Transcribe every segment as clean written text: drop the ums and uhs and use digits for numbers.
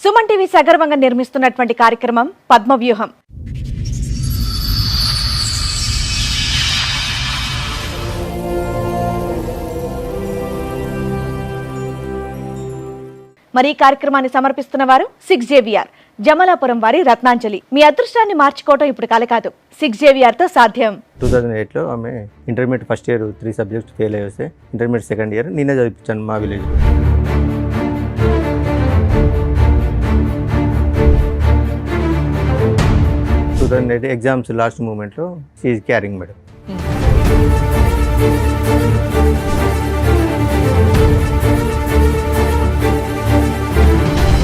Suman TV సగర్వంగా నిర్మిస్తున్నటువంటి కార్యక్రమం పద్మవ్యూహం. మరి ఈ కార్యక్రమాన్ని సమర్పిస్తున్న వారు 6JVR జమలాపురం వారి రత్నాంజలి. మీ అదృష్టాన్ని మార్చుకోవటం ఇప్పుడు కల కాదు, 6JVR తో సాధ్యం. 2008లో ఆమె intermediate first year 3 subjects fail అయ్యి వస్తే ఇంటర్మీడియట్ సెకండ్ ఇయర్ నేనే చదివించాను మా విలేజ్. ఎగ్జామ్స్ లాస్ట్ మూమెంట్లో షీఈ్ క్యారింగ్ మేడం.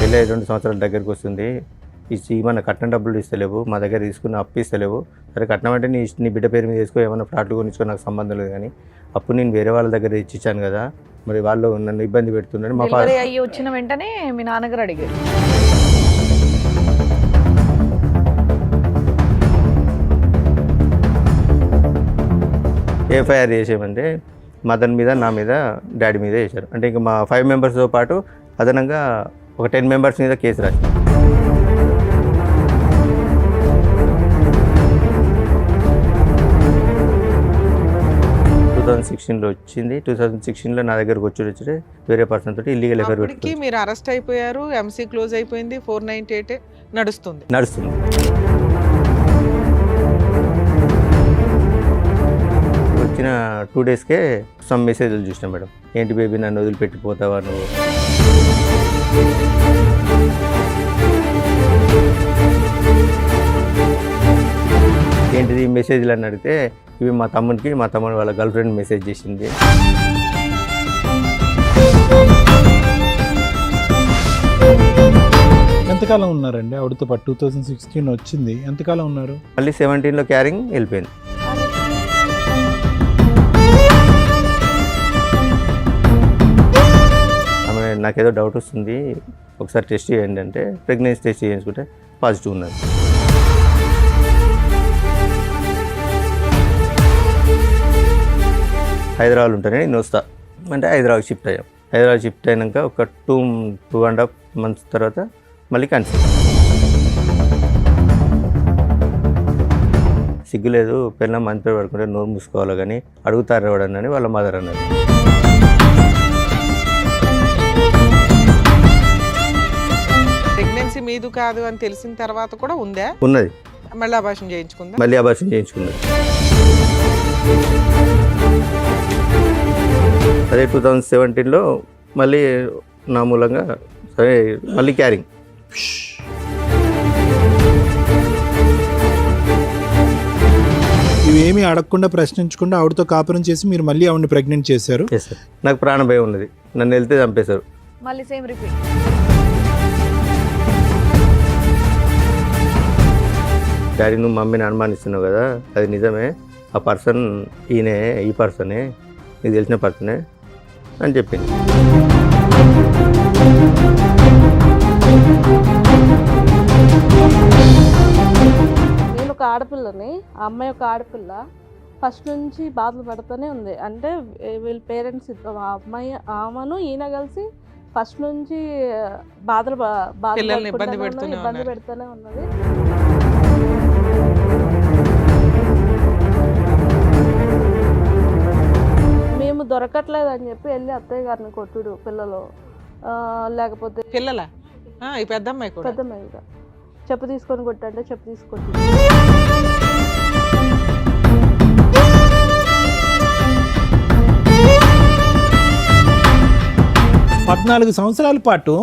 వెళ్ళే 2 సంవత్సరాల దగ్గరికి వస్తుంది. మన కట్నం డబ్బులు ఇస్తలేవు, మా దగ్గర తీసుకున్న అప్పు ఇస్తలేవు. సరే కట్నం అంటే నీ బిడ్డ పేరు మీద తీసుకో, ఏమైనా ఫ్లాట్లు కొనిచ్చుకో, నాకు సంబంధం లేదు. కానీ అప్పుడు నేను వేరే వాళ్ళ దగ్గర ఇచ్చాను కదా, మరి వాళ్ళు నన్ను ఇబ్బంది పెడుతున్నారు. మా డెలివరీ అయ్యి వచ్చిన వెంటనే మీ నాన్నగారు అడిగారు. ఎఫ్ఐఆర్ చేసేయమంటే మదన్ మీద, నా మీద, డాడీ మీద చేశారు. అంటే ఇంకా మా 5 మెంబర్స్తో పాటు అదనంగా ఒక 10 మెంబర్స్ మీద కేసు రాశారు. వచ్చింది 2016లో నా దగ్గరకు వచ్చి వేరే పర్సన్ తోటి ఇల్లీగల్ ఎఫైర్ పెట్టుకుని మీరు అరెస్ట్ అయిపోయారు. ఎంసీ క్లోజ్ అయిపోయింది. 498 నడుస్తుంది. వచ్చిన 2 డేస్కే సమ్ మెసేజ్లు చూసినా మేడం. ఏంటి బేబీ నన్ను వదిలిపెట్టిపోతావా నువ్వు, ఏంటిది మెసేజ్లు అని అడిగితే ఇవి మా తమ్ముడు వాళ్ళ గర్ల్ ఫ్రెండ్ మెసేజ్ చేసింది. ఎంతకాలం ఉన్నారండి ఆవిడతో పాటు? 2016 వచ్చింది, ఎంతకాలం ఉన్నారు? మళ్ళీ 17లో క్యారింగ్ వెళ్ళిపోయింది. ఆమె నాకేదో డౌట్ వస్తుంది, ఒకసారి టెస్ట్ చేయండి అంటే ప్రెగ్నెన్సీ టెస్ట్ చేయించుకుంటే పాజిటివ్ ఉన్నది. హైదరాబాద్ ఉంటేనే నేను వస్తా అంటే హైదరాబాద్ షిఫ్ట్ అయ్యాం. హైదరాబాద్ షిఫ్ట్ అయినాక ఒక 2.5 మంత్స్ తర్వాత మళ్ళీ కన్సీవ్. సిగ్గులేదు, పిల్లల మంచి పేరు పడుకుంటే నోరు మూసుకోవాలి కానీ అడుగుతారు ఎవడని వాళ్ళ మదర్ అన్నారు. ప్రెగ్నెన్సీ మీదు కాదు అని తెలిసిన తర్వాత కూడా ఉందా? ఉన్నది. మళ్ళీ అబార్షన్ చేయించుకుందా? మళ్ళీ అబార్షన్ చేయించుకున్నది. అదే 2017లో మళ్ళీ నా మూలంగా సరే మళ్ళీ క్యారింగ్. ఇవేమీ అడగకుండా ప్రశ్నించకుండా ఆవిడతో కాపురం చేసి మీరు మళ్ళీ ఆవిడని ప్రెగ్నెంట్ చేశారు. నాకు ప్రాణ భయం ఉన్నది, నన్ను వెళ్తే చంపేశారు. మళ్ళీ సేమ్ రిపీట్. డాడీ నువ్వు మమ్మీని అనుమానిస్తున్నావు కదా, అది నిజమే, ఆ పర్సన్ ఈయనే, ఈ పర్సనే, నీకు తెలిసిన పర్సనే అని చెప్పింది. నేను ఒక ఆడపిల్లని, ఆ అమ్మాయి ఒక ఆడపిల్ల, ఫస్ట్ నుంచి బాధలు పడుతూనే ఉంది. అంటే వీళ్ళ పేరెంట్స్ ఆ అమ్మాయి ఆమెను ఈయన కలిసి ఫస్ట్ నుంచి ఇబ్బంది పెడుతూనే ఉన్నది. మేము దొరకట్లేదు అని చెప్పి వెళ్ళి అత్తయ్య గారిని కొట్టుడు, పిల్లలు లేకపోతే పిల్లల పెద్దమ్మాయి చెప్పు తీసుకొని కొట్టంటే చెప్పు తీసుకొట్టి 14 సంవత్సరాల పాటు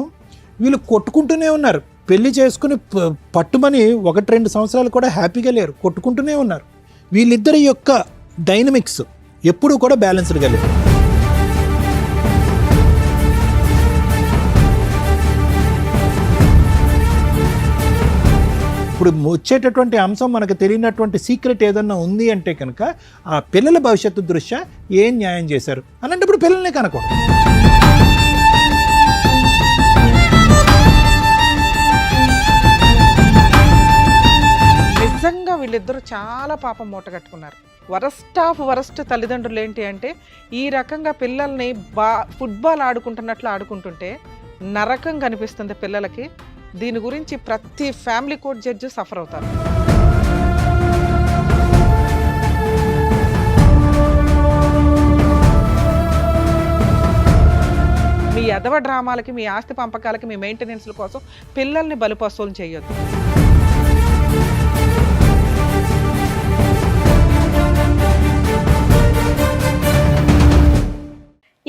వీళ్ళు కొట్టుకుంటూనే ఉన్నారు. పెళ్లి చేసుకుని పట్టుమని 1-2 సంవత్సరాలు కూడా హ్యాపీగా లేరు, కొట్టుకుంటూనే ఉన్నారు. వీళ్ళిద్దరి యొక్క డైనమిక్స్ ఎప్పుడూ కూడా బ్యాలెన్స్డ్గా లేదు. ఇప్పుడు వచ్చేటటువంటి అంశం మనకు తెలియనటువంటి సీక్రెట్ ఏదన్నా ఉంది అంటే కనుక ఆ పిల్లల భవిష్యత్తు దృష్ట్యా ఏం న్యాయం చేశారు అలాంటప్పుడు పిల్లల్ని కనుకోండి. నిజంగా వీళ్ళిద్దరూ చాలా పాపం మూట కట్టుకున్నారు. వరస్ట్ ఆఫ్ వరస్ట్ తల్లిదండ్రులు ఏంటి అంటే ఈ రకంగా పిల్లల్ని ఫుట్బాల్ ఆడుకుంటున్నట్లు ఆడుకుంటుంటే నరకం కనిపిస్తుంది పిల్లలకి. దీని గురించి ప్రతి ఫ్యామిలీ కోర్ట్ జడ్జి సఫర్ అవుతారు. మీ ఎదవ డ్రామాలకి, మీ ఆస్తి పంపకాలకి, మీ మెయింటెనెన్స్ల కోసం పిల్లల్ని బలిపశువులు చేయొద్దు.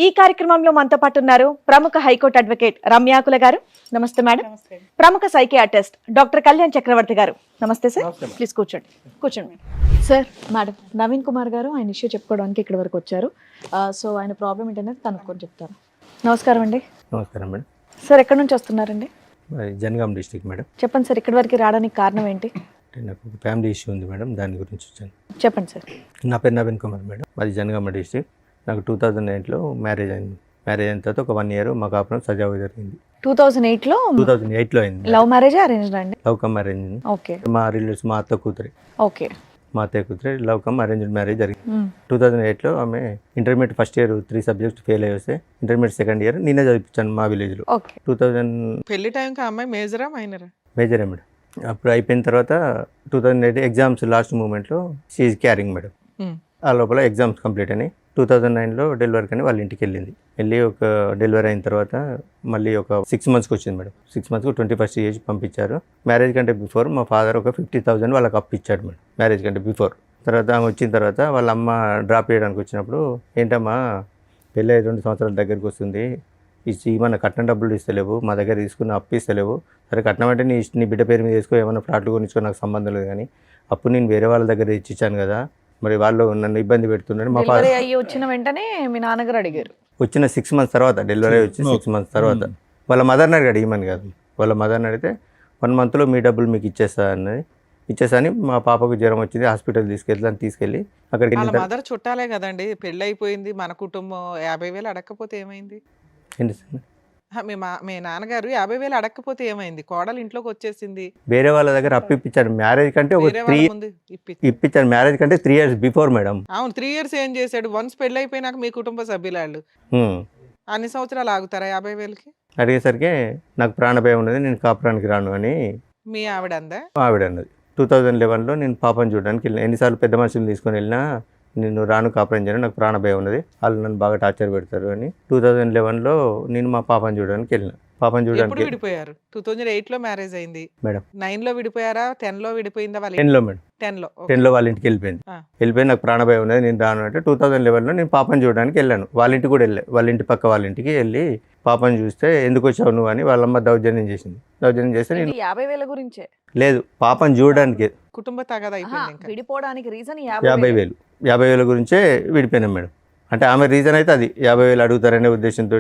ఈ కార్యక్రమంలో మనతో పాటు ఉన్నారు ప్రముఖ హైకోర్టు అడ్వకేట్ రమ్యాకుల గారు. నమస్తే మేడం. ప్రముఖ సైకియాట్రిస్ట్ డాక్టర్ కళ్యాణ్ చక్రవర్తి గారు. నమస్తే సార్. ప్లీజ్ కూర్చోండి. కూర్చోండి సార్. మేడం, నవీన్ కుమార్ గారు ఆయన ఇష్యూ చెప్పుకోవడానికి ఇక్కడ వరకు వచ్చారు. సో ఆయన ప్రాబ్లం ఏంటనేది కనుక్కొని చెప్తారు. నమస్కారం అండి. నమస్కారం మేడం. సార్ ఎక్కడి నుంచి వస్తున్నారండి? మరి జనగాం డిస్ట్రిక్ట్ మేడం. చెప్పండి సార్, ఇక్కడి వరకు రావడానికి కారణం ఏంటి? అంటే నాకు ఒక ఫ్యామిలీ ఇష్యూ ఉంది మేడం, దాని గురించి వచ్చాను. చెప్పండి సార్. నా పేరు నవీన్ కుమార్ మేడం, మాది జనగామ డిస్ట్రిక్ట్. నాకు 2008లో మ్యారేజ్ అయింది. మ్యారేజ్ అయిన తర్వాత ఒక 1 year మా కాపురం సజావుగా జరిగింది. 2008లో 2008లో అయింది. లవ్ మ్యారేజ్ అరేంజ్డ్ అండి? Love come arrange. ఓకే. మా రిలేటివ్స్, మా అత్త కూతురి. ఓకే. మా అత్తయ్య కూతురి లవ్ కమ్ అరేంజ్డ్ మ్యారేజ్ జరిగింది. 2008లో ఆమె intermediate first year 3 subjects fail అయ్యి వస్తే ఇంటర్మీడియట్ సెకండ్ ఇయర్ నేనే చదివించాను మా విలేజ్లో. ఓకే. 2000 పెళ్లి టైంకి అమ్మాయి మేజరా మైనరా? మేజరే మేడం. అప్పుడు అయిపోయిన తర్వాత 2008 ఎగ్జామ్స్ లాస్ట్ మూమెంట్లో షీఈ్ క్యారింగ్ మేడం. ఆ లోపల ఎగ్జామ్స్ కంప్లీట్ అయినాయి. 2009లో డెలివరీ కానీ వాళ్ళ ఇంటికి వెళ్ళి ఒక డెలివరీ అయిన తర్వాత మళ్ళీ ఒక 6 monthsకి వచ్చింది మేడం. 6 monthsకు 21st ఏజ్ పంపించారు. మ్యారేజ్ కంటే బిఫోర్ మా ఫాదర్ ఒక 50,000 వాళ్ళకి అప్పు ఇచ్చాడు మేడం, మ్యారేజ్ కంటే బిఫోర్. తర్వాత ఆమె వచ్చిన తర్వాత వాళ్ళ అమ్మ డ్రాప్ చేయడానికి వచ్చినప్పుడు, ఏంటమ్మా పెళ్ళి 2 సంవత్సరాల దగ్గరికి వస్తుంది, ఏమన్నా కట్నం డబ్బులు ఇస్తలేవు, మా దగ్గర తీసుకున్న అప్పు ఇస్తలేవు. సరే కట్నం అంటే నీ బిడ్డ పేరు మీద వేసుకో, ఏమైనా ఫ్లాట్లు కొనిచ్చుకో, నాకు సంబంధం లేదు. కానీ అప్పు నేను వేరే వాళ్ళ దగ్గర ఇచ్చాను కదా, మరి వాళ్ళు నన్ను ఇబ్బంది పెడుతున్నారు. మా ఫాదర్ అయ్యి వచ్చిన వెంటనే మీ నాన్నగారు అడిగారు. వచ్చిన 6 months తర్వాత, డెలివరీ వచ్చి 6 months తర్వాత వాళ్ళ మదర్ని అడిగాడు, ఇమ్మని కాదు. వాళ్ళ మదర్ని అడిగితే 1 monthలో మీ డబ్బులు మీకు ఇచ్చేస్తా అని మా పాపకు జ్వరం వచ్చింది, హాస్పిటల్ తీసుకెళ్ళి అక్కడికి వాళ్ళ వెళ్ళిన మదర్ చుట్టాలే కదండి, పెళ్ళి అయిపోయింది, మన కుటుంబం 50,000 అడగకపోతే ఏమైంది? ఏంటి సార్, మీ నాన్నగారు 50,000 అడగకపోతే ఏమైంది? కోడలు ఇంట్లోకి వచ్చేసింది, వేరే వాళ్ళ దగ్గర అప్పు ఇప్పించారు. మ్యారేజ్ కంటే ఒక వేరే వాళ్ళ ముందు ఇప్పించారు. మ్యారేజ్ కంటే 3 years బిఫోర్ మేడం. అవును, 3 years ఏం చేశాడు? వన్స్ పెళ్ళి అయిపోయినాక మీ కుటుంబ సభ్యులాళ్ళు అన్ని సంవత్సరాలు ఆగుతారా 50,000కి? అడిగేసరికి నాకు ప్రాణభయం ఉన్నది, నేను కాపురానికి రాను అని మీ ఆవిడ అందా? ఆవిడ అన్నది. 2011లో నేను పాపను చూడడానికి వెళ్ళిన. ఎన్నిసార్లు పెద్ద మనుషులు తీసుకొని వెళ్ళినా నేను రాను, కాపురం చేయను, నాకు ప్రాణభయం ఉన్నది, వాళ్ళు నన్ను బాగా టార్చర్ పెడతారు అని 2011లో నేను మా పాపను చూడడానికి వెళ్ళిన. పాపను ఎప్పుడు చూడడానికి విడిపోయారు? 2008లో మ్యారేజ్ అయింది మేడం. 9లో విడిపోయారా? 10లో విడిపోయిందా? వాళ్ళ 10లో మేడం. 10లో 10లో వాళ్ళ ఇంటికి వెళ్ళిపోయింది. వెళ్ళిపోయి నాకు ప్రాణభయం ఉన్నది, నేను రాను అంటే 2011లో నేను పాపను చూడడానికి వెళ్ళాను. వాళ్ళ ఇంటికి కూడా వెళ్ళా. వాళ్ళ ఇంటి పక్క వాళ్ళ ఇంటికి వెళ్ళి పాపను చూస్తే ఎందుకు వచ్చావు నువ్వు అని వాళ్ళమ్మ దౌర్జన్యం చేస్తే నేను 50,000 గురించే లేదు, పాపను చూడడానికి కుటుంబ తగాదా అయిపోయింది. ఇంకా విడిపోవడానికి రీజన్ 50,000 గురించే విడిపోయినాం మేడం. అంటే ఆమె రీజన్ అయితే అది 50,000 అడుగుతారనే ఉద్దేశంతో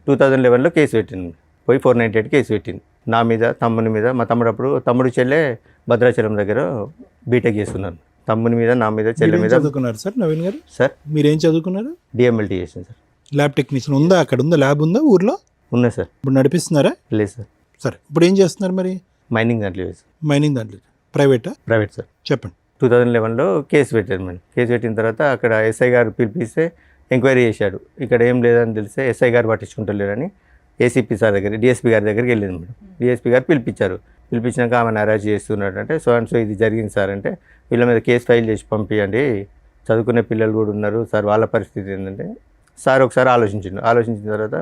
2011లో కేసు పెట్టింది. పోయి 498 కేసు పెట్టింది నా మీద, తమ్ముని మీద. మా తమ్ముడు చెల్లె భద్రాచలం దగ్గర బీటెక్ చేస్తున్నారు. తమ్ముని మీద, నా మీద, చెల్లె మీద. చదువుకున్నారు సార్ నవీన్ గారు? సార్ మీరేం చదువుకున్నారు? డిఎంఎల్టీ చేసింది సార్. ల్యాబ్ టెక్నీషియన్ ఉందా? అక్కడ ఉందా ల్యాబ్? ఉందా ఊర్లో? ఉన్నాయి సార్. ఇప్పుడు నడిపిస్తున్నారా? లేదు సార్. సరే, ఇప్పుడు ఏం చేస్తున్నారు మరి? మైనింగ్ దాంట్లో లేదు సార్. మైనింగ్ దాంట్లో. ప్రైవేటా? Private sir. చెప్పండి. 2011లో కేసు పెట్టారు మేడం. కేసు పెట్టిన తర్వాత అక్కడ ఎస్ఐ గారు పిలిపిస్తే ఎంక్వైరీ చేశాడు. ఇక్కడ ఏం లేదని తెలిస్తే ఎస్ఐ గారు పట్టించుకుంటలేరని ఏసీపీ సార్ దగ్గర, డిఎస్పీ గారి దగ్గరికి వెళ్ళింది మేడం. డిఎస్పీ గారు పిలిపించాక ఆమెను అరెస్ట్ చేస్తున్నాడు అంటే, సో అండ్ సో ఇది జరిగింది సార్ అంటే, వీళ్ళ మీద కేసు ఫైల్ చేసి పంపించండి, చదువుకునే పిల్లలు కూడా ఉన్నారు సార్, వాళ్ళ పరిస్థితి ఏంటంటే సార్ ఒకసారి ఆలోచించిన తర్వాత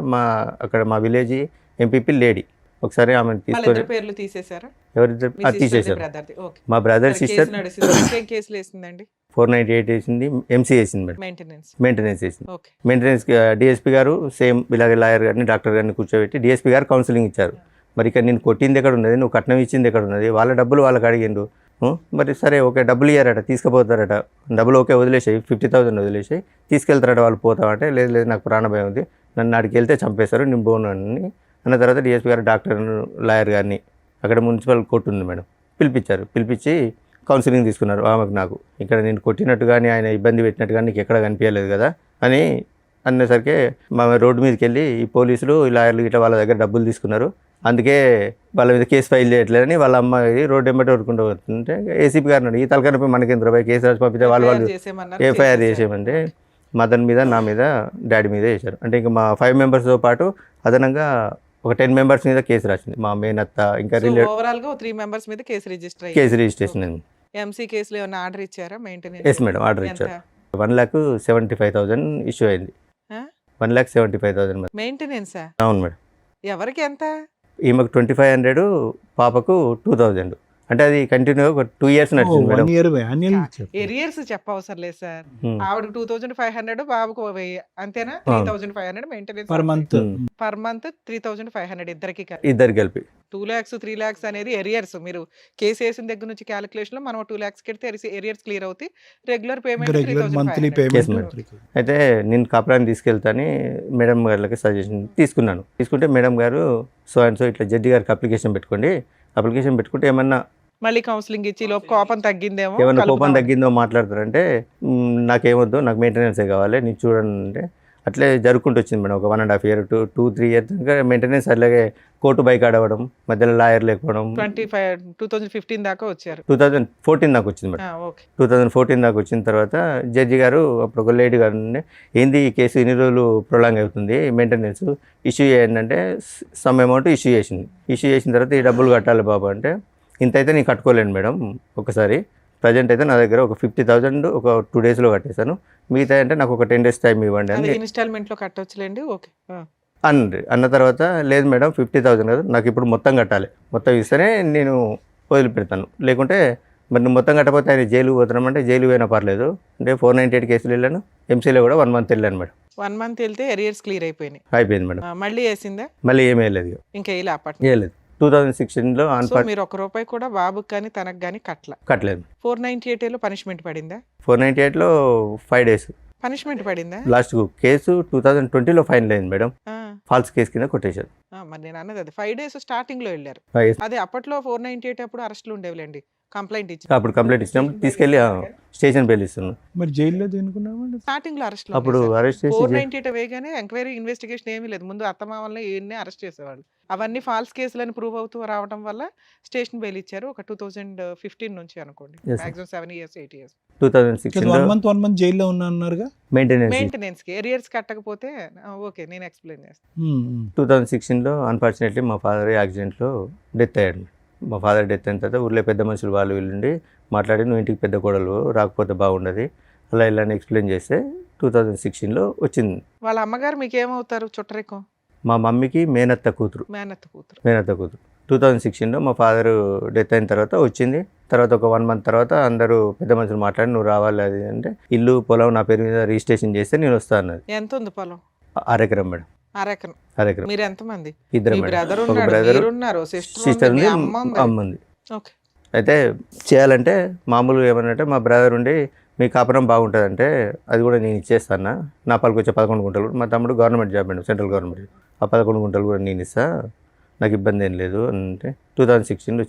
మా విలేజ్ ఎంపీపీ లేడీ ఒకసారి ఆమెను తీసుకొని పేర్లు తీసేశారా? ఎవరిద్దరు తీసేశారు. మా బ్రదర్ సిస్టర్ కేసులు వేసిందండి. 498 వేసింది, ఎంసీ వేసింది మేడం, మెయింటెనెన్స్ వేసింది. మెయింటెనెన్స్ డిఎస్పీ గారు సేమ్ ఇలాగే లాయర్ గారిని, డాక్టర్ గారిని కూర్చోబెట్టి డిఎస్పీ గారు కౌన్సిలింగ్ ఇచ్చారు. మరి ఇక్కడ నేను కొట్టింది ఎక్కడ ఉన్నది, నువ్వు కట్నం ఇచ్చింది ఎక్కడ ఉన్నది, వాళ్ళ డబ్బులు వాళ్ళకి అడిగిండు. మరి సరే ఓకే, డబ్బులు ఇయ్యారట, తీసుకుపోతారట, డబ్బులు ఓకే వదిలేసాయి, 50,000 వదిలేసాయి, తీసుకెళ్తారట వాళ్ళు. పోతామంటే లేదు నాకు ప్రాణభయం ఉంది, నన్ను అడిగి వెళ్తే చంపేస్తారు, నేను పోను అని అన్న తర్వాత డిఎస్పీ గారు డాక్టర్ లాయర్ గారిని అక్కడ మున్సిపల్ కోర్టు ఉంది మేడం పిలిపించి కౌన్సిలింగ్ తీసుకున్నారు. ఆమెకు నాకు ఇక్కడ నేను కొట్టినట్టు కానీ ఆయన ఇబ్బంది పెట్టినట్టు కానీ నీకు ఎక్కడ కనిపించలేదు కదా అని అనేసరికి మా రోడ్డు మీదకి వెళ్ళి ఈ పోలీసులు, ఈ లాయర్లు ఇట్లా వాళ్ళ దగ్గర డబ్బులు తీసుకున్నారు, అందుకే వాళ్ళ మీద కేసు ఫైల్ చేయట్లేదని వాళ్ళ అమ్మాయి రోడ్డు వెంబడి వరుకుంటూ వస్తుంటే ఏసీపీ గారిని ఈ తలకనపై మనకి రూపాయి కేసు రాసి పంపితే వాళ్ళు ఎఫ్ఐఆర్ చేసేయమంటే మదన్ మీద, నా మీద, డాడీ మీద వేశారు. అంటే ఇంకా మా 5 members పాటు అదనంగా ఒక 10 మెంబర్స్ మీద కేసు రాసింది. మా మేనత్త ఇంకా ఓవరాల్ గా 3 మెంబర్స్ మీద కేసు రిజిస్టర్ అయ్యింది. కేసు రిజిస్ట్రేషన్ అయింది. ఎంసీ కేసులో ఏమైనా ఆర్డర్ ఇచ్చారా మెయింటెనెన్స్? ఎస్ మేడం, ఆర్డర్ ఇచ్చారు. 1,75,000 ఇష్యూ అయింది. 1,75,000 మేడం. మెయింటెనెన్సా? అవును మేడం. ఎవరికి ఎంత? ఈమెకు 2,500, పాపకు 2,000. అంటే అది కంటిన్యూ ఒక 2 years నడిచింది మేడం. 1 year annual ఇచ్చారు. ఎరియర్స్ చెప్పవసరం లేదు సార్. Hmm. ఆవిడకి 2,500, బాబుకు 1,000 అంతేనా? అవును. 3,500 maintenance per month. Per month 3,500 ఇద్దరికి. ఇద్దరు కలిపి 2 lakhs 3 lakhs అనేది ఎరియర్స్. మీరు కేసు వేసిన దగ్గర నుంచి క్యాలిక్యులేషన్ లో మనం 2 lakhs కెడితే ఎరియర్స్ క్లియర్ అవుతాయి. Regular payment regular monthly 3,500. Yes, madam. Payment. అయితే నేను కాపురాన్ని తీసుకెళ్తాని మేడం గారికి సజెషన్ తీసుకున్నాను. తీసుకుంటే మేడం గారు సో అండ్ సో ఇట్లా జడ్జి గారికి అప్లికేషన్ పెట్టుకోండి, అప్లికేషన్ పెట్టుకుంటే ఏమన్నా మళ్ళీ కౌన్సిలింగ్ ఇచ్చి లోపు కోపం తగ్గిందేమో, ఏమన్నా కోపం కలుపుదాం. తగ్గిందో మాట్లాడతారంటే నాకేమొద్దు, నాకు మెయింటెనెన్సే కావాలి, నేను చూడండి అంటే అట్లే జరుపుకుంటూ వచ్చింది మేడం. ఒక 1.5 year 2-3 years ఇంకా మెయింటెనెన్స్. అలాగే కోర్టు బైక్ ఆడవడం, మధ్యలో లాయర్ లేకపోవడం. 2015 దాకా వచ్చారు. 2014 దాకా వచ్చింది మేడం. ఓకే. 2014 దాకా వచ్చిన తర్వాత జడ్జి గారు అప్పుడు ఒక లేడీ గారు ఉండే, ఏంది ఈ కేసు ఇన్ని రోజులు ప్రొలాంగ్ అవుతుంది, మెయింటెనెన్స్ ఇష్యూ చేయండి అంటే సమ్ అమౌంట్ ఇష్యూ చేసింది. ఇష్యూ చేసిన తర్వాత ఈ డబ్బులు కట్టాలి బాబు అంటే, ఇంత అయితే నేను కట్టుకోలేను మేడం ఒకసారి, ప్రజెంట్ అయితే నా దగ్గర ఒక 50,000 ఒక 2 daysలో కట్టేశాను, మిగతా అంటే నాకు ఒక 10 days టైం ఇవ్వండి అని ఇన్స్టాల్మెంట్ లో కట్టొచ్చులేండి. ఓకే. అన్న తర్వాత లేదు మేడం 50,000 కదా, నాకు ఇప్పుడు మొత్తం కట్టాలి, మొత్తం ఇస్తేనే నేను వదిలిపెడతాను, లేకుంటే మరి నువ్వు మొత్తం కట్టకపోతే ఆయన జైలుకి పోతున్నామంటే జైలు పోయినా పర్లేదు అంటే 498 కేసులు వెళ్ళాను. ఎంసీలో కూడా 1 month వెళ్ళాను మేడం. 1 month వెళ్తే ఎరియర్స్ క్లియర్ అయిపోయినాయి. అయిపోయింది మేడం. మళ్ళీ వేసిందా? మళ్ళీ ఏమీ వెళ్ళలేదు, ఇంకా ఇలా అప్పట్లో వేయలేదు. 2016లో మీరు 1 రూపాయి కూడా బాబుకి కానీ తనకు కానీ కట్టలేదు. 498 లో పనిష్మెంట్ పడిందా? 498లో 5 days పనిష్మెంట్ పడిందా? లాస్ట్ కేసు 2020లో ఫైనల్ అయింది మేడం. ఆ, ఫాల్స్ కేసు కింద కొట్టేశారు. మరి నేను అన్నది అది 5 days స్టార్టింగ్ లో వెళ్ళారు. అదే అప్పట్లో 498 అప్పుడు అరెస్టులు ఉండేవిలేండి. కంప్లైంట్ ఇచ్చి అప్పుడు కంప్లైంట్ ఇచ్చినప్పుడు తీసుకెళ్ళి స్టేషన్ బెయిల్ ఇస్తున్నాను. మరి జైల్లో దేనుకున్నామండి? స్టార్టింగ్ లో అరెస్ట్ అప్పుడు అరెస్ట్ చేసి 498 వేగానే ఎంక్వైరీ ఇన్వెస్టిగేషన్ ఏమీ లేదు. ముందు అత్తమామల్ని ఈయన్ని అరెస్ట్ చేసేవాళ్ళు. అవన్నీ ఫాల్స్ కేసులని ప్రూవ్ అవుతూ రావడం వల్ల స్టేషన్ బెయిల్ ఇచ్చారు. ఒక 2015 నుంచి అనుకోండి. Yes, sir. Maximum 7 years 8 years 2016లో 1 month జైల్లో ఉన్నా అన్నారుగా. మెయింటెనెన్స్. మెయింటెనెన్స్ కి ఎరియర్స్ కట్టకపోతే ఓకే నేను ఎక్స్ప్లెయిన్ చేస్తాను. 2016లో అన్ఫార్చునేట్లీ మా ఫాదర్ యాక్సిడెంట్లో డెత్ అయ్యాడు. మా ఫాదర్ డెత్ అయిన తర్వాత ఊళ్ళో పెద్ద మనుషులు వాళ్ళు వీళ్ళుండి మాట్లాడి, నువ్వు ఇంటికి పెద్ద కోడలు రాకపోతే బాగుండదు అలా ఇలా ఎక్స్ప్లెయిన్ చేస్తే 2016లో వచ్చింది. వాళ్ళ అమ్మగారు మీకు ఏమవుతారు? చుట్టరికం. మా మమ్మీకి మేనత్త కూతురు. మేనత్త కూతురు. 2016లో మా ఫాదర్ డెత్ అయిన తర్వాత వచ్చింది. తర్వాత ఒక 1 month తర్వాత అందరూ పెద్ద మనుషులు మాట్లాడి, నువ్వు రావాలి అది అంటే, ఇల్లు పొలం నా పేరు మీద రిజిస్ట్రేషన్ చేస్తే నేను వస్తా అన్నది. ఎంత ఉంది పొలం? 6 eకరం మేడం. 6 ఎకరం. 6 eకరం. మీరు ఎంతమంది? ఇద్దరు మీ మేడం. బ్రదర్ ఒక ఉన్నాడు, బ్రదర్, మీరు ఉన్నారు, సిస్టర్ సిస్టర్ ఉంది, ఉంది, అమ్మ ఉంది. అమ్మ ఉంది. ఓకే. అయితే చేయాలంటే మామూలుగా ఏమనంటే మా బ్రదర్ ఉండి మీ కాపురం బాగుంటుందంటే అది కూడా నేను ఇచ్చేస్తాను, నా పాలకు వచ్చే 11 గుంటలు, మా తమ్ముడు గవర్నమెంట్ జాబ్ అండి, సెంట్రల్ గవర్నమెంట్, ఆ 11 గుంటలు కూడా నేను ఇస్తా, నాకు ఇబ్బంది ఏం లేదు అంటే 2016లో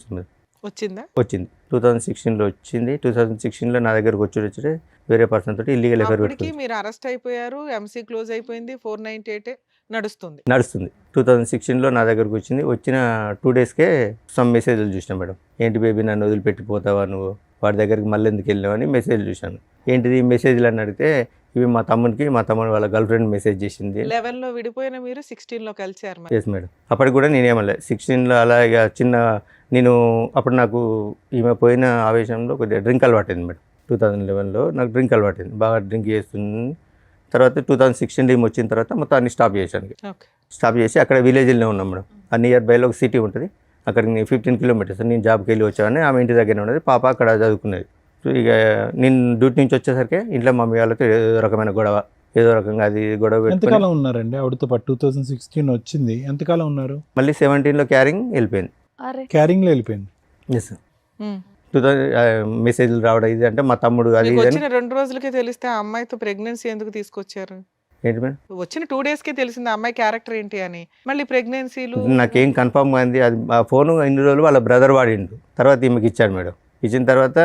వచ్చింది. వచ్చింది 2016లో వచ్చింది. 2016లో నా దగ్గరకు వచ్చి వేరే పర్సన్ తోటి ఇల్లీగల్ ఎఫైర్ అప్పటికి పెట్టుకుంది. మీరు అరెస్ట్ అయిపోయారు. ఎంసీ క్లోజ్ అయిపోయింది. 498 నడుస్తుంది. 2016లో నా దగ్గరకు వచ్చిన 2 daysకే సమ్ మెసేజ్లు చూసినా మేడం. ఏంటి బేబీ నన్ను వదిలిపెట్టిపోతావా నువ్వు, వాడి దగ్గరికి మళ్ళీ ఎందుకు వెళ్ళావు అని మెసేజ్ చూశాను. ఏంటిది మెసేజ్లు అని అడిగితే, ఇవి మా తమ్ముడు వాళ్ళ గర్ల్ ఫ్రెండ్ మెసేజ్ చేసింది. 11లో విడిపోయిన మీరు 16లో కలిసారు మరి. Yes madam. అప్పటికి కూడా నేనేమలే 16లో అలా ఇక నేను అప్పుడు నాకు ఈమె పోయిన ఆవేశంలో కొద్దిగా డ్రింక్ అలవాటైంది మేడం. 2011లో నాకు డ్రింక్ అలవాటైంది, బాగా డ్రింక్ చేస్తుంది. తర్వాత 2016 టీమ్ వచ్చిన తర్వాత మొత్తం అన్ని స్టాప్ చేశాను. ఓకే. స్టాప్ చేసి అక్కడ విలేజ్లోనే ఉన్నాం మేడం. ఆ నియర్ బైలో ఒక సిటీ ఉంటుంది, అక్కడికి 15 kilometers. నేను జాబ్కి వెళ్ళి వచ్చాను, ఆమె ఇంటి దగ్గరనే ఉన్నది, పాప అక్కడ చదువుకునేది. సో ఇక నేను డ్యూటీ నుంచి వచ్చేసరికి ఇంట్లో మమ్మీ వాళ్ళతో ఏదో రకమైన గొడవ, ఏదో రకంగా అది గొడవ పెట్టుకొని ఎంతకాలం ఉన్నారండి ఆవిడతో పాటు? 2016 వచ్చింది, ఎంతకాలం ఉన్నారు? మళ్ళీ 17లో క్యారింగ్ వెళ్ళిపోయింది. క్యారింగ్లో వెళ్ళిపోయింది. ఎస్. 2000 మెసేజ్లు రావడం ఇది అంటే మా తమ్ముడు అది మీకు ఇది అని. వచ్చిన 2 రోజులకే తెలిస్తే ఆ అమ్మాయితో ప్రెగ్నెన్సీ ఎందుకు తీసుకొచ్చారు? ఏంటి మేడం? వచ్చిన 2 daysకే తెలిసింది ఆ అమ్మాయి క్యారెక్టర్ ఏంటి అని. మళ్ళీ ప్రెగ్నెన్సీలు నాకేం కన్ఫర్మ్ అయింది అది. ఆ ఫోను ఇన్ని రోజులు వాళ్ళ బ్రదర్ వాడిండు, తర్వాత ఈమెకి ఇచ్చాడు మేడం. ఇచ్చిన తర్వాత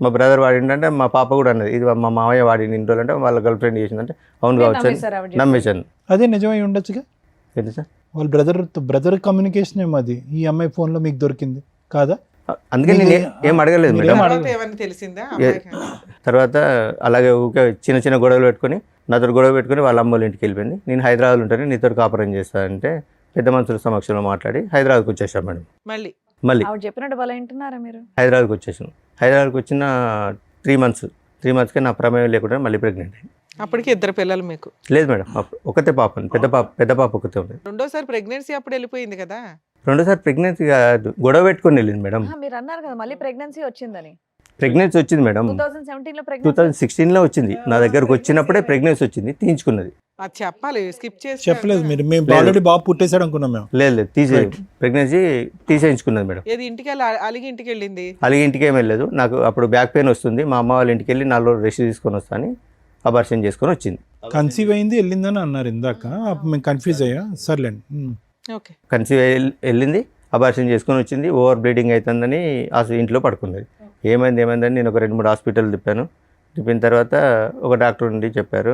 మా బ్రదర్ వాడిండంటే మా పాప కూడా అన్నది, ఇది మా మామయ్య వాడింది ఇన్ని రోజులు అంటే వాళ్ళ గర్ల్ ఫ్రెండ్ చేసిందంటే అవును కావచ్చు అని నమ్మేశాను. అదే నిజమై ఉండొచ్చుగా. ఏంటి సార్? వాళ్ళ బ్రదర్ కమ్యూనికేషన్ ఏమో అది ఈ అమ్మాయి ఫోన్లో మీకు దొరికింది కాదా? అందుకే నేను ఏం అడగలేదు మేడం. తర్వాత ఏమని తెలిసిందా అమ్మాయికి? తర్వాత అలాగే ఊకే చిన్న గొడవలు పెట్టుకొని నాతో గొడవ పెట్టుకొని వాళ్ళ అమ్మోళ్ళ ఇంటికి వెళ్ళిపోయింది. నేను హైదరాబాద్లో ఉంటాను, నీతో కాపురం చేస్తానంటే పెద్ద మనుషుల సమక్షంలో మాట్లాడి హైదరాబాద్కి వచ్చేసాం మేడం. మళ్ళీ మళ్ళీ ఆవిడ చెప్పినట్టు వాళ్ళు వింటున్నారా మీరు? హైదరాబాద్కి వచ్చేసాను. హైదరాబాద్కి వచ్చిన 3 మంత్స్కి నా ప్రమేయం లేకుండా మళ్ళీ ప్రెగ్నెంట్ అయింది. అప్పటికి 2 పిల్లలు మీకు. లేదు మేడం, ఒకతే పాప, పెద్ద పాప ఒకతే ఉంది. రెండోసారి ప్రెగ్నెన్సీ అప్పుడు వెళ్ళిపోయింది కదా. రెండోసారి ప్రెగ్నెన్సీ కాదు, గొడవ పెట్టుకొని వెళ్ళింది మేడం. మీరు అన్నారు కదా మళ్ళీ ప్రెగ్నెన్సీ వచ్చిందని. ప్రెగ్నెన్సీ వచ్చింది మేడం, 2017 లో ప్రెగ్నెన్సీ. 2016లో వచ్చింది. నా దగ్గరకు వచ్చినప్పుడే ప్రెగ్నెన్సీ వచ్చింది, తీయించుకున్నది. అది చెప్పాలి, స్కిప్ చేసి చెప్పలేదు మీరు. మేము ఆల్రెడీ బాబు పుట్టేశాడు అనుకున్నాం మేము. లేదు ప్రెగ్నెన్సీ తీసేయించుకున్నది మేడం. ఏది ఇంటికి వెళ్ళి అలిగి ఇంటికి వెళ్ళింది. అలాగే ఇంటికి ఏం వెళ్ళలేదు. నాకు అప్పుడు బ్యాక్ పెయిన్ వస్తుంది, మా అమ్మ వాళ్ళ ఇంటికి వెళ్ళి 4 రోజులు రెస్ట్ తీసుకొని వస్తాను, అబార్షన్ చేసుకొని వచ్చింది. కన్సీవ్ అయింది వెళ్ళిందని అన్నారు ఇందాక, అప్పుడు మేము కన్ఫ్యూజ్ అయ్యా. సర్లేండి. ఓకే. కన్సీవ్ వెళ్ళింది, అబార్షన్ చేసుకొని వచ్చింది. ఓవర్ బ్లీడింగ్ అవుతుందని ఇంట్లో పడుకున్నది. ఏమైందని నేను ఒక 2-3 హాస్పిటల్ తిప్పిన తర్వాత ఒక డాక్టర్ నుండి చెప్పారు,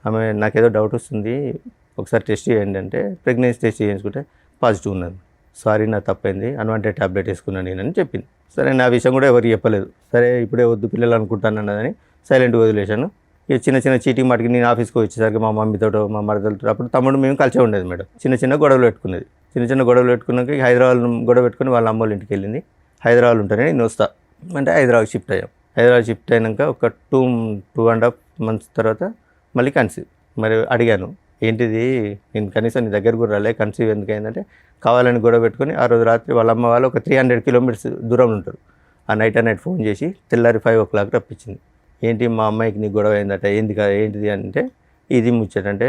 ఆమె నాకేదో డౌట్ వస్తుంది, ఒకసారి టెస్ట్ చేయండి అంటే ప్రెగ్నెన్సీ టెస్ట్ చేయించుకుంటే పాజిటివ్ ఉన్నది. సారీ, నా తప్పైంది, అన్వాంటెడ్ ట్యాబ్లెట్ వేసుకున్నాను నేనని చెప్పింది. సరే, నా విషయం కూడా ఎవరికి చెప్పలేదు. సరే, ఇప్పుడే వద్దు పిల్లలు అనుకుంటాను అన్నదని సైలెంట్గా వదిలేశాను. ఇక చిన్న చీటింగ్ మాటికి నేను ఆఫీస్కి వచ్చేసరికి మా మమ్మీతో మా మరదలతో, అప్పుడు తమ్ముడు మేము కలిసే ఉండేది మేడం. చిన్న గొడవలు పెట్టుకున్నది. చిన్న గొడవలు పెట్టుకున్నాక హైదరాబాద్ గొడవ పెట్టుకుని వాళ్ళ అమ్మోళ్ళ ఇంటికి వెళ్ళింది. హైదరాబాద్ ఉంటానే నేను వస్తా అంటే హైదరాబాద్ షిఫ్ట్ అయ్యాం. హైదరాబాద్ షిఫ్ట్ అయినాక ఒక 2.5 months తర్వాత మళ్ళీ కన్సీవ్. మరి అడిగాను, ఏంటిది, నేను కనీసం నీ దగ్గర కూడా రాలే, కన్సీవ్ ఎందుకు అయిందంటే కావాలని గొడవ పెట్టుకుని ఆ రోజు రాత్రి వాళ్ళ అమ్మ వాళ్ళు ఒక 300 kilometers దూరంలో ఉంటారు. ఆ నైట్ ఫోన్ చేసి తెల్లారి 5 o'clock రప్పించింది. ఏంటి మా అమ్మాయికి నీ గొడవ అయిందట, ఏంటిది అంటే ఇది ముచ్చటంటే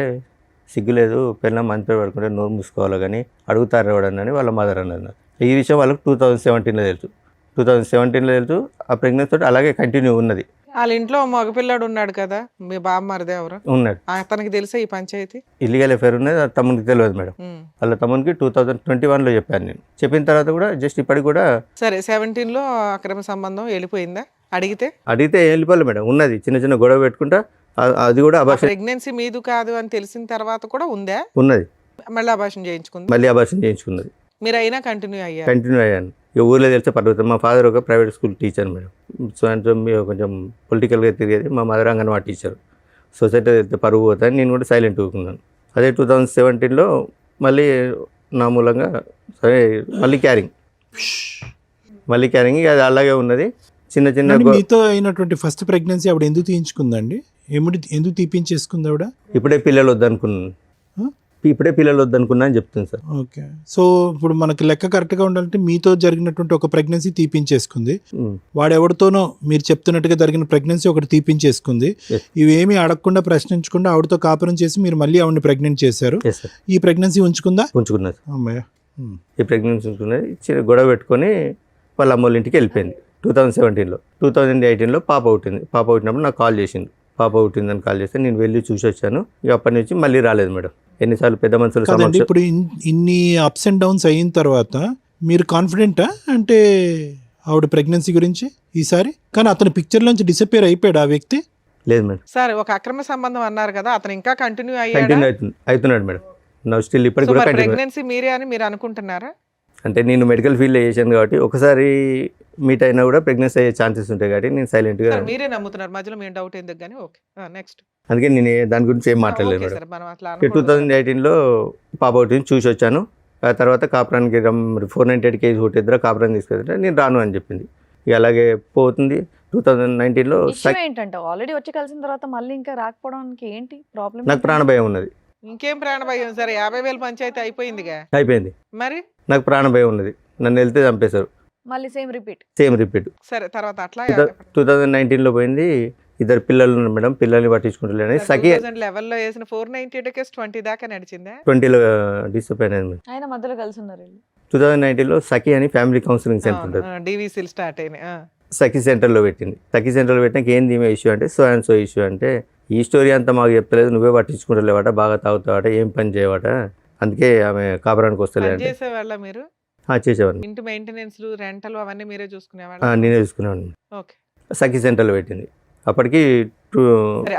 సిగ్గులేదు, పిల్లలు మంత్రి పడుకుంటే నోరు మూసుకోవాలి కానీ అడుగుతారు ఎవడని వాళ్ళ మదర్ అన్నారు. ఈ విషయం వాళ్ళకి 2017లో తెలుసు. 2017లో తెలుసు. ఆ ప్రెగ్నెన్సీ తోటి అలాగే కంటిన్యూ ఉన్నది. వాళ్ళ ఇంట్లో మగపిల్లాడు ఉన్నాడు కదా, మీ బామ్మరిది ఎవరు ఉన్నాడు. అతనికి తెలుసా ఈ పంచాయతీ? ఇల్లీగల్ అఫేర్ ఉన్నది, అది తమ్మునికి తెలియదు మేడం. వాళ్ళ తమ్మునికి 2021లో చెప్పాను నేను. చెప్పిన తర్వాత కూడా జస్ట్ ఇప్పటికి కూడా సరే 17లో అక్రమ సంబంధం వెళ్ళిపోయిందా? అడిగితే వెళ్ళిపోలే మేడం, ఉన్నది. చిన్న గొడవ పెట్టుకుంటా అది కూడా అబార్షన్. ప్రెగ్నెన్సీ మీదు కాదు అని తెలిసిన తర్వాత కూడా ఉందా? ఉన్నది. మళ్ళీ అబార్షన్ చేయించుకుంది. మళ్ళీ అబార్షన్ చేయించుకున్నది. మీరు అయినా కంటిన్యూ అయ్యాను. ఇక ఊర్లో తెలిస్తే పర్వతం. మా ఫాదర్ ఒక ప్రైవేట్ స్కూల్ టీచర్ మేడం. సాయంత్రం కొంచెం పొలిటికల్గా తిరిగేది. మా మదర్ అంగన్వాడీ టీచర్. సొసైటీ వెళ్తే పరుగు పోతాను, నేను కూడా సైలెంట్ ఊరుకున్నాను. అదే 2017లో మళ్ళీ నా మూలంగా సరే మళ్ళీ క్యారింగ్ అది అలాగే ఉన్నది. చిన్న మీతో అయినటువంటి ఫస్ట్ ప్రెగ్నెన్సీ ఆవిడ ఎందుకు తీయించుకుందండి? ఎందుకు తీపించేసుకుంది ఆవిడ? ఇప్పుడే పిల్లలు వద్దనుకున్నా అని చెప్తుంది సార్. ఓకే. సో ఇప్పుడు మనకి లెక్క కరెక్ట్గా ఉండాలంటే మీతో జరిగినటువంటి ఒక ప్రెగ్నెన్సీ తీపించేసుకుంది, వాడెవరితోనో మీరు చెప్తున్నట్టుగా జరిగిన ప్రెగ్నెన్సీ ఒకటి తీపించేసుకుంది. ఇవేమీ అడగకుండా ప్రశ్నించకుండా ఆవిడతో కాపురం చేసి మీరు మళ్ళీ ఆవిడని ప్రెగ్నెంట్ చేశారు. ఈ ప్రెగ్నెన్సీ ఉంచుకున్నది. అమ్మయ్య, ఈ ప్రెగ్నెన్సీ ఉంచుకున్నది. గొడవ పెట్టుకొని వాళ్ళ అమ్మోళ్ళ ఇంటికి వెళ్ళిపోయింది 2017లో. 2018లో పాప పుట్టినప్పుడు నాకు కాల్ చేసింది. పాప పుట్టిందని కాల్ చేస్తే నేను వెళ్ళి చూసి వచ్చాను. ఇక అప్పటి నుంచి మళ్ళీ రాలేదు మేడం. ఎన్నిసార్లు పెద్ద మనుషులు సమక్షంలో. ఇప్పుడు ఇన్ని అప్స్ అండ్ డౌన్స్ అయిన తర్వాత మీరు కాన్ఫిడెంటా అంటే ఆవిడ ప్రెగ్నెన్సీ గురించి ఈసారి? కానీ అతని పిక్చర్ నుంచి డిసపియర్ అయిపోయాడు ఆ వ్యక్తి? లేదు మేడం. సార్ ఒక అక్రమ సంబంధం అన్నారు కదా, అతను ఇంకా కంటిన్యూ అవుతున్నాడు మేడం. నా స్టిల్ ఇప్పటికి కూడా ప్రెగ్నెన్సీ మీరే అని మీరు అనుకుంటున్నారా? అంటే నేను మెడికల్ ఫీల్డ్లో చేశాను కాబట్టి ఒకసారి మీట్ అయినా కూడా ప్రెగ్నెన్సీ అయ్యే ఛాన్సెస్ ఉంటాయి కాబట్టి నేను సైలెంట్గా. మీరే నమ్ముతున్నారు, మధ్యలో మేము డౌట్ ఎందుకు కానీ. Okay, next. అందుకే నేను దాని గురించి ఏం మాట్లాడలేదు మేడం. 2018లో పాప ఒకటి చూసి వచ్చాను. ఆ తర్వాత కాపురానికి 498 kg ఇద్దరు కాపురాన్ని తీసుకెళ్తే నేను రాను అని చెప్పింది. ఇక అలాగే పోతుంది. 2019లో ఏంటంటే ఆల్రెడీ వచ్చి కలిసిన తర్వాత మళ్ళీ ఇంకా రాకపోవడానికి ఏంటి ప్రాబ్లం? నాకు ప్రాణభయం ఉన్నది. ఇంకేం ప్రాణభయం సార్? 50,000 పంచాయతీ అయిపోయింది. మరి నాకు ప్రాణభయం ఉన్నది. నన్ను వెళ్తే చంపేశారు. మళ్ళీ సేమ్ రిపీట్. సరే, తర్వాత అట్లా 2019లో పోయింది. 2 పిల్లలు ఉన్నారు మేడం. పిల్లల్ని పట్టించుకుంటలేని సఖి 2011లో వేసిన 498 కేసు 20 దాకా నడిచిందా? 20లో డిసప్పాయింట్ అయింది. ఆయన మధ్యలో కలిసి ఉన్నారు. 2019లో సఖి అని ఫ్యామిలీ కౌన్సిలింగ్ సెంటర్ ఉంటుంది. డివిసిల్ స్టార్ట్ అయినాయి. సఖి సెంటర్లో పెట్టింది. సఖి సెంటర్లో పెట్టినాక ఏంది ఈమె ఇష్యూ అంటే సో అండ్ సో ఇష్యూ అంటే ఈ స్టోరీ అంతా మాకు చెప్పలేదు, నువ్వే పట్టించుకుంటలేవాట, బాగా తాగుతావాట, ఏం పని చేయవాట, అందుకే ఆమె కాపురానికి వస్తలేదు. చేసేవాళ్ళ మీరు? చేసేవాడిని. ఇంటి మెయింటెనెన్స్, రెంటలు అవన్నీ మీరే చూసుకునేవాళ్ళ? నేనే చూసుకునేవాడిని. ఓకే. సఖి సెంటర్లో పెట్టింది. అప్పటికి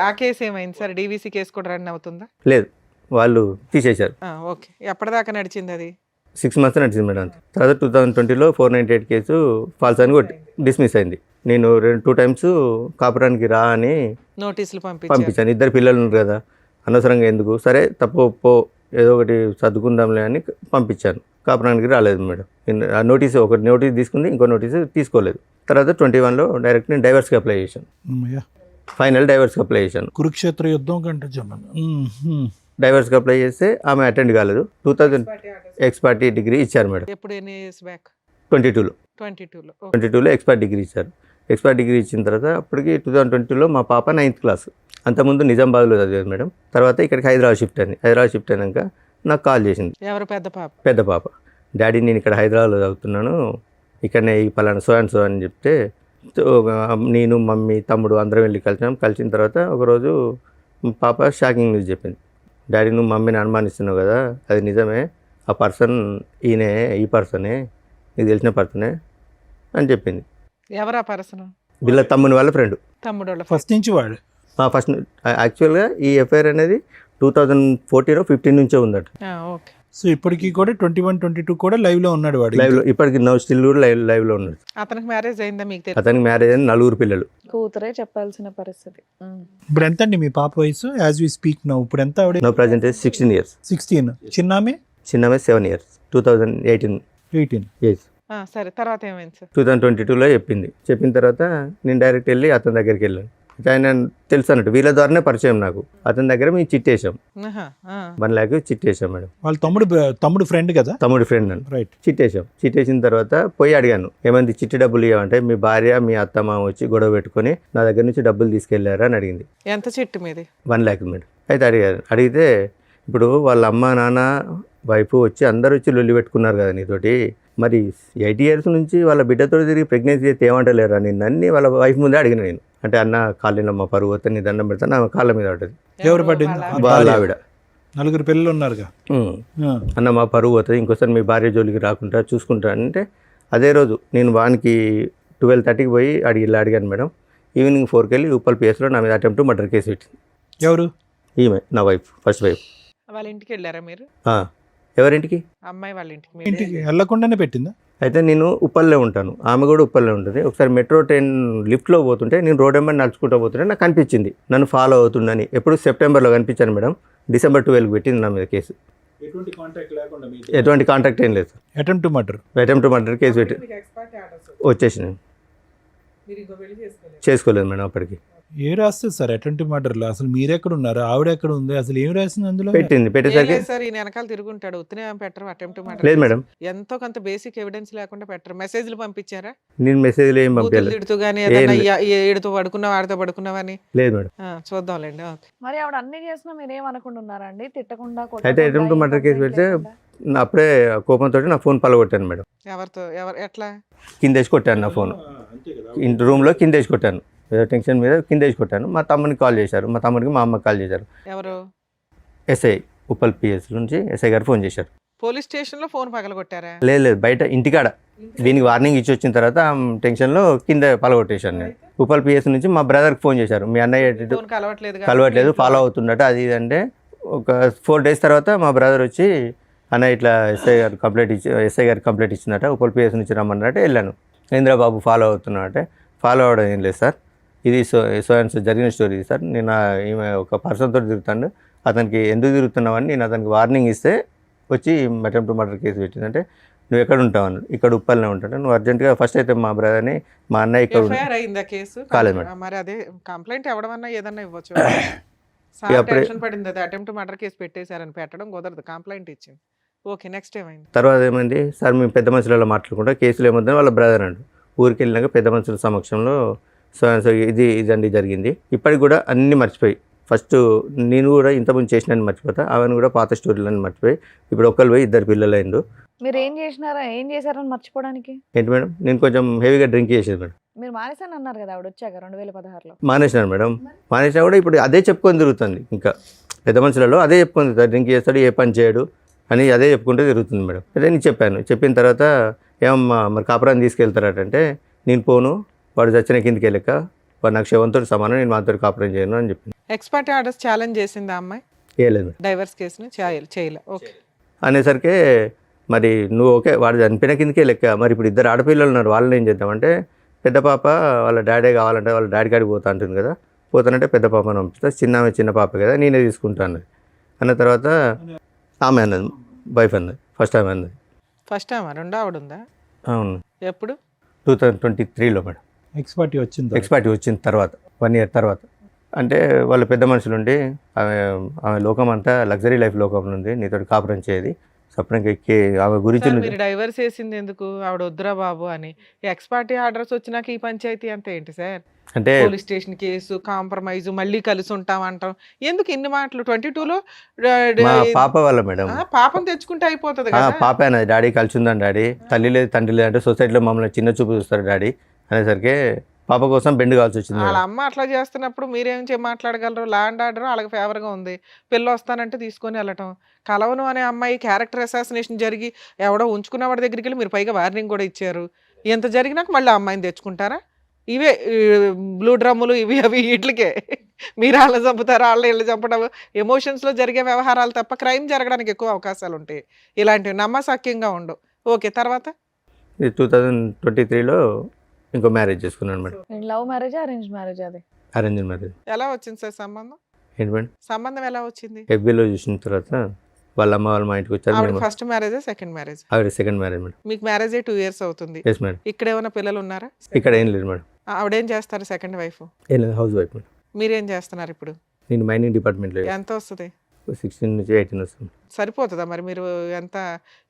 ఆ కేసు ఏమైంది సార్? డివిసి కేసు కూడా రన్ అవుతుందా? లేదు, వాళ్ళు తీసేశారు. ఓకే. ఎప్పటిదాకా నడిచింది అది? 6 months నడిచింది మేడం. తర్వాత 2020లో 498 కేసు ఫాల్స్ అని డిస్మిస్ అయింది. నేను 2 times కాపురానికి రా అని నోటీసులు పంపించాను. 2 పిల్లలు ఉన్నారు కదా, అనవసరంగా ఎందుకు, సరే తప్పు ఏదో ఒకటి సర్దుకుందాంలే అని పంపించాను. కాపురానికి రాలేదు మేడం. ఆ నోటీస్ ఒక నోటీస్ తీసుకుంది, ఇంకో నోటీస్ తీసుకోలేదు. తర్వాత 21లో డైరెక్ట్ నేను డైవర్స్కి అప్లై చేశాను. ఫైనల్ డైవర్స్కి అప్లై చేశాను. కురుక్షేత్ర యుద్ధం కంటే జమన్. డైవర్స్కి అప్లై చేస్తే ఆమె అటెండ్ కాలేదు. 2000 ఎక్స్పర్టీ డిగ్రీ ఇచ్చారు మేడం. ఎప్పుడు ఎన్ని ఇయర్స్ బ్యాక్? 22లో 22లో ఎక్స్పర్ట్ డిగ్రీ ఇచ్చారు. ఎక్స్పర్ట్ డిగ్రీ ఇచ్చిన తర్వాత అప్పటికి 2022లో మా పాప 9th క్లాస్. అంతకుముందు నిజామాబాద్లో చదివేది మేడం. తర్వాత ఇక్కడికి హైదరాబాద్ షిఫ్ట్ అయింది. హైదరాబాద్ షిఫ్ట్ అయినాక నాకు కాల్ చేసింది. ఎవరు? పెద్ద పాప? పెద్ద పాప. డాడీ నేను ఇక్కడ హైదరాబాద్లో చదువుతున్నాను, ఇక్కడనే ఈ పలానా సో అండ్ సో అని చెప్తే నేను మమ్మీ తమ్ముడు అందరం వెళ్ళి కలిసినాం. కలిసిన తర్వాత ఒకరోజు పాప షాకింగ్ న్యూస్ చెప్పింది. డాడీ నువ్వు మమ్మీని అనుమానిస్తున్నావు కదా, అది నిజమే, ఆ పర్సన్ ఈయనే, ఈ పర్సనే, నీకు తెలిసిన పర్సనే అని చెప్పింది. ఎవరా పర్సన్? వీళ్ళ తమ్ముని వాళ్ళ ఫ్రెండ్. తమ్ముడు ఫస్ట్ నుంచి వాడు ఫస్ట్ యాక్చువల్గా ఈ ఎఫ్ఐఆర్ అనేది 2014-15 నుంచే ఉందట. ఓకే. సో ఇప్పటికీ కూడా 21-22 కూడా లైవ్లో ఉన్నాడు వాడు. లైవ్లో ఇప్పటికి స్టిల్ కూడా లైవ్లో ఉన్నాడు. అతనికి మ్యారేజ్ అయిందా మీకు తెలుసు? అతనికి మ్యారేజ్ అయిన 4 పిల్లలు. కూతురే చెప్పాల్సిన పరిస్థితి. ఇప్పుడు ఎంత అండి మీ పాప వయసు? యాజ్ వి స్పీక్ నౌ ఇప్పుడు ఎంత ఆవిడ? No present 16 years. 16. చిన్నామే? చిన్నమే 7 years. 2018 18. years. సరే, తర్వాత ఏమైంది సార్? 2022లో చెప్పిన తర్వాత నేను డైరెక్ట్ వెళ్ళి అతని దగ్గరికి వెళ్ళాను. ఆయన తెలుసు అన్నట్టు, వీళ్ళ ద్వారానే పరిచయం నాకు. అతని దగ్గర మేము చిట్టేసాం, 1 lakh చిట్టేసాం మేడం. వాళ్ళ తమ్ముడు ఫ్రెండ్ కదా? తమ్ముడి ఫ్రెండ్ అని. రైట్. చిట్టేసిన తర్వాత పోయి అడిగాను, ఏమంది చిట్టి డబ్బులు ఇవ్వమంటే మీ భార్య మీ అత్తమ్మ వచ్చి గొడవ పెట్టుకొని నా దగ్గర నుంచి డబ్బులు తీసుకెళ్లారా అని అడిగింది. ఎంత చిట్టు మీది? 1 lakh మేడం. అయితే అడిగితే ఇప్పుడు వాళ్ళ అమ్మ నాన్న వైఫ్ వచ్చి అందరూ వచ్చి లొల్లి పెట్టుకున్నారు కదా నీతోటి, మరి 8 years నుంచి వాళ్ళ బిడ్డతో తిరిగి ప్రెగ్నెన్సీ అయితే ఏమంటలేరా నిన్ను అన్ని వాళ్ళ వైఫ్ ముందే అడిగిన నేను. అంటే అన్న కాళ్ళలో మా పరువు వస్తే నీ దండం పెడతాను, ఆమె కాళ్ళ మీద పడ్డది. ఎవరు పడ్డింది? వాళ్ళ ఆవిడ. 4 పిల్లలు ఉన్నారుగా. అన్న మా పరువు అవుతుంది, ఇంకోసారి మీ భార్య జోలికి రాకుండా చూసుకుంటా అంటే అదే రోజు నేను వానికి 12:30కి పోయి అడిగాను మేడం. ఈవినింగ్ 4కి వెళ్ళి ఉప్పల్ పిఎస్లో నా మీద అటెంప్ట్ మర్డర్ కేసు పెట్టింది. ఎవరు? ఈమె నా వైఫ్, ఫస్ట్ వైఫ్. వాళ్ళ ఇంటికి వెళ్ళారా మీరు? ఎవరింటికి? అమ్మాయి వాళ్ళ ఇంటికి. ఇంటికి వెళ్ళకుండానే పెట్టిందా? అయితే నేను ఉప్పల్లో ఉంటాను, ఆమె కూడా ఉప్పల్లో ఉంటుంది. ఒకసారి మెట్రో ట్రైన్ లిఫ్ట్లో పోతుంటే నేను రోడ్ వెంబడి నడుచుకుంటూ పోతుంటే నాకు కనిపించింది, నన్ను ఫాలో అవుతుందని. ఎప్పుడు సెప్టెంబర్లో కనిపించాను మేడం. December 12కి పెట్టింది నా మీద కేసు. ఎటువంటి కాంటాక్ట్ ఏం లేదు. అటెంప్ట్ టు మర్డర్ కేసు పెట్టి వచ్చేసినాను. చేసుకోలేదు మేడం అప్పటికి. ఏ రాస్తుంది సార్ అటెంప్ట్ మర్డర్లో? అసలు మీరెక్కడ ఉన్నారు, ఆవిడ ఎక్కడ ఉంది, అసలు ఏం రాసింది అందులో? పెట్టేసరికి సార్ ఈయన వెనకాల తిరుగుంటాడు, ఉత్తనే పెట్టరు అటెంప్ట్ లేదు మేడం. ఎంతో కొంత బేసిక్ ఎవిడెన్స్ లేకుండా పెట్టరు. మెసేజ్లు పంపించారా? నేను మెసేజ్లు ఏం పంపించలేదు. తిడుతూ గానీ ఏడుతో పడుకున్నావు, ఆడితో పడుకున్నావని? లేదు మేడం. చూద్దాంలేండి. మరి ఆవిడ అన్ని చేసినా మీరు ఏమనుకుంటున్నారండి? తిట్టకుండా అయితే అటెంప్ట్ మర్డర్ కేసు పెడితే అప్పుడే కోపంతో నా ఫోన్ పలగొట్టాను మేడం. ఎవరితో? ఎట్లా? కిందేసి కొట్టాను నా ఫోన్, రూమ్లో కిందేసి కొట్టాను. ఏదో టెన్షన్ మీద కిందేసి కొట్టాను. మా తమ్మునికి కాల్ చేశారు, మా తమ్ముడికి మా అమ్మకి కాల్ చేశారు. ఎవరు? ఎస్ఐ, ఉప్పల్ పిఎస్ నుంచి ఎస్ఐ గారు ఫోన్ చేశారు. పోలీస్ స్టేషన్లో ఫోన్ పగలగొట్టారా? లేదు బయట ఇంటికాడ. దీనికి వార్నింగ్ ఇచ్చి వచ్చిన తర్వాత టెన్షన్లో కింద పలగొట్టేశాను నేను. ఉప్పల్ పిఎస్ నుంచి మా బ్రదర్కి ఫోన్ చేశారు, మీ అన్నయ్య కలవట్లేదు, ఫాలో అవుతుండట అది ఇది అంటే. ఒక 4 days తర్వాత మా బ్రదర్ వచ్చి అన్న ఇట్లా ఎస్ఐ గారు కంప్లైంట్ ఇచ్చిందట, ఉప్పల్ పిఎస్ నుంచి రమ్మన్నట్టు వెళ్ళాను. ఇంద్రబాబు ఫాలో అవుతున్నాడంటే, ఫాలో అవ్వడం ఏం లేదు సార్, ఇది సో జరిగిన స్టోరీ సార్. నేను ఈమె ఒక పర్సన్తో తిరుగుతాను, అతనికి ఎందుకు తిరుగుతున్నావని నేను అతనికి వార్నింగ్ ఇస్తే వచ్చి అటెంప్ట్ మర్డర్ కేసు పెట్టిందంటే, నువ్వు ఎక్కడ ఉంటావు అన్నాడు. ఇక్కడ ఉప్పల్నే ఉంటాడు. నువ్వు అర్జెంటుగా ఫస్ట్ అయితే మా బ్రదర్ని, మా అన్నయ్య ఇక్కడ కాలేదు మేడం. మరి అదే కంప్లైంట్ ఇవ్వడం ఏదన్నా ఇవ్వచ్చు. పడింది అది అటెంప్ట్ మర్డర్ కేసు పెట్టేశారని పెట్టడం కుదరదు, కంప్లైంట్ ఇచ్చింది. ఓకే, నెక్స్ట్ ఏమైంది? తర్వాత ఏమైంది సార్, మేము పెద్ద మనుషులలో మాట్లాడుకుంటా కేసులు ఏమొద్దని వాళ్ళ బ్రదర్ అండు ఊరికి వెళ్ళినాక పెద్ద మనుషుల సమక్షంలో సో ఇదండి జరిగింది. ఇప్పటికి కూడా అన్నీ మర్చిపోయి, ఫస్ట్ నేను కూడా ఇంతకుముందు చేసినని మర్చిపోతా, ఆమెను కూడా పాత స్టోరీలని మర్చిపోయి ఇప్పుడు ఒక్కరు పోయి 2 పిల్లలు అయిండు. మీరు ఏం చేశారని మర్చిపోవడానికి? ఏంటి మేడం, నేను కొంచెం హెవీగా డ్రింక్ చేసేది మేడం. మీరు మానేసాను అన్నారు కదా ఆవిడ వచ్చాక 2016లో. మానేసినాను మేడం. మానేసినా కూడా ఇప్పుడు అదే చెప్పుకొని తిరుగుతుంది. ఇంకా పెద్ద మనుషులలో అదే చెప్పుకొని తిరుగుతాడు, డ్రింక్ చేస్తాడు, ఏ పని చేయడు అని అదే చెప్పుకుంటూ తిరుగుతుంది మేడం. అదే నేను చెప్పిన తర్వాత ఏమమ్మా మరి కాపురాన్ని తీసుకెళ్తారటంటే, నేను పోను, వాడు చచ్చిన కిందికి వెళ్ళక వాడు నాకు శవంతో సమానం, నేను మాతో కాపురం చేయను అని చెప్పింది. ఎక్స్పర్ట్ ఆర్డర్స్ ఛాలెంజ్ చేసింది ఆ అమ్మాయి? చేయలేదు మేడం. డైవర్స్ కేసుని చేయలే. ఓకే అనేసరికి మరి నువ్వు ఓకే వాడు చనిపోయిన కిందకే లెక్క, మరి ఇప్పుడు 2 ఆడపిల్లలు ఉన్నారు, వాళ్ళని ఏం చేద్దామంటే, పెద్ద పాప వాళ్ళ డాడీ కావాలంటే వాళ్ళ డాడీ కాడికి పోతా అంటుంది కదా, పోతానంటే పెద్ద పాపను పంపిస్తా, చిన్న పాప కదా నేనే తీసుకుంటాను అన్న తర్వాత ఆమె అన్నది, వైఫ్ అన్నది, ఫస్ట్ ఆమె అన్నది. ఫస్ట్ టైం రెండో ఆవిడ ఉందా? అవును, ఎప్పుడు? 2023లో మేడం. ఎక్స్పర్టీ వచ్చింది. ఎక్స్పర్ట్ వచ్చిన తర్వాత 1 year తర్వాత. అంటే వాళ్ళ పెద్ద మనుషులు ఉండి ఆమె లోకం అంతా లగ్జరీ లైఫ్ లోకంలో ఉంది, నీతో కాపురం చేయది సపరేట్గా ఎక్కి ఆమె గురించి సార్, మీరు డైవర్స్ చేసింది ఎందుకు? ఆవిడ వద్దురా బాబు అని. ఎక్స్ పార్టీ ఆర్డర్స్ వచ్చినాక ఈ పంచాయతీ అంతా ఏంటి సార్? అంటే పోలీస్ స్టేషన్ కేసు, కాంప్రమైజ్, మళ్ళీ కలిసి ఉంటాం అంటాం. ఎందుకు ఇన్ని మాటలు? 22లో మా పాప వాళ్ళ మేడం, పాపం తెచ్చుకుంటే అయిపోతుంది ఆ, కదా. పాప అన్నది డాడీ కలిసి ఉందని డాడీ, తల్లి లేదు తండ్రి లేదు అంటే సొసైటీలో మమ్మల్ని చిన్న చూపు చూస్తారు డాడీ అనేసరికి పాప కోసం బెండ్ కావాల్సి వచ్చింది వాళ్ళ మేడం. అమ్మ అట్లా చేస్తున్నప్పుడు మీరేం మాట్లాడగలరు? ల్యాండ్ ఆర్డర్ వాళ్ళకి ఫేవర్గా ఉంది, పిల్ల వస్తానంటే తీసుకొని వెళ్ళటం. కలవను అనే అమ్మాయి క్యారెక్టర్ అసాసినేషన్ జరిగి ఎవడో ఉంచుకున్న వాడి దగ్గరికి వెళ్ళి మీరు పైగా వార్నింగ్ కూడా ఇచ్చారు. ఎంత జరిగినాక మళ్ళీ ఆ అమ్మాయిని తెచ్చుకుంటారా? ఇవే బ్లూ డ్రమ్ములు ఇవి అవి వీటికే మీరు వాళ్ళ చంపుతారు, వాళ్ళ ఇళ్ళు చంపడం, ఎమోషన్స్లో జరిగే వ్యవహారాలు తప్ప క్రైమ్ జరగడానికి ఎక్కువ అవకాశాలు ఉంటాయి. ఇలాంటివి నమ్మసక్యంగా ఉండవు. ఓకే, తర్వాత 2023లో ఇంకో మ్యారేజ్ చేసుకున్నాను madam. Love marriage, arrange marriage? అది అరేంజ్ మ్యారేజ్. ఎలా వచ్చింది సార్ సంబంధం? ఏంటి మేడం? సంబంధం ఎలా వచ్చింది? FBలో చూసిన తర్వాత వాళ్ళ అమ్మ వాళ్ళు మా ఇంటికి వచ్చారు. ఆవిడ మేము ఫస్ట్ మ్యారేజ్, సెకండ్ మ్యారేజ్? ఆవిడ సెకండ్ మ్యారేజ్ మేడం. మీకు మ్యారేజ్ 2 years అవుతుంది. Yes madam. ఇక్కడ ఏమైనా పిల్లలు ఉన్నారా? ఇక్కడ ఏం లేదు మేడం. ఆవిడేం చేస్తారు సెకండ్ వైఫ్? ఏం లేదు, హౌస్ వైఫ్ మేడం. మీరేం చేస్తున్నారు ఇప్పుడు? నేను మైనింగ్ డిపార్ట్మెంట్లో ఎంత వస్తుంది? 16 నుంచి 18 వస్తుంది. సరిపోతుందా మరి? మీరు ఎంత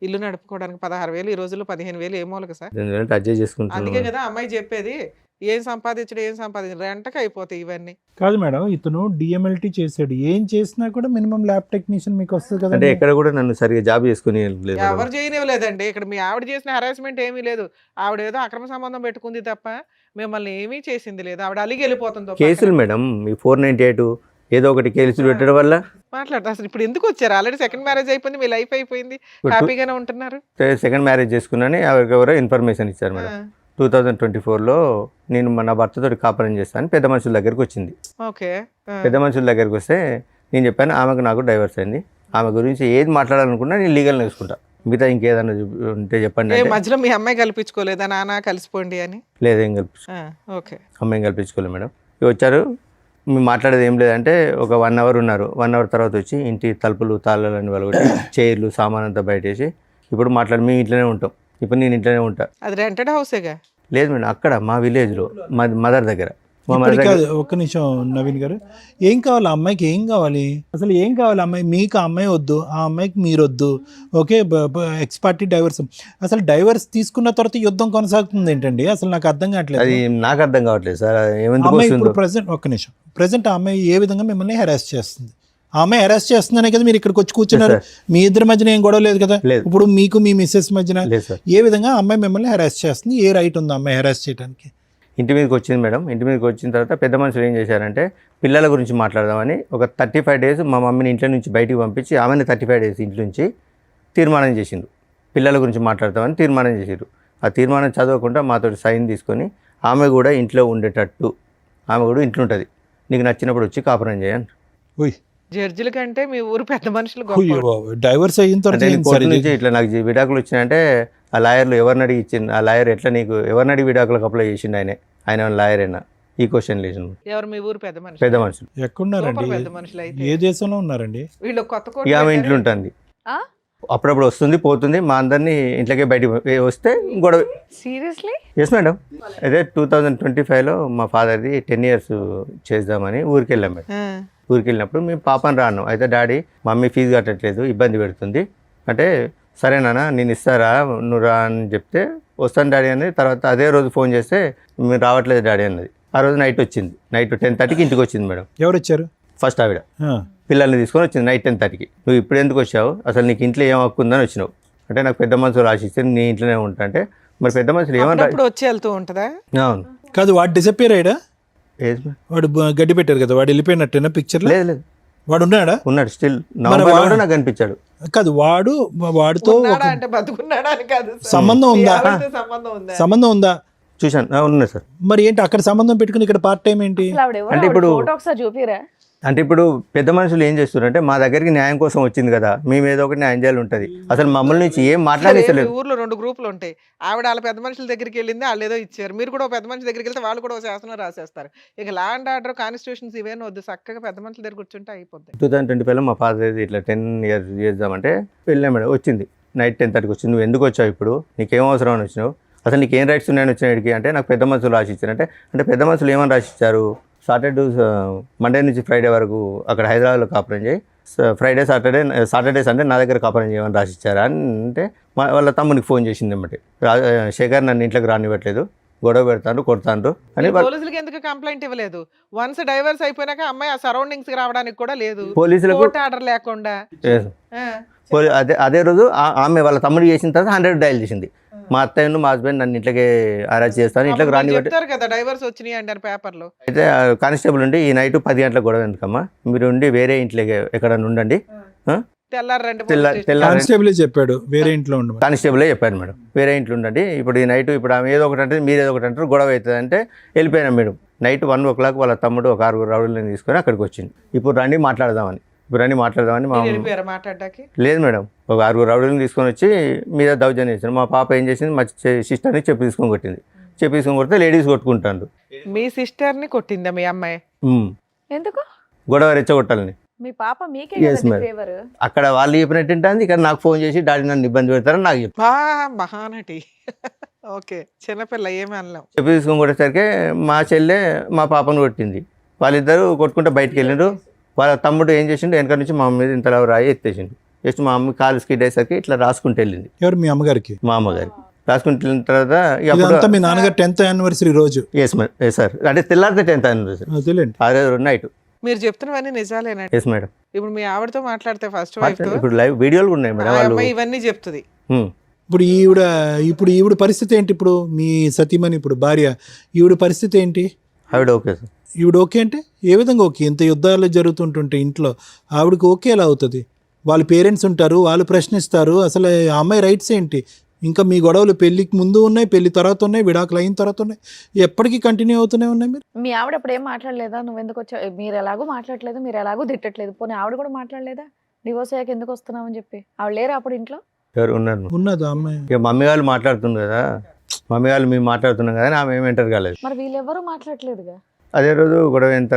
ఇల్లు నడుపుకోవడానికి 16,000 ఈ రోజుల్లో 15,000 ఏమోలక సార్. ఎందుకంటే అడ్జస్ట్ చేసుకుంటున్నాను అందుకే మేడం. కదా అమ్మాయి చెప్పేది, ఏం సంపాదించడం రెంటకి అయిపోతాయి ఇవన్నీ. కాదు మేడం, ఇతను DMLT చేశాడు, ఏం చేసినా కూడా మినిమం ల్యాబ్ టెక్నీషియన్ మీకు వస్తుంది అంటే కదా. ఎక్కడ కూడా నన్ను సరిగా జాబ్ చేసుకుని లేదు మేడం. ఎవరు చేయనివ్వలేదండి. ఇక్కడ మీ ఆవిడ చేసిన హరాస్మెంట్ ఏమీ లేదు. ఆవిడ ఏదో అక్రమ సంబంధం పెట్టుకుంది తప్ప మిమ్మల్ని ఏమీ చేసింది లేదు. ఆవిడ అలిగి వెళ్ళిపోతుంది. కేసులు మేడం, ఈ 498 ఏదో ఒకటి కేసులు పెట్టడం వల్ల మాట్లాడతా అసలు ఇప్పుడు ఎందుకు వచ్చారు? ఆల్రెడీ సెకండ్ మ్యారేజ్ అయిపోయింది, మీ లైఫ్ అయిపోయింది, హ్యాపీగానే ఉంటున్నారు. సెకండ్ మ్యారేజ్ చేసుకున్నాను. ఎవరో ఇన్ఫర్మేషన్ ఇచ్చారు మేడం. 2024లో నేను నా భర్తతో కాపురం చేస్తాను, పెద్ద మనుషుల దగ్గరికి వచ్చింది. ఓకే, పెద్ద మనుషుల దగ్గరికి వస్తే నేను చెప్పాను ఆమెకు నాకు డైవర్స్ అయింది, ఆమె గురించి ఏది మాట్లాడాలనుకున్నా నేను లీగల్ నేర్చుకుంటా, మిగతా ఇంకేదన్నా ఉంటే చెప్పండి అంటే, మధ్యలో మీ అమ్మాయి కల్పించుకోలేదా నాన్న కలిసిపోండి అని? లేదు ఏం కల్పించు ఓకే, అమ్మాయిని కల్పించుకోలేదు మేడం. ఇవి వచ్చారు, మేము మాట్లాడేది ఏం లేదంటే ఒక 1 hour ఉన్నారు. 1 hour తర్వాత వచ్చి ఇంటి తలుపులు తాళాలని వాళ్ళు కొట్టి చైర్లు సామాన్ అంతా బయటేసి ఇప్పుడు మాట్లాడి మేము ఇంట్లోనే ఉంటాం, ఇప్పుడు నేను ఇంట్లోనే ఉంటా. అది రెంటెడ్ హౌసేగా? లేదు మేడం, అక్కడ మా విలేజ్లో మా మదర్ దగ్గర. మా మదర్ ఇప్పటికి దగ్గర కాదు, ఒక్క నిమిషం నవీన్ గారు, ఏం కావాలి ఆ అమ్మాయికి? ఏం కావాలి అసలు? ఏం కావాలి అమ్మాయి? మీకు ఆ అమ్మాయి వద్దు, ఆ అమ్మాయికి మీరు వద్దు. Okay, X party divorce. అసలు డైవర్స్ తీసుకున్న తర్వాత యుద్ధం కొనసాగుతుంది ఏంటండి? అసలు నాకు అర్థం కావట్లేదు. అది నాకు అర్థం కావట్లేదు సార్, ఏమెందుకు అమ్మాయి ఇప్పుడు వస్తుందో. ప్రెసెంట్, ఒక్క నిమిషం, ప్రెసెంట్ ఆ అమ్మాయి ఏ విధంగా మిమ్మల్ని హెరాస్ చేస్తుంది? ఆ అమ్మాయి హెరాస్ చేస్తుందనే కదా మీరు ఇక్కడికి వచ్చి కూర్చున్నారు. మీ ఇద్దరి మధ్యన ఏం గొడవ లేదు కదా? లేదు. ఇప్పుడు మీకు మీ మిస్సెస్ మధ్యన లేదు సార్. ఏ విధంగా ఆ అమ్మాయి మిమ్మల్ని హెరాస్ చేస్తుంది? ఏ రైట్ ఉంది ఆ అమ్మాయి హెరాస్ చేయడానికి? ఇంటి మీదకి వచ్చింది మేడం. ఇంటి మీదకి వచ్చిన తర్వాత పెద్ద మనుషులు ఏం చేశారంటే పిల్లల గురించి మాట్లాడదామని ఒక 35 days మా మమ్మీని ఇంట్లో నుంచి బయటికి పంపించి ఆమెను 35 days ఇంట్లో నుంచి తీర్మానం చేసిండు, పిల్లల గురించి మాట్లాడతామని తీర్మానం చేసిండు. ఆ తీర్మానం చదవకుండా మాతో సైన్ తీసుకొని ఆమె కూడా ఇంట్లో ఉండేటట్టు, ఆమె కూడా ఇంట్లో ఉంటుంది, నీకు నచ్చినప్పుడు వచ్చి కాపురం చేయండి. ఓయ్, జడ్జిల కంటే మీ ఊరు పెద్ద మనుషులు అయ్యో గొప్ప. బాబోయ్, డైవర్స్ అయిన అంటే తర్వాత నేను ఏంటి కోర్టు సార్ ఇది? నుంచి ఇట్లా నాకు విడాకులు వచ్చినాయంటే ఆ లాయర్లు ఎవరిని అడిగి ఇచ్చింది, ఆ లాయర్ ఎట్లా నీకు ఎవరిని అడిగి విడాకులకు అప్లై చేసిండు, ఆయన లాయర్ అయినా ఈ క్వశ్చన్ లేచిండు. ఎవరు మీ ఊరు పెద్ద మనుషులు? పెద్ద మనుషులు ఎక్కడున్నారండి? సూపర్ పెద్ద మనుషులు అయితే. ఏ దేశంలో ఉన్నారండి? వీళ్ళు కొత్త కోట ఇక ఆమె పెట్టారు. ఇంట్లో ఉంటుంది, ఆ? అప్పుడప్పుడు వస్తుంది పోతుంది, మా అందరినీ ఇంట్లోకే బయటికి వస్తే గొడవ. సీరియస్లీ? Yes madam. అదే 2025లో మా ఫాదర్ది 10 years చేద్దామని ఊరికి వెళ్ళాం మేడం. ఆ, ఊరికి వెళ్ళినప్పుడు మేము పాపని రాను, అయితే డాడీ మమ్మీ ఫీజు కట్టట్లేదు ఇబ్బంది పెడుతుంది అంటే, సరేనా నేను ఇస్తారా నువ్వు రా అని చెప్తే వస్తాను డాడీ అన్నది. తర్వాత అదే రోజు ఫోన్ చేస్తే మీరు రావట్లేదు డాడీ అన్నది. ఆ రోజు నైట్ వచ్చింది, నైట్ 10:30కి ఇంటికి వచ్చింది మేడం. ఎవరు వచ్చారు? ఫస్ట్ ఆవిడ ఆ, పిల్లల్ని తీసుకొని వచ్చింది నైట్ 10:30కి. నువ్వు ఇప్పుడు ఎందుకు వచ్చావు, అసలు నీకు ఇంట్లో ఏం హక్కు ఉందని వచ్చినావు అంటే, నాకు పెద్ద మనుషులు రాసిస్తే నీ ఇంట్లోనే ఉంటా అంటే, మరి పెద్ద మనుషులు ఏమన్నా. అప్పుడప్పుడు వచ్చి వెళ్తూ ఉంటుందా? అవును. కాదు, వాడు డిసప్పేర్ అయ్యాడా? Age madam. వాడు గడ్డి పెట్టారు కదా, వాడు వెళ్ళిపోయినట్టేనా పిక్చర్లో? లేదు లేదు, వాడు ఉన్నాడా? ఉన్నాడు స్టిల్. నవంబర్లో కూడా నాకు కనిపించాడు. కాదు, వాడితో ఉన్నాడా ఒక అంటే బతుకున్నాడా అని కాదు సార్. సంబంధం ఉందా? మీ ఆవిడతో సంబంధం ఉందా? సంబంధం ఉందా? చూశాను, ఉన్నాయి సార్. మరి ఏంటి అక్కడ సంబంధం పెట్టుకుని ఇక్కడ పార్ట్ టైం ఏంటి? అసలు ఆవిడ ఎవరు? అంటే ఇప్పుడు- ఫోటో ఒకసారి చూపిరా. అంటే ఇప్పుడు పెద్ద మనుషులు ఏం చేస్తున్నారంటే మా దగ్గరికి న్యాయం కోసం వచ్చింది కదా, మేము ఏదో ఒకటి న్యాయం చేయాలి ఉంటుంది. అసలు మమ్మల్ని నుంచి ఏం సరే, మాట్లాడేసలేదు. మీ ఊర్లో 2 గ్రూపులు ఉంటాయి. ఆవిడ వాళ్ళ పెద్ద మనుషుల దగ్గరికి వెళ్ళింది, వాళ్ళు ఏదో ఇచ్చారు. మీరు కూడా ఓ పెద్ద మనిషి దగ్గరికి వెళ్తే వాళ్ళు కూడా ఒక శాసనం రాసేస్తారు. ఇక లా అండ్ ఆర్డర్, కాన్స్టిట్యూషన్స్ ఇవేనా వద్దు, చక్కగా పెద్ద మనుషుల దగ్గర కూర్చుంటే అయిపోద్ది. 2025 మా ఫాదర్ ఇట్లా 10 years చేద్దామంటే వెళ్ళాం మేడం. వచ్చింది నైట్ 10:30కి వచ్చింది. నువ్వు ఎందుకు వచ్చావు, ఇప్పుడు నీకేం అవసరం అని వచ్చినావు, అసలు నీకు ఏం రైట్స్ ఉన్నాయని వచ్చినాడికి అంటే నాకు పెద్ద మనుషులు రాసిచ్చారు. అంటే పెద్ద మనుషులు ఏమని రాసిచ్చారు, సాటర్డే మండే నుంచి ఫ్రైడే వరకు అక్కడ హైదరాబాద్లో కాపురం చేయి, ఫ్రైడే సాటర్డే సండే నా దగ్గర కాపురం చేయమని రాసిచ్చారా అని అంటే వాళ్ళ తమ్మునికి ఫోన్ చేసింది అన్నమాట. శేఖర్ నన్ను ఇంట్లోకి రానివ్వట్లేదు, గొడవ పెడతాను, కొడతాను అని. పోలీసులకి ఎందుకు కంప్లైంట్ ఇవ్వలేదు? వన్స్ డైవర్స్ అయిపోయినాక అమ్మాయి ఆ సరౌండింగ్స్ కి రావడానికి కూడా లేదు, పోలీసులకు కోర్టు ఆర్డర్ లేకుండా. అదే రోజు ఆమె వాళ్ళ తమ్ముడు చేసిన తర్వాత 100 డయల్ చేసింది. మా అత్తయ్యను మా హస్బెండ్ నన్ను ఇంట్లోకి అరెస్ట్ చేస్తాను, ఇంట్లోకి రానివ్వట్లేదు. చెప్తారు కదా డైవర్స్ వచ్చినాయి అంటారు పేపర్లో. అయితే కానిస్టేబుల్ ఉండి ఈ నైట్ 10 గంటలకు గొడవ ఎందుకమ్మా, మీరు ఉండి వేరే ఇంట్లోకి ఎక్కడ ఉండండి. తెల్లారండి కానిస్టేబుల్ చెప్పాడు వేరే ఇంట్లో ఉండమని. కానిస్టేబులే చెప్పాను మేడం, వేరే ఇంట్లో ఉండండి. ఇప్పుడు ఈ నైట్ ఇప్పుడు ఆమె ఏదో ఒకటి అంటే మీరు ఏదో ఒకటి అంటారు, గొడవ అవుతుంది అంటే వెళ్ళిపోయినాం మేడం. నైట్ 1 o'clock వాళ్ళ తమ్ముడు ఒక 6 రౌడీలను తీసుకొని అక్కడికి వచ్చింది. ఇప్పుడు రండి మాట్లాడదామని మా మాట్లాడడానికి లేదు మేడం, ఒక 6 రౌడీలను తీసుకొని వచ్చి మీద దౌర్జన్యం చేశారు. మా పాప ఏం చేసింది, మా సిస్టర్ని చెప్పి తీసుకొని కొట్టింది. చెప్పి తీసుకొని కొడితే లేడీస్ కొట్టుకుంటారు. మీ సిస్టర్ ని కొట్టిందా మీ అమ్మాయి? ఎందుకు గొడవ రెచ్చగొట్టాలని. మీ పాప మీకే Yes, కదండి madam. ఫేవర్. అక్కడ వాళ్ళు చెప్పినట్టు ఉంటుంది, ఇక్కడ నాకు ఫోన్ చేసి డాడీ నన్ను ఇబ్బంది పెడతారని నాకు చెప్పి మహానటి. ఓకే, చిన్నపిల్ల ఏమి అనలేం. చెప్పి తీసుకొని కొట్టేసరికి మా చెల్లె మా పాపను కొట్టింది. వాళ్ళిద్దరూ కొట్టుకుంటే బయటకు వెళ్ళిండ్రు. వాళ్ళ తమ్ముడు ఏం చేసిండు, వెనక నుంచి మా మీద ఇంతలా రాయి ఎత్తేసిండు. జస్ట్ మా అమ్మ కాలు స్కిడ్ అయ్యేసరికి ఇట్లా రాసుకుంటూ వెళ్ళింది. ఎవరు మీ అమ్మగారికి? మా అమ్మగారికి రాసుకుంటూ వెళ్ళిన తర్వాత ఇదంతా మీ నాన్నగారు 10th anniversary రోజు? ఎస్ సార్, అంటే తెల్లారితే 10th anniversary తెలియండి. అదే నైట్. మీరు చెప్తున్నవన్నీ నిజాలేనండి. Yes madam. ఇప్పుడు మీ ఆవిడతో మాట్లాడితే ఫస్ట్ వైఫ్ తో ఇప్పుడు లైవ్ వీడియోలు కూడా ఉన్నాయి మేడం. వాళ్ళు ఇవన్నీ చెప్తుంది. ఇప్పుడు ఈవిడ పరిస్థితి ఏంటి? ఇప్పుడు మీ సతీమణి, ఇప్పుడు భార్య, ఈవిడ పరిస్థితి ఏంటి? ఆవిడ ఓకే సార్. ఈవిడ ఓకే అంటే ఏ విధంగా ఓకే? ఇంత యుద్ధాలు జరుగుతుంటుంటే ఇంట్లో ఆవిడకి ఓకే ఎలా అవుతుంది? వాళ్ళ పేరెంట్స్ ఉంటారు, వాళ్ళు ప్రశ్నిస్తారు. అసలు ఆ అమ్మాయి రైట్స్ ఏంటి? ఇంకా మీ గొడవలు పెళ్లికి ముందు ఉన్నాయి, పెళ్లి తర్వాత ఉన్నాయి, విడాకులు అయిన తర్వాత ఉన్నాయి, ఎప్పటికీ కంటిన్యూ అవుతూనే ఉన్నాయి. మీరు మీ ఆవిడ అప్పుడు ఏం మాట్లాడలేదా? నువ్వు ఎందుకు వచ్చావు, మీరు ఎలాగో మాట్లాడలేదు, మీరు ఎలాగో తిట్టట్లేదు, పోనీ ఆవిడ కూడా మాట్లాడలేదా డివోర్స్ అయ్యాక ఎందుకు వస్తున్నావు అని చెప్పి? ఆవిడ లేరా అప్పుడు ఇంట్లో? ఎవరు ఉన్నారు? ఉన్నదా అమ్మాయి? ఇక మమ్మీ వాళ్ళు మాట్లాడుతుంది కదా, మమ్మీ వాళ్ళు మేము మాట్లాడుతున్నాం కదా, ఆమె ఏమి ఎంటర్ కాలేదు. మరి వీళ్ళెవరూ మాట్లాడలేదుగా. అదే రోజు గొడవ అయిన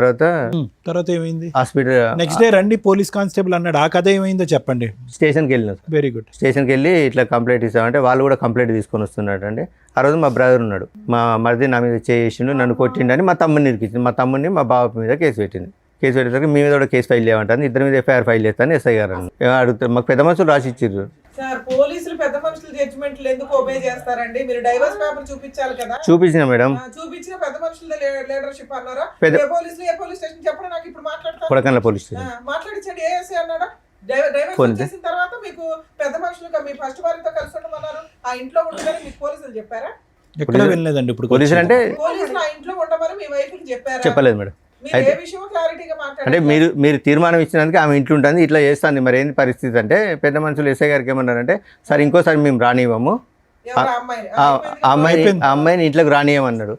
తర్వాత ఏమైంది? హాస్పిటల్ నెక్స్ట్ డే రండి పోలీస్ కానిస్టేబుల్ అన్నాడు. ఆ కథ ఏమైందో చెప్పండి. స్టేషన్కి వెళ్ళినాం. Very good. స్టేషన్కి వెళ్ళి ఇట్లా కంప్లైంట్ ఇస్తామంటే వాళ్ళు కూడా కంప్లైంట్ తీసుకొని వస్తున్నాడు అండి. ఆ రోజు మా బ్రదర్ ఉన్నాడు, మా మరిది నా మీద చేసిండు, నన్ను కొట్టిండని మా తమ్ముడిని ఇరికించింది. మా తమ్ముడిని మా బాబు మీద కేసు పెట్టింది. కేసు పెట్టేసరికి మీ మీద కూడా కేసు ఫైల్ చేయమంటాను, ఇద్దరి మీద FIR ఫైల్ చేస్తాను ఎస్ఐ గారు అడుగుతారు. మాకు పెద్ద మనుషులు రాసి ఇచ్చిర్రు. సార్, పోలీసులు పెద్ద మనుషుల జడ్జిమెంట్లు ఎందుకు ఒబే చేస్తారండి? మీరు డైవర్స్ పేపర్ చూపించాలి కదా. చూపించిన మేడం, చూపించిన పెద్ద మనుషుల లీడర్షిప్ అన్నారా? ఏ పోలీస్ స్టేషన్ చెప్పండి, నాకు ఇప్పుడు మాట్లాడతాను. కొడకన్ల పోలీస్ స్టేషన్ మాట్లాడించండి. ఏఎస్ఐ అన్నాడా? డైవర్స్ చేసిన తర్వాత మీకు పెద్ద మనుషులు మీ ఫస్ట్ వారితో కలిసి ఉండమన్నారు, ఆ ఇంట్లో ఉండమని మీకు పోలీసులు చెప్పారా? ఎక్కడ వెళ్ళలేదండి. ఇప్పుడు పోలీసులు అంటే పోలీసులు ఆ ఇంట్లో ఉండమని మీ వైఫ్కి చెప్పారా? చెప్పలేదు మేడం. మీరు ఏ విషయం క్లారిటీగా అంటే మాట్లాడారు? మీరు తీర్మానం ఇచ్చినందుకు ఆమె ఇంట్లో ఉంటుంది, ఇట్లా చేస్తుంది. మరి ఏంది పరిస్థితి అంటే పెద్ద మనుషులు ఎస్ఐ గారికి ఏమన్నారంటే, సార్ ఇంకోసారి మేము రానివ్వము, అమ్మాయిని ఇంట్లోకి రానియమన్నాడు.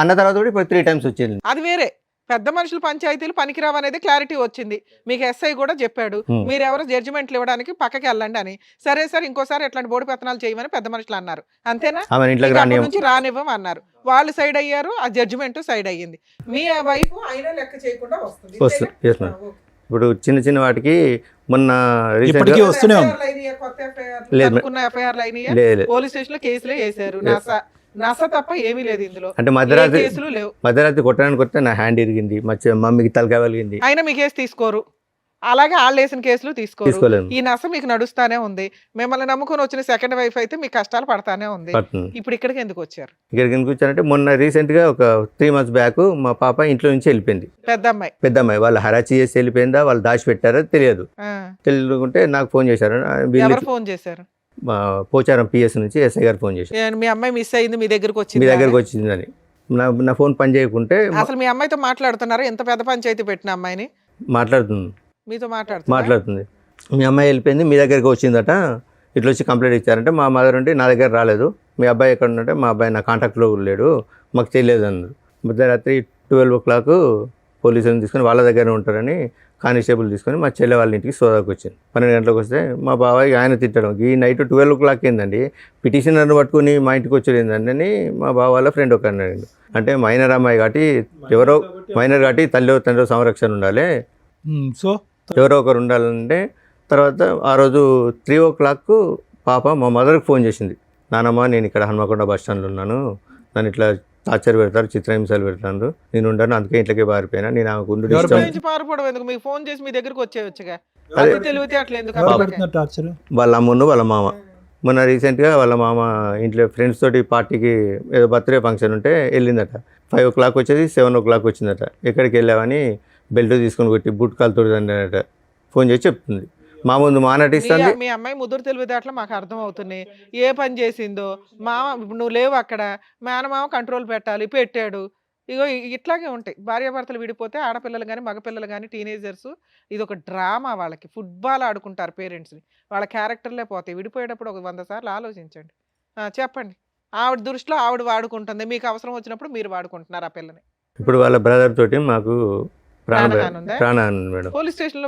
అన్న తర్వాత కూడా ఇప్పుడు 3 times వచ్చింది. అది వేరే. పెద్ద మనుషులు పంచాయతీలు పనికిరావు అనేది క్లారిటీ వచ్చింది. మీకు ఎస్ఐ కూడా చెప్పాడు, మీరు ఎవరు జడ్జిమెంట్లు ఇవ్వడానికి పక్కకి వెళ్ళండి అని. సరే సార్, ఇంకోసారి ఎట్లాంటి బోర్డు పెత్తనాలు చేయమని పెద్ద మనుషులు అన్నారు, అంతేనా? నుంచి రానివ్వం అన్నారు. వాళ్ళు సైడ్ అయ్యారు, ఆ జడ్జిమెంట్ సైడ్ అయ్యింది. మీ వైపు అయినా లెక్క చేయకుండా వస్తుంది. ఇప్పుడు చిన్న చిన్న వాటికి మొన్న పోలీస్ స్టేషన్ లో కేసులే వేశారు. నస తప్ప ఏమీ లేదు ఇందులో. అంటే మధ్యరాత్రి కొట్టడానికి వస్తే నా హ్యాండ్ ఇరిగింది, మా మమ్మీకి తలకాయ వెలిగింది. అయినా మీ కేసు తీసుకోరు, అలాగే వాళ్ళు వేసిన కేసులు తీసుకోరు. ఈ నస మీకు నడుస్తానే ఉంది. మిమ్మల్ని నమ్ముకొని వచ్చిన సెకండ్ వైఫ్ అయితే మీకు కష్టాలు పడతానే ఉంది. ఇప్పుడు ఇక్కడికి ఎందుకు వచ్చారు? ఇక్కడికి ఎందుకు వచ్చారంటే మొన్న రీసెంట్ గా ఒక 3 months బ్యాక్ మా పాప ఇంట్లో నుంచి వెళ్ళిపోయింది. పెద్ద అమ్మాయి వాళ్ళు హరాచి చేసి వెళ్ళిపోయిందా, వాళ్ళు దాచిపెట్టారో తెలియదు. తెలియకుంటే నాకు ఫోన్ చేశారు. ఫోన్ చేశారు? పోచారం PS నుంచి ఎస్ఐ గారు ఫోన్ చేశారు. మీ అమ్మాయి మిస్ అయింది, మీ దగ్గరకు వచ్చిందని. నా ఫోన్ పని చేయకుంటే అసలు మీ అమ్మాయితో మాట్లాడుతున్నారు? ఎంత పెద్ద పంచాయతీ పెట్టిన అమ్మాయిని మాట్లాడుతుంది, మీతో మాట్లాడుతుంది. మీ అమ్మాయి వెళ్ళిపోయింది, మీ దగ్గరికి వచ్చిందట, ఇట్లా వచ్చి కంప్లైంట్ ఇచ్చారంటే మా మదర్ ఉంటే నా దగ్గర రాలేదు, మీ అబ్బాయి ఎక్కడ ఉంటే మా అబ్బాయి నా కాంటాక్ట్లో లేడు, మాకు తెలియదు అన్నారు. మధ్యరాత్రి 12 o'clock పోలీసులను తీసుకొని వాళ్ళ దగ్గర ఉంటారని కానిస్టేబుల్ తీసుకొని మా చెల్లె వాళ్ళ ఇంటికి సోదాకు వచ్చింది. 12 గంటలకు వస్తే మా బాబాయ్ ఆయన తిట్టడం ఈ నైట్ 12 o'clock ఏందండి పిటిషనర్ని పట్టుకుని మా ఇంటికి వచ్చేది ఏందండి అని మా బావ వాళ్ళ ఫ్రెండ్ ఒక అన్నాడు. అంటే మైనర్ అమ్మాయి కాబట్టి ఎవరో మైనర్ కాబట్టి తల్లి తండ్రి సంరక్షణ ఉండాలి, సో ఎవరో ఒకరు ఉండాలంటే తర్వాత ఆ రోజు 3 o'clock పాప మా మదర్కి ఫోన్ చేసింది. నానమ్మ నేను ఇక్కడ హన్మకొండ బస్ స్టాండ్లో ఉన్నాను, నన్ను ఇట్లా టార్చర్ పెడతారు, చిత్రహింసలు పెడతారు, నేను ఉండను అందుకే ఇంట్లోకి పారిపోయినా, నేను ఆమెకు ఉండు ఇష్టం. నుంచి పారిపోవడం ఎందుకు? మీకు ఫోన్ చేసి మీ దగ్గరకు వచ్చేయచ్చుగా. అదే. అది తెలివితే అట్లా ఎందుకు ఎవరు అబ్బా? పెడుతున్నారు టార్చర్? వాళ్ళ అమ్మను వాళ్ళ మామ మొన్న రీసెంట్గా వాళ్ళ మామ ఇంట్లో ఫ్రెండ్స్ తోటి పార్టీకి ఏదో బర్త్డే ఫంక్షన్ ఉంటే వెళ్ళిందట. 5 o'clock వచ్చేది 7 o'clock వచ్చిందట. ఎక్కడికి వెళ్ళావని బెల్ట్ తీసుకొని కొట్టి బుట్ కాలుతో అన్నట ఫోన్ చేసి చెప్తుంది. మా ముందు మానటిస్తుంది. మీ అమ్మాయి ముదురు తెలివితేటలు మాకు అర్థం అవుతున్నాయి. ఏ పని చేసిందో మామ, ఇప్పుడు నువ్వు లేవు అక్కడ, మేనమామ కంట్రోల్ పెట్టాలి, పెట్టాడు. ఇగో ఇట్లాగే ఉంటాయి భార్యాభర్తలు విడిపోతే ఆడపిల్లలు కానీ మగపిల్లలు కానీ టీనేజర్స్. ఇది ఒక డ్రామా. వాళ్ళకి ఫుట్బాల్ ఆడుకుంటారు పేరెంట్స్ని, వాళ్ళ క్యారెక్టర్లే పోతాయి. విడిపోయేటప్పుడు ఒక 100 సార్లు ఆలోచించండి. చెప్పండి. ఆవిడ దృష్టిలో ఆవిడ వాడుకుంటుంది, మీకు అవసరం వచ్చినప్పుడు మీరు వాడుకుంటున్నారు ఆ పిల్లని. ఇప్పుడు వాళ్ళ బ్రదర్ తోటి మాకు ప్రాణహాని ఉందా? ప్రాణహాని ఉంది మేడం. పోలీస్ స్టేషన్లో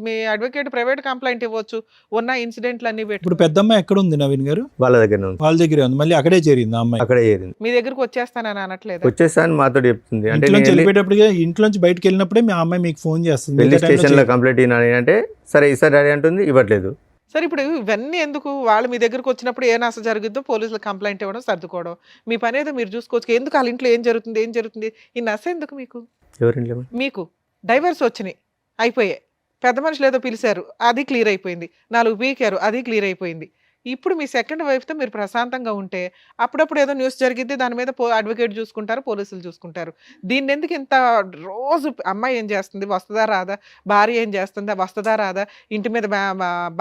మీ అడ్వకేట్ ప్రైవేట్ కంప్లైంట్ ఇవ్వచ్చు. ఉన్న ఇన్సిడెంట్లు అన్ని ఇప్పుడు పెట్టి పెద్దమ్మాయి ఎక్కడ ఉంది నవీన్ గారు? వాళ్ళ దగ్గర ఉంది, వాళ్ళ దగ్గరే ఉంది. మళ్ళీ అక్కడే చేరింది ఆ అమ్మాయి. అక్కడే చేరింది. మీ దగ్గరకు వచ్చేస్తానని అనట్లేదు. వచ్చేస్తా అని మాతో చెప్తుంది. అంటే ఇంట్లోంచి నేను వెళ్ళిపోయేటప్పటికే ఇంట్లోంచి బయటకు వెళ్ళినప్పుడే మీ అమ్మాయి మీకు ఫోన్ చేస్తుంది. వెళ్ళి మిగతా టైంలో స్టేషన్లో చేయదు. కంప్లైంట్ ఇవ్వాలి అంటే సరే ఇస్తారు డాడీ అంటుంది, ఇవ్వట్లేదు. సరే ఇప్పుడు ఇవన్నీ ఎందుకు? వాళ్ళు మీ దగ్గరకు వచ్చినప్పుడు ఏ నష్టం జరుగుద్దో పోలీసులకు కంప్లైంట్ ఇవ్వడం, సర్దుకోవడం, మీ పని ఏదో మీరు చూసుకోవచ్చు. ఎందుకు వాళ్ళ ఇంట్లో ఏం జరుగుతుంది ఈ నశ ఎందుకు మీకు? ఎవరింట్లో మీకు డైవర్స్ వచ్చినాయి, అయిపోయాయి. పెద్ద మనుషులు ఏదో పిలిచారు, అది క్లియర్ అయిపోయింది. 4 పీకారు, అది క్లియర్ అయిపోయింది. ఇప్పుడు మీ సెకండ్ వైఫ్తో మీరు ప్రశాంతంగా ఉంటే అప్పుడప్పుడు ఏదో న్యూస్ జరిగిద్ది, దాని మీద అడ్వకేట్ చూసుకుంటారు, పోలీసులు చూసుకుంటారు. దీన్ని ఎందుకు ఇంత రోజు అమ్మాయి ఏం చేస్తుంది, వస్తుందా రాదా, భార్య ఏం చేస్తుందా, వస్తుందా రాదా, ఇంటి మీద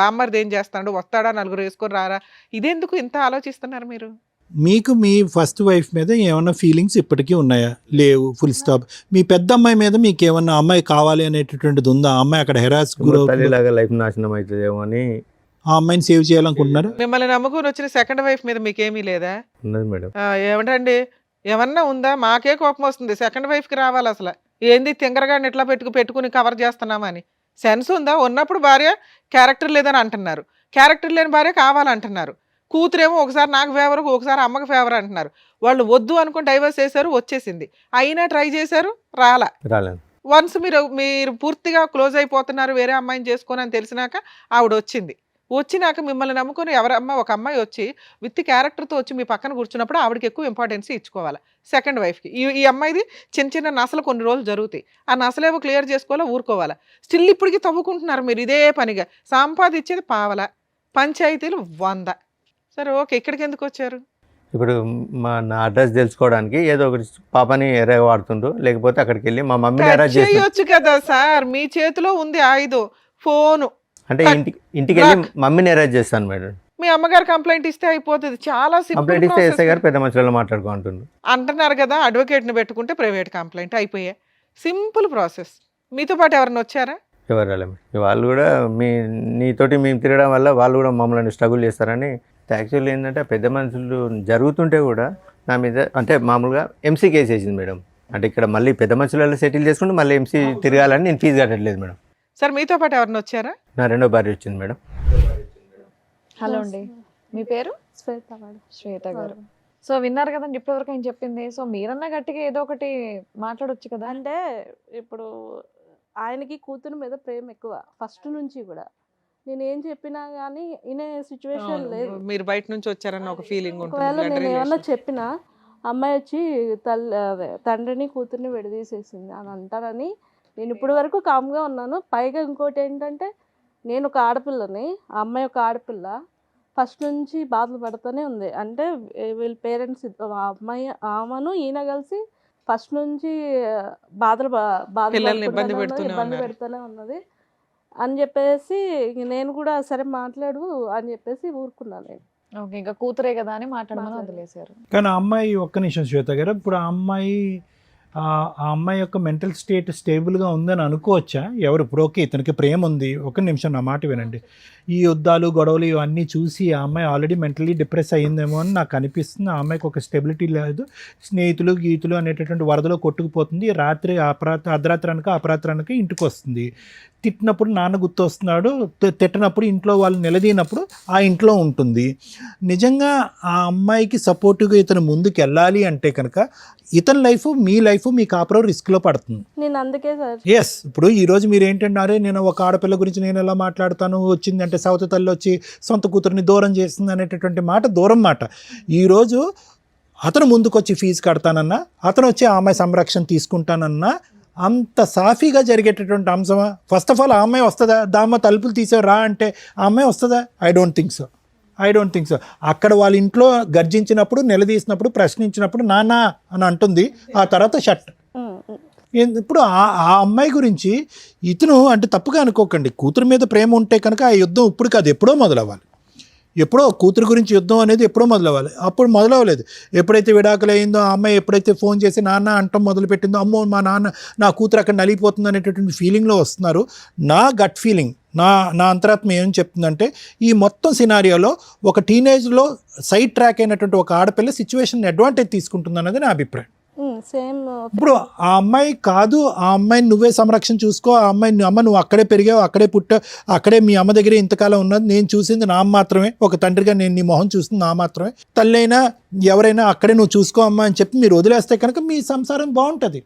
బామ్మర్ది ఏం చేస్తాడు, వస్తాడా, నలుగురు వేసుకొని రారా, ఇదెందుకు ఇంత ఆలోచిస్తున్నారు మీరు? మీకు మీ ఫస్ట్ వైఫ్ మీద ఏమన్నా ఫీలింగ్స్ ఇప్పటికీ ఉన్నాయా? లేవు, ఫుల్ స్టాప్. మీ పెద్ద అమ్మాయి మీద మీకు ఏమన్నా అమ్మాయి కావాలి అనేటటువంటిది ఉందా? ఆ అమ్మాయి అక్కడ హెరాస్ గురవుతుంది, తల్లిలాగా లైఫ్ నాశనం అవుతుందేమో అని ఆ అమ్మాయిని సేవ్ చేయాలనుకుంటున్నారా? మిమ్మల్ని నమ్ముకుని వచ్చిన సెకండ్ వైఫ్ మీద మీకేమీ లేదా? ఉన్నది మేడం. ఏమంటండి, ఏమన్నా ఉందా? మాకే కోపం వస్తుంది. సెకండ్ వైఫ్కి రావాలి అసలు. ఏంది తింగరగాడిని ఎట్లా పెట్టుకుని కవర్ చేస్తున్నామని సెన్స్ ఉందా? ఉన్నప్పుడు భార్య క్యారెక్టర్ లేదని అంటున్నారు, క్యారెక్టర్ లేని భార్య కావాలంటున్నారు. కూతురేమో ఒకసారి నాకు ఫేవర్, ఒకసారి అమ్మకి ఫేవర్ అంటున్నారు. వాళ్ళు వద్దు అనుకుని డైవర్స్ చేశారు, వచ్చేసింది. అయినా ట్రై చేశారు, రాలేదు. వన్స్ మీరు పూర్తిగా క్లోజ్ అయిపోతున్నారు, వేరే అమ్మాయిని చేసుకొని అని తెలిసినాక ఆవిడ వచ్చినాక మిమ్మల్ని నమ్ముకొని ఎవరమ్మ ఒక అమ్మాయి వచ్చి విత్ క్యారెక్టర్తో వచ్చి మీ పక్కన కూర్చున్నప్పుడు ఆవిడకి ఎక్కువ ఇంపార్టెన్స్ ఇచ్చుకోవాలి సెకండ్ వైఫ్కి. ఈ అమ్మాయిది చిన్న చిన్న నసలు కొన్ని రోజులు జరుగుతాయి, ఆ నసలేవో క్లియర్ చేసుకోవాలా, ఊరుకోవాలా. స్టిల్ ఇప్పటికీ తవ్వుకుంటున్నారు మీరు ఇదే పనిగా. సంపాదించేది పావల, పంచాయతీలు 100. సరే ఓకే, ఇక్కడికి ఎందుకు వచ్చారు? ఇప్పుడు నా అడ్రస్ తెలుసుకోవడానికి ఏదో ఒకటి పాపని ఎర్రగా వాడుతుండ్రు, లేకపోతే అక్కడికి వెళ్ళి మా మమ్మీని అరెస్ట్ చేసి చేయొచ్చు కదా సార్, మీ చేతిలో ఉంది ఆయుధం, ఫోను. అంటే ఇంటికి వెళ్ళి మమ్మీని అరెస్ట్ చేస్తాను మేడం. మీ అమ్మగారు కంప్లైంట్ ఇస్తే అయిపోతుంది. చాలా కంప్లైంట్ ఇస్తే ఎస్ఐ గారు సింపుల్ పెద్ద మనుషులలో మాట్లాడుకుంటున్నారు అంటున్నారు కదా, అడ్వకేట్ని పెట్టుకుంటే ప్రైవేట్ కంప్లైంట్ అయిపోయాయి. Simple process. మీతో పాటు ఎవరైనా వచ్చారా? ఎవరు రాలేదు. వాళ్ళు కూడా నీతోటి మేము తిరగడం వల్ల వాళ్ళు కూడా మమ్మల్ని స్ట్రగుల్ చేస్తారని. యాక్చువల్లీ ఏంటంటే పెద్ద మనుషులు జరుగుతుంటే కూడా నా మీద అంటే మామూలుగా ఎంసీ కేసు వేసింది మేడం. అంటే ఇక్కడ మళ్ళీ పెద్ద మనుషులలో సెటిల్ చేసుకుంటే మళ్ళీ ఎంసీ తిరగాలని నేను ఫీజు కట్టట్లేదు మేడం. సార్ మీతో పాటు ఎవరైనా వచ్చారా? నా రెండో భార్య వచ్చింది మేడం. హలో అండి, మీ పేరు? శ్వేత మేడం. శ్వేత గారు. సో విన్నారు కదండి ఇప్పటివరకు ఆయన చెప్పింది. సో మీరన్నా గట్టిగా ఏదో ఒకటి మాట్లాడొచ్చు కదా. అంటే ఇప్పుడు ఆయనకి కూతురు మీద ప్రేమ ఎక్కువ ఫస్ట్ నుంచి కూడా. నేను ఏం చెప్పినా కానీ వినే సిచ్యువేషన్ లేదు. మీరు బయట నుంచి వచ్చారన్న ఒక ఫీలింగ్ ఒకవేళ ఉంటుంది. నేను ఏమన్నా చెప్పినా అమ్మాయి వచ్చి తండ్రిని కూతుర్ని విడదీసేసింది అని అంటారని నేను ఇప్పుడు వరకు కామ్గా ఉన్నాను. పైగా ఇంకోటి ఏంటంటే నేను ఒక ఆడపిల్లని, ఆ అమ్మాయి ఒక ఆడపిల్ల, ఫస్ట్ నుంచి బాధలు పడుతూనే ఉంది. అంటే వీళ్ళ పేరెంట్స్ ఆమెను ఈయన కలిసి ఫస్ట్ నుంచి పిల్లల్ని ఇబ్బంది పెడుతూనే ఇబ్బంది ఉన్నారు. పెడుతూనే ఉన్నది అని చెప్పేసి నేను కూడా సరే మాట్లాడు అని చెప్పేసి ఊరుకున్నాను నేను. ఓకే, ఇంకా కూతురే కదా అని మాట్లాడమని వదిలేశారు. కానీ ఆ అమ్మాయి ఒక్క నిమిషం శ్వేత గారు, ఇప్పుడు ఆ అమ్మాయి ఆ అమ్మాయి యొక్క మెంటల్ స్టేట్ స్టేబుల్గా ఉందని అనుకోవచ్చా? ఎవరు ఇప్పుడు ఓకే ఇతనికి ప్రేమ ఉంది, ఒక నిమిషం నా మాట వినండి, ఈ యుద్ధాలు గొడవలు ఇవన్నీ చూసి ఆ అమ్మాయి ఆల్రెడీ మెంటలీ డిప్రెస్ అయ్యిందేమో అని నాకు అనిపిస్తుంది. ఆ అమ్మాయికి ఒక స్టెబిలిటీ లేదు, స్నేహితులు గీతులు అనేటటువంటి వరదలో కొట్టుకుపోతుంది. రాత్రి అర్ధరాత్రి అనక అపరాత్రి అనక ఇంటికి వస్తుంది. తిట్టినప్పుడు నాన్న గుర్తు వస్తున్నాడు, తిట్టినప్పుడు ఇంట్లో వాళ్ళు నిలదీనప్పుడు ఆ ఇంట్లో ఉంటుంది. నిజంగా ఆ అమ్మాయికి సపోర్టివ్గా ఇతను ముందుకు వెళ్ళాలి అంటే కనుక ఇతని లైఫ్ మీ లైఫ్ మీ కాపురం రిస్క్లో పడుతుంది. నేను అందుకే సార్ ఎస్, ఇప్పుడు ఈరోజు మీరు ఏంటంటే నేను ఒక ఆడపిల్ల గురించి నేను ఎలా మాట్లాడతాను, వచ్చింది అంటే సవతి తల్లి వచ్చి సొంత కూతురిని దూరం చేస్తుంది అనేటటువంటి మాట దూరం మాట. ఈరోజు అతను ముందుకొచ్చి ఫీజు కడతానన్నా, అతను వచ్చి ఆ అమ్మాయి సంరక్షణ తీసుకుంటానన్నా అంత సాఫీగా జరిగేటటువంటి అంశమా? ఫస్ట్ ఆఫ్ ఆల్ ఆ అమ్మాయి వస్తుందా? దామ్మ తలుపులు తీసే రా అంటే ఆ అమ్మాయి వస్తుందా? I don't think so. అక్కడ వాళ్ళ ఇంట్లో గర్జించినప్పుడు, నిలదీసినప్పుడు, ప్రశ్నించినప్పుడు నాన్న అని అంటుంది, ఆ తర్వాత షట్. ఇప్పుడు ఆ అమ్మాయి గురించి ఇతను అంటే తప్పుగా అనుకోకండి, కూతురు మీద ప్రేమ ఉంటే కనుక ఆ యుద్ధం ఇప్పుడు కాదు ఎప్పుడో మొదలవ్వాలి. ఎప్పుడో కూతురు గురించి యుద్ధం అనేది ఎప్పుడో మొదలవ్వాలి, అప్పుడు మొదలవ్వలేదు. ఎప్పుడైతే విడాకులు అయిందో ఆ అమ్మాయి ఎప్పుడైతే ఫోన్ చేసి నాన్న అంటం మొదలుపెట్టిందో, అమ్మో మా నాన్న నా కూతురు అక్కడ నలిగిపోతుంది అనేటటువంటి ఫీలింగ్లో వస్తున్నారు. నా గట్ ఫీలింగ్, నా అంతరాత్మ ఏం చెప్తుందంటే ఈ మొత్తం సినారియోలో ఒక టీనేజ్లో సైడ్ ట్రాక్ అయినటువంటి ఒక ఆడపిల్ల సిచ్యువేషన్ అడ్వాంటేజ్ తీసుకుంటుంది అన్నది నా అభిప్రాయం. సేమ్. ఇప్పుడు ఆ అమ్మాయి కాదు, ఆ అమ్మాయిని నువ్వే సంరక్షణ చూసుకో, ఆ అమ్మాయిని అమ్మ నువ్వు అక్కడే పెరిగావు, అక్కడే పుట్టావు, అక్కడే మీ అమ్మ దగ్గరే ఇంతకాలం ఉన్నది, నేను చూసింది నా మాత్రమే, ఒక తండ్రిగా నేను నీ మొహం చూసింది నా మాత్రమే, తల్లి అయినా ఎవరైనా అక్కడే నువ్వు చూసుకో అమ్మా అని చెప్పి మీరు వదిలేస్తే కనుక మీ సంసారం బాగుంటుంది.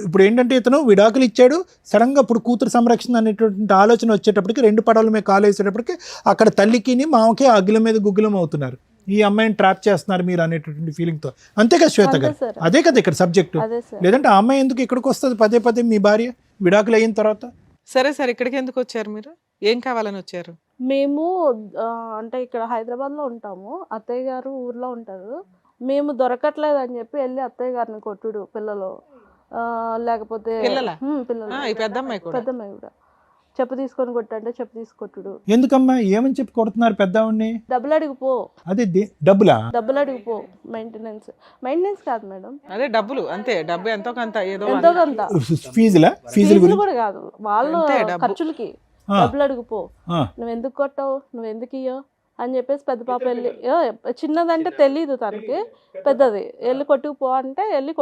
ఇప్పుడు ఏంటంటే ఇతను విడాకులు ఇచ్చాడు, సడన్గా ఇప్పుడు కూతురు సంరక్షణ అనేటువంటి ఆలోచన వచ్చేటప్పటికి 2 పడవల మీద కాలు వేసేటప్పటికి అక్కడ తల్లికి మామకి అగ్గుల మీద గుగ్గులం అవుతున్నారు, ఈ అమ్మాయిని ట్రాప్ చేస్తున్నారు మీరు అనేటటువంటి ఫీలింగ్తో. అంతే కదా శ్వేత గారు? అదే కదా ఇక్కడ సబ్జెక్టు. లేదంటే ఆ అమ్మాయి ఎందుకు ఇక్కడికి వస్తుంది పదే మీ భార్య విడాకులు అయిన తర్వాత? సరే సార్, ఇక్కడికి ఎందుకు వచ్చారు మీరు? ఏం కావాలని వచ్చారు? మేము అంటే ఇక్కడ హైదరాబాద్లో ఉంటాము, అత్తయ్య గారు ఊర్లో ఉంటారు. మేము దొరకట్లేదు అని చెప్పి వెళ్ళి అత్తయ్య గారిని కొట్టుడు, పిల్లలు లేకపోతే పిల్లలా? పిల్లలు, పెద్దమ్మాయి కూడా చెప్పు తీసుకొని కొట్టంటే చెప్పు తీసుకొట్టుడు. ఎందుకమ్మా ఏమని చెప్పి కొడుతున్నారు పెద్దవాడిని? డబ్బులు అడిగిపో. అదే డబ్బులు అడిగిపో. మెయింటెనెన్స్ కాదు మేడం, అదే డబ్బులు, అంతే. డబ్బు ఎంతో కొంత, ఏదో ఎంతో కొంత. ఫీజులు కూడా కాదు, వాళ్ళు అంతే, డబ్బు. ఖర్చులకి డబ్బులు అడిగిపో. నువ్వు ఎందుకు కొట్టావు, నువ్వు ఎందుకు ఇయ్యో అని చెప్పేసి పెద్ద పాప వెళ్ళి, చిన్నదంటే తెలీదు తనకి, పెద్దది వెళ్ళి కొట్టుకుపో అంటే వెళ్ళి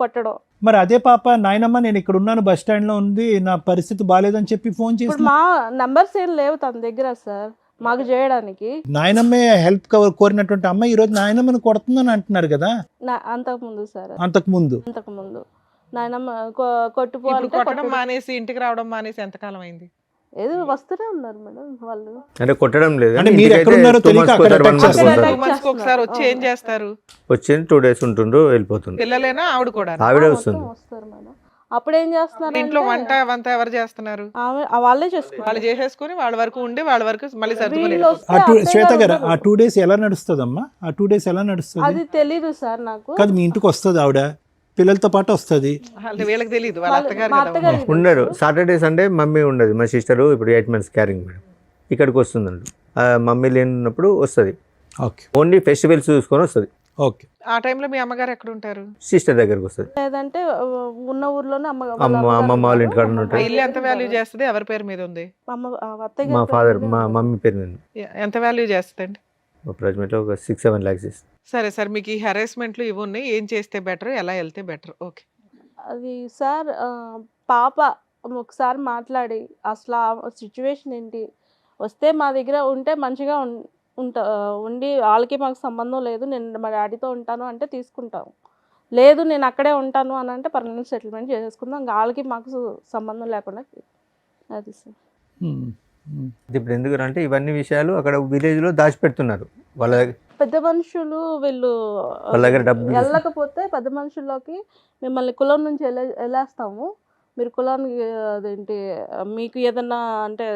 కొట్టడం. మరి అదే పాప నాయనమ్మ నేను ఇక్కడ ఉన్నాను, బస్ స్టాండ్ లో ఉంది, నా పరిస్థితి బాగాలేదని చెప్పి ఫోన్ చేసి, ఇప్పుడు మా నంబర్స్ ఏం లేవు తన దగ్గర సార్ మాకు చేయడానికి. నాయనమ్మే హెల్ప్ కోరినటువంటి అమ్మాయి ఈ రోజు నాయనమ్మని కొడుతుందని అంటున్నారు కదా? అంతకుముందు సార్, అంతకుముందు నాయనమ్మ కొట్టుపో ఇప్పుడు అంటే కొట్టడం మానేసి, ఇంటికి రావడం మానేసి ఎంతకాలం అయింది? ఏదో వస్తూనే ఉన్నారు మేడం వాళ్ళు. అంటే కొట్టడం లేదు, అంటే మీరు ఎక్కడ ఉన్నారో తెలియక అక్కడ attack చేస్తారు. 2 months ఒకసారి వచ్చి ఏం చేస్తారు? వచ్చింది 2 days ఉంటుండ్రు వెళ్ళిపోతుంది. పిల్లలేనా ఆవిడ కూడా? ఆవిడ వస్తుంది. వస్తారు మేడం. అప్పుడు ఏం చేస్తున్నారు ఇంట్లో వంట ఎవరు చేస్తున్నారు? వాళ్ళే చేసుకుంటారు. వాళ్ళు చేసేసుకుని వాళ్ళ వరకు ఉండి వాళ్ళ వరకు మళ్ళీ సర్దుకుని వీళ్ళు వెళ్ళిపోతారు. వస్తే శ్వేత అత్తయ్య గారు గారు ఆ 2 days ఎలా నడుస్తుందమ్మా? ఆ 2 days ఎలా నడుస్తుంది? అది తెలీదు సార్ నాకు. కాదు మీ ఇంటికి వస్తుంది ఆవిడ, పిల్లలతో పాటు వస్తుంది. వీళ్ళకి తెలియదు, వాళ్ళ అత్తగారు మా కదా. అత్తగారు ఉండరు. సాటర్డే సండే మమ్మీ ఉండదు. మా సిస్టరు ఇప్పుడు 8 months క్యారింగ్ మేడం, ఇక్కడికి వస్తుందండి. మమ్మీ లేనప్పుడు వస్తుంది, ఓకే ఓన్లీ ఫెస్టివల్స్ చూసుకొని వస్తుంది. ఓకే, ఆ టైంలో మీ అమ్మగారు ఎక్కడ ఉంటారు? సిస్టర్ దగ్గరకు వస్తుంది. లేదంటే ఉన్న ఊర్లోనే అమ్మమ్మ వాళ్ళ ఇంటికాడ ఆ ఉంటాయి. ఇల్లు ఎంత వాల్యూ చేస్తుంది? ఎవరి పేరు మీద ఉంది? అత్తయ్య మా గారి ఫాదర్ పేరు మా మీద మమ్మీ పేరు మీద ఎంత వాల్యూ చేస్తుందండి? అప్రాక్సిమేట్లీ ఒక 6-7 lakhs ఇస్తుంది. సరే సార్, మీకు ఈ హెరాస్మెంట్లు ఇవి ఉన్నాయి, ఏం చేస్తే బెటర్, ఎలా వెళ్తే బెటర్? ఓకే. అది సార్ పాప ఒకసారి మాట్లాడి అసలు ఆ సిచ్యువేషన్ ఏంటి, వస్తే మా దగ్గర ఉంటే మంచిగా ఉండి వాళ్ళకి మాకు సంబంధం లేదు, నేను మా డాడీతో ఉంటాను అంటే తీసుకుంటాం, లేదు నేను అక్కడే ఉంటాను అని అంటే పర్మనెంట్ సెటిల్మెంట్ చేసేసుకుందాం, వాళ్ళకి మాకు సంబంధం లేకుండా. అది సార్. ఇప్పుడు ఎందుకు అంటే ఇవన్నీ విషయాలు అక్కడ విలేజ్లో దాచిపెడుతున్నారు. వాళ్ళ దగ్గర పెద్ద మనుషులు వీళ్ళు వాళ్ళ దగ్గర డబ్బులు వెళ్ళకపోతే పెద్ద మనుషుల్లోకి మిమ్మల్ని కులం నుంచి వెళ్ళేస్తాము, మీరు కులానికి అదేంటి మీకు ఏదన్నా అంటే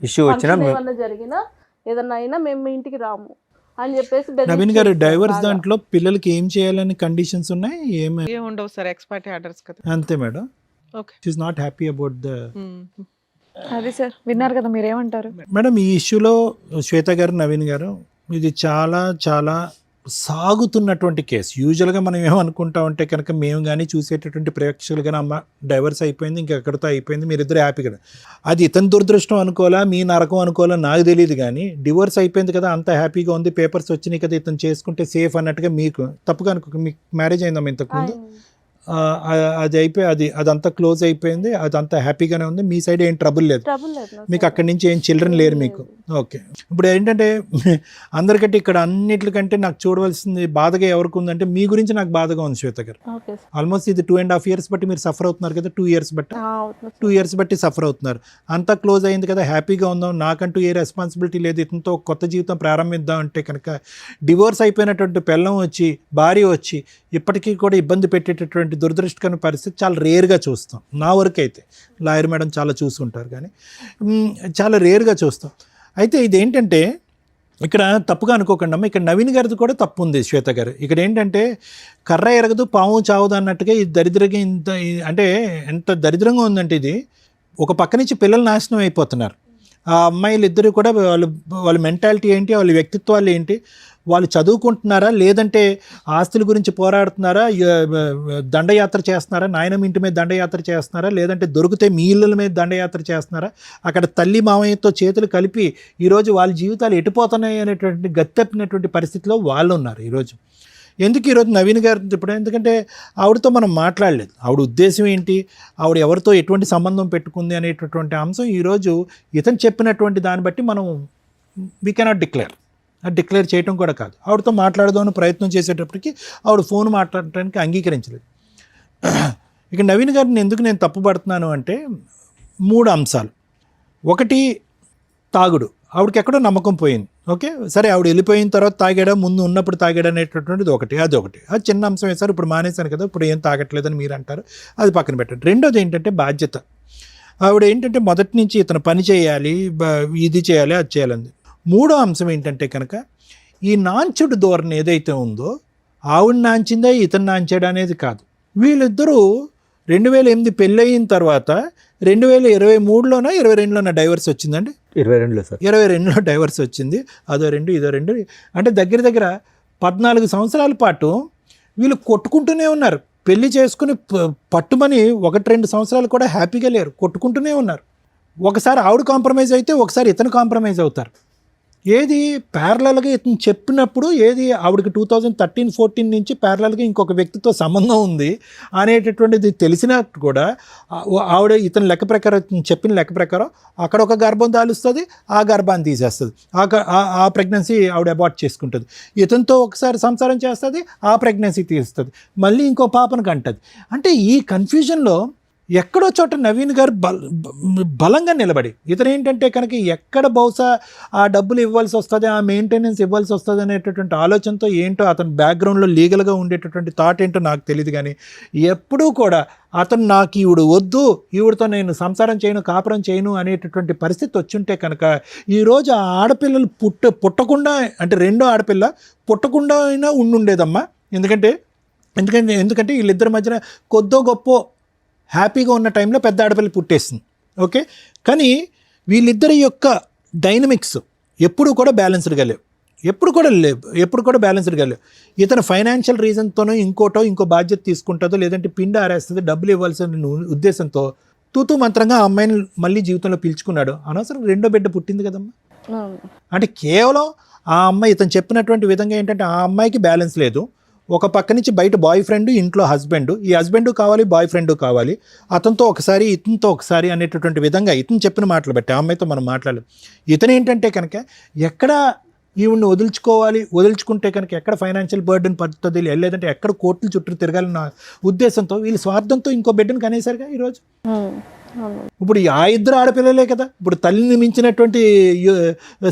ఇష్యూ వచ్చినా ఏమన్నా జరిగినా ఏదన్నా అయినా మేము మీ ఇంటికి రాము అని చెప్పేసి నవీన్ గారు డైవర్స్ దాంట్లో పిల్లలకి ఏం చేయాలని కండిషన్స్ ఉన్నాయి? ఏం ఉండవు సార్, ఎక్స్పర్ట్ ఆర్డర్స్ కదా. అంతే madam. Okay, she is not happy about the. అది సార్ విన్నారు కదా, మీరేమంటారు? మేడం ఈ ఇష్యూలో శ్వేత గారు, నవీన్ గారు, ఇది చాలా చాలా సాగుతున్నటువంటి కేసు. యూజువల్గా మనం ఏమనుకుంటా ఉంటే కనుక మేము కానీ చూసేటటువంటి ప్రేక్షకులు కానీ అమ్మ డైవర్స్ అయిపోయింది ఇంకెక్కడితో అయిపోయింది మీరిద్దరు హ్యాపీగా, అది ఇతని దురదృష్టం అనుకోవాలా మీ నరకం అనుకోవాలా నాకు తెలియదు, కానీ డివోర్స్ అయిపోయింది కదా అంత హ్యాపీగా ఉంది పేపర్స్ వచ్చినాయి కదా ఇతను చేసుకుంటే సేఫ్ అన్నట్టుగా మీకు తప్పుగా అనుకో. మీకు మ్యారేజ్ అయిందమ్మా ఇంతకుముందు? అది అయిపోయి అదంతా క్లోజ్ అయిపోయింది, అదంతా హ్యాపీగానే ఉంది, మీ సైడ్ ఏం ట్రబుల్ లేదు, మీకు అక్కడి నుంచి ఏం చిల్డ్రన్ లేరు మీకు. ఓకే, ఇప్పుడు ఏంటంటే అందరికంటే ఇక్కడ అన్నిటికంటే నాకు చూడవలసింది బాధగా ఎవరికి ఉందంటే మీ గురించి నాకు బాధగా ఉంది శ్వేత గారు. ఆల్మోస్ట్ ఇది 2.5 years బట్టి మీరు సఫర్ అవుతున్నారు కదా, 2 years బట్టి 2 years బట్టి సఫర్ అవుతున్నారు. అంతా క్లోజ్ అయింది కదా హ్యాపీగా ఉందాం, నాకంటూ ఏ రెస్పాన్సిబిలిటీ లేదు, ఇతనితో కొత్త జీవితం ప్రారంభిద్దాం అంటే కనుక డివోర్స్ అయిపోయినటువంటి పెళ్ళం వచ్చి భార్య వచ్చి ఇప్పటికీ కూడా ఇబ్బంది పెట్టేటటువంటి దురదృష్టకరమైన పరిస్థితి చాలా రేర్గా చూస్తాం. నా వరకు అయితే లాయర్ మేడం చాలా చూసుంటారు కానీ చాలా రేర్గా చూస్తాం. అయితే ఇదేంటంటే ఇక్కడ తప్పుగా అనుకోకండి అమ్మ, ఇక్కడ నవీన్ గారిది కూడా తప్పు ఉంది శ్వేత గారు. ఇక్కడ ఏంటంటే కర్ర ఎరగదు పాము చావదు అన్నట్టుగా ఈ దరిద్రంగా ఇంత అంటే ఎంత దరిద్రంగా ఉందంటే ఇది ఒక పక్క నుంచి పిల్లలు నాశనం అయిపోతున్నారు. ఆ అమ్మాయిలు ఇద్దరు కూడా వాళ్ళ మెంటాలిటీ ఏంటి, వాళ్ళ వ్యక్తిత్వాలు ఏంటి, వాళ్ళు చదువుకుంటున్నారా లేదంటే ఆస్తుల గురించి పోరాడుతున్నారా, దండయాత్ర చేస్తున్నారా, నాయనమ్మ ఇంటి మీద దండయాత్ర చేస్తున్నారా, లేదంటే దొరికితే మీ ఇళ్ళ మీద దండయాత్ర చేస్తున్నారా, అక్కడ తల్లి మామయ్యతో చేతులు కలిపి ఈరోజు వాళ్ళ జీవితాలు ఎటుపోతున్నాయి అనేటువంటి గత్తెప్పినటువంటి పరిస్థితిలో వాళ్ళు ఉన్నారు ఈరోజు. ఎందుకు ఈరోజు నవీన్ గారు ఇప్పుడు ఎందుకంటే ఆవిడతో మనం మాట్లాడలేదు, ఆవిడ ఉద్దేశం ఏంటి, ఆవిడ ఎవరితో ఎటువంటి సంబంధం పెట్టుకుంది అనేటటువంటి అంశం ఈరోజు ఇతను చెప్పినటువంటి దాన్ని బట్టి మనం వీ కెనాట్ డిక్లేర్ చేయటం కూడా కాదు. ఆవిడతో మాట్లాడదామని ప్రయత్నం చేసేటప్పటికి ఆవిడ ఫోన్ మాట్లాడటానికి అంగీకరించలేదు. ఇక నవీన్ గారిని ఎందుకు నేను తప్పుపడుతున్నాను అంటే 3 అంశాలు. ఒకటి తాగుడు, ఆవిడకి ఎక్కడో నమ్మకం పోయింది. ఓకే సరే, ఆవిడ వెళ్ళిపోయిన తర్వాత తాగాడా ముందు ఉన్నప్పుడు తాగాడా అనేటటువంటిది అదొకటి. అది చిన్న అంశం వేశారు, ఇప్పుడు మానేశాను కదా ఇప్పుడు ఏం తాగట్లేదని మీరు అంటారు, అది పక్కన పెట్టండి. రెండోది ఏంటంటే బాధ్యత. ఆవిడ ఏంటంటే మొదటి నుంచి ఇతను పని చేయాలి, ఇది చేయాలి, అది చేయాలంది. మూడో అంశం ఏంటంటే కనుక ఈ నాంచుడు ధోరణి ఏదైతే ఉందో ఆవిడ నాంచిందా ఇతను నాంచాడు అనేది కాదు. వీళ్ళిద్దరూ 2008 పెళ్ళయిన తర్వాత 2023లోనో 22లోనో డైవర్స్ వచ్చిందండి. 22లో సార్, 22లో డైవర్స్ వచ్చింది. అదో 2 ఇదో 2 అంటే దగ్గర 14 సంవత్సరాల పాటు వీళ్ళు కొట్టుకుంటూనే ఉన్నారు. పెళ్లి చేసుకుని పట్టుమని 1-2 సంవత్సరాలు కూడా హ్యాపీగా లేరు, కొట్టుకుంటూనే ఉన్నారు. ఒకసారి ఆవిడ కాంప్రమైజ్ అయితే ఒకసారి ఇతను కాంప్రమైజ్ అవుతారు. ఏది ప్యారలల్గా ఇతను చెప్పినప్పుడు ఏది ఆవిడకి 2013-14 నుంచి ప్యారలల్గా ఇంకొక వ్యక్తితో సంబంధం ఉంది అనేటటువంటిది తెలిసినట్టు కూడా ఆవిడ ఇతని లెక్క ప్రకారం చెప్పిన లెక్క ప్రకారం అక్కడ ఒక గర్భం దాలుస్తుంది, ఆ గర్భాన్ని తీసేస్తుంది, ఆ ప్రెగ్నెన్సీ ఆవిడ అబార్ట్ చేసుకుంటుంది. ఇతనితో ఒకసారి సంసారం చేస్తుంది, ఆ ప్రెగ్నెన్సీ తీస్తుంది, మళ్ళీ ఇంకో పాపను కంటది. అంటే ఈ కన్ఫ్యూజన్లో ఎక్కడో చోట నవీన్ గారు బలంగా నిలబడి ఇతను ఏంటంటే కనుక ఎక్కడ బహుశా ఆ డబ్బులు ఇవ్వాల్సి వస్తుంది, ఆ మెయింటెనెన్స్ ఇవ్వాల్సి వస్తుంది అనేటటువంటి ఆలోచనతో ఏంటో అతని బ్యాక్గ్రౌండ్లో లీగల్గా ఉండేటటువంటి థాట్ ఏంటో నాకు తెలియదు, కానీ ఎప్పుడూ కూడా అతను నాకు ఈవిడ వద్దు, ఈవిడతో నేను సంసారం చేయను, కాపురం చేయను అనేటటువంటి పరిస్థితి వచ్చుంటే కనుక ఈరోజు ఆ ఆడపిల్లలు పుట్టకుండా అంటే రెండో ఆడపిల్ల పుట్టకుండా అయినా ఉండుండేదమ్మా. ఎందుకంటే వీళ్ళిద్దరి మధ్యన కొద్దో గొప్ప హ్యాపీగా ఉన్న టైంలో పెద్ద ఆడపిల్ల పుట్టేస్తుంది. ఓకే, కానీ వీళ్ళిద్దరి యొక్క డైనమిక్స్ ఎప్పుడు కూడా బ్యాలెన్స్డ్గా లేవు. ఇతను ఫైనాన్షియల్ రీజన్తోనో ఇంకో బాధ్యత తీసుకుంటుందో లేదంటే పిండి ఆరేస్తుందో డబ్బులు ఇవ్వాల్సిన ఉద్దేశంతో తూతూ మంత్రంగా ఆ అమ్మాయిని మళ్ళీ జీవితంలో పిలుచుకున్నాడు. అనవసరం రెండో బిడ్డ పుట్టింది కదమ్మా. అంటే కేవలం ఆ అమ్మాయి ఇతను చెప్పినటువంటి విధంగా ఏంటంటే ఆ అమ్మాయికి బ్యాలెన్స్ లేదు. ఒక పక్క నుంచి బయట బాయ్ ఫ్రెండ్, ఇంట్లో హస్బెండ్, ఈ హస్బెండ్ కావాలి, బాయ్ ఫ్రెండ్ కావాలి, అతనితో ఒకసారి ఇతనితో ఒకసారి అనేటటువంటి విధంగా ఇతను చెప్పిన మాటలు బట్టి ఆ అమ్మాయితో మనం మాట్లాడలేదు. ఇతను ఏంటంటే కనుక ఎక్కడ ఈవిడ్ని వదిలించుకుంటే కనుక ఎక్కడ ఫైనాన్షియల్ బర్డెన్ పడుతుంది, లేదంటే ఎక్కడ కోర్టుల చుట్టూ తిరగాలన్న ఉద్దేశంతో వీళ్ళు స్వార్థంతో ఇంకో బిడ్డను కనేసారుగా ఈరోజు. ఇప్పుడు ఆ ఇద్దరు ఆడపిల్లలే కదా ఇప్పుడు తల్లిని మించినటువంటి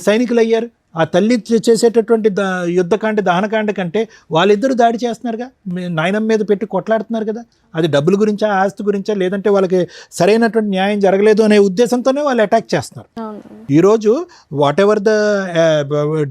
సైనికులు అయ్యారు. ఆ తల్లి చేసేటటువంటి యుద్ధకాండ దహనకాండ కంటే వాళ్ళిద్దరూ దాడి చేస్తున్నారుగా, నాయనమ్మ మీద పెట్టి కొట్లాడుతున్నారు కదా. అది డబ్బుల గురించా, ఆస్తి గురించా, లేదంటే వాళ్ళకి సరైనటువంటి న్యాయం జరగలేదు అనే ఉద్దేశంతోనే వాళ్ళు అటాక్ చేస్తున్నారు. ఈరోజు వాట్ ఎవర్ ద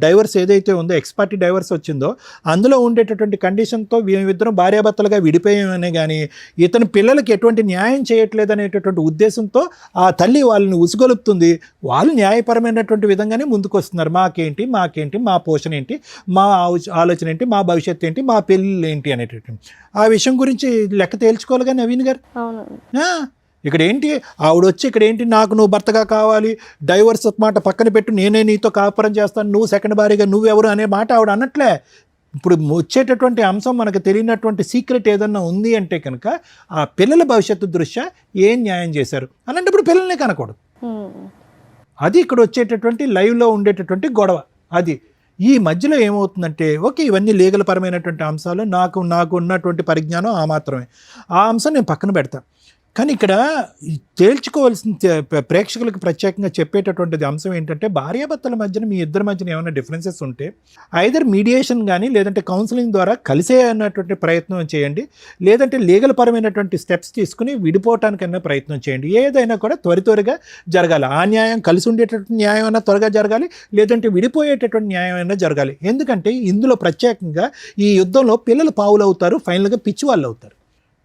డైవర్స్ ఏదైతే ఉందో, ఎక్స్పార్టీ డైవర్స్ వచ్చిందో అందులో ఉండేటటువంటి కండిషన్తో మేమిద్దరం భార్యాభర్తలుగా విడిపోయామనే కానీ ఇతని పిల్లలకి ఎటువంటి న్యాయం చేయట్లేదు అనేటటువంటి ఉద్దేశంతో ఆ తల్లి వాళ్ళని ఉసుగొలుపుతుంది. వాళ్ళు న్యాయపరమైనటువంటి విధంగానే ముందుకు వస్తున్నారు. మాకేంటి మీకేంటి, మాకేంటి, మా పోషణ ఏంటి, మా ఆలోచన ఏంటి, మా భవిష్యత్తు ఏంటి, మా పెళ్ళిళ్ళు ఏంటి అనేటటువంటి ఆ విషయం గురించి లెక్క తేల్చుకోవాలి కానీ నవీన్ గారు. అవునండి. ఇక్కడ ఏంటి ఆవిడ వచ్చి ఇక్కడ ఏంటి నాకు నువ్వు భర్తగా కావాలి, డైవర్స్ మాట పక్కన పెట్టు, నేనే నీతో కాపురం చేస్తాను, నువ్వు సెకండ్ భార్యగా నువ్వెవరు అనే మాట ఆవిడ అన్నట్లే. ఇప్పుడు వచ్చేటటువంటి అంశం మనకు తెలియనటువంటి సీక్రెట్ ఏదన్నా ఉంది అంటే కనుక ఆ పిల్లల భవిష్యత్తు దృష్ట్యా ఏం న్యాయం చేశారు అలాంటప్పుడు పిల్లల్ని కనకూడదు. అది ఇక్కడ వచ్చేటటువంటి లైవ్లో ఉండేటటువంటి గొడవ. అది ఈ మధ్యలో ఏమవుతుందంటే ఓకే ఇవన్నీ లీగల్ పరమైనటువంటి అంశాలు, నాకు ఉన్నటువంటి పరిజ్ఞానం ఆ మాత్రమే, ఆ అంశం నేను పక్కన పెడతాను. కానీ ఇక్కడ తేల్చుకోవాల్సిన ప్రేక్షకులకు ప్రత్యేకంగా చెప్పేటటువంటిది అంశం ఏంటంటే భార్యాభర్తల మధ్యన మీ ఇద్దరి మధ్యన ఏమైనా డిఫరెన్సెస్ ఉంటే ఐదర్ మీడియేషన్ కానీ లేదంటే కౌన్సిలింగ్ ద్వారా కలిసే అన్నటువంటి ప్రయత్నం చేయండి, లేదంటే లీగల్ పరమైనటువంటి స్టెప్స్ తీసుకుని విడిపోవటానికైనా ప్రయత్నం చేయండి. ఏదైనా కూడా త్వరగా జరగాలి. ఆ న్యాయం కలిసి ఉండేటటువంటి న్యాయం అయినా త్వరగా జరగాలి, లేదంటే విడిపోయేటటువంటి న్యాయం అయినా జరగాలి. ఎందుకంటే ఇందులో ప్రత్యేకంగా ఈ యుద్ధంలో పిల్లలు పావులు అవుతారు, ఫైనల్గా పిచ్చి వాళ్ళు అవుతారు.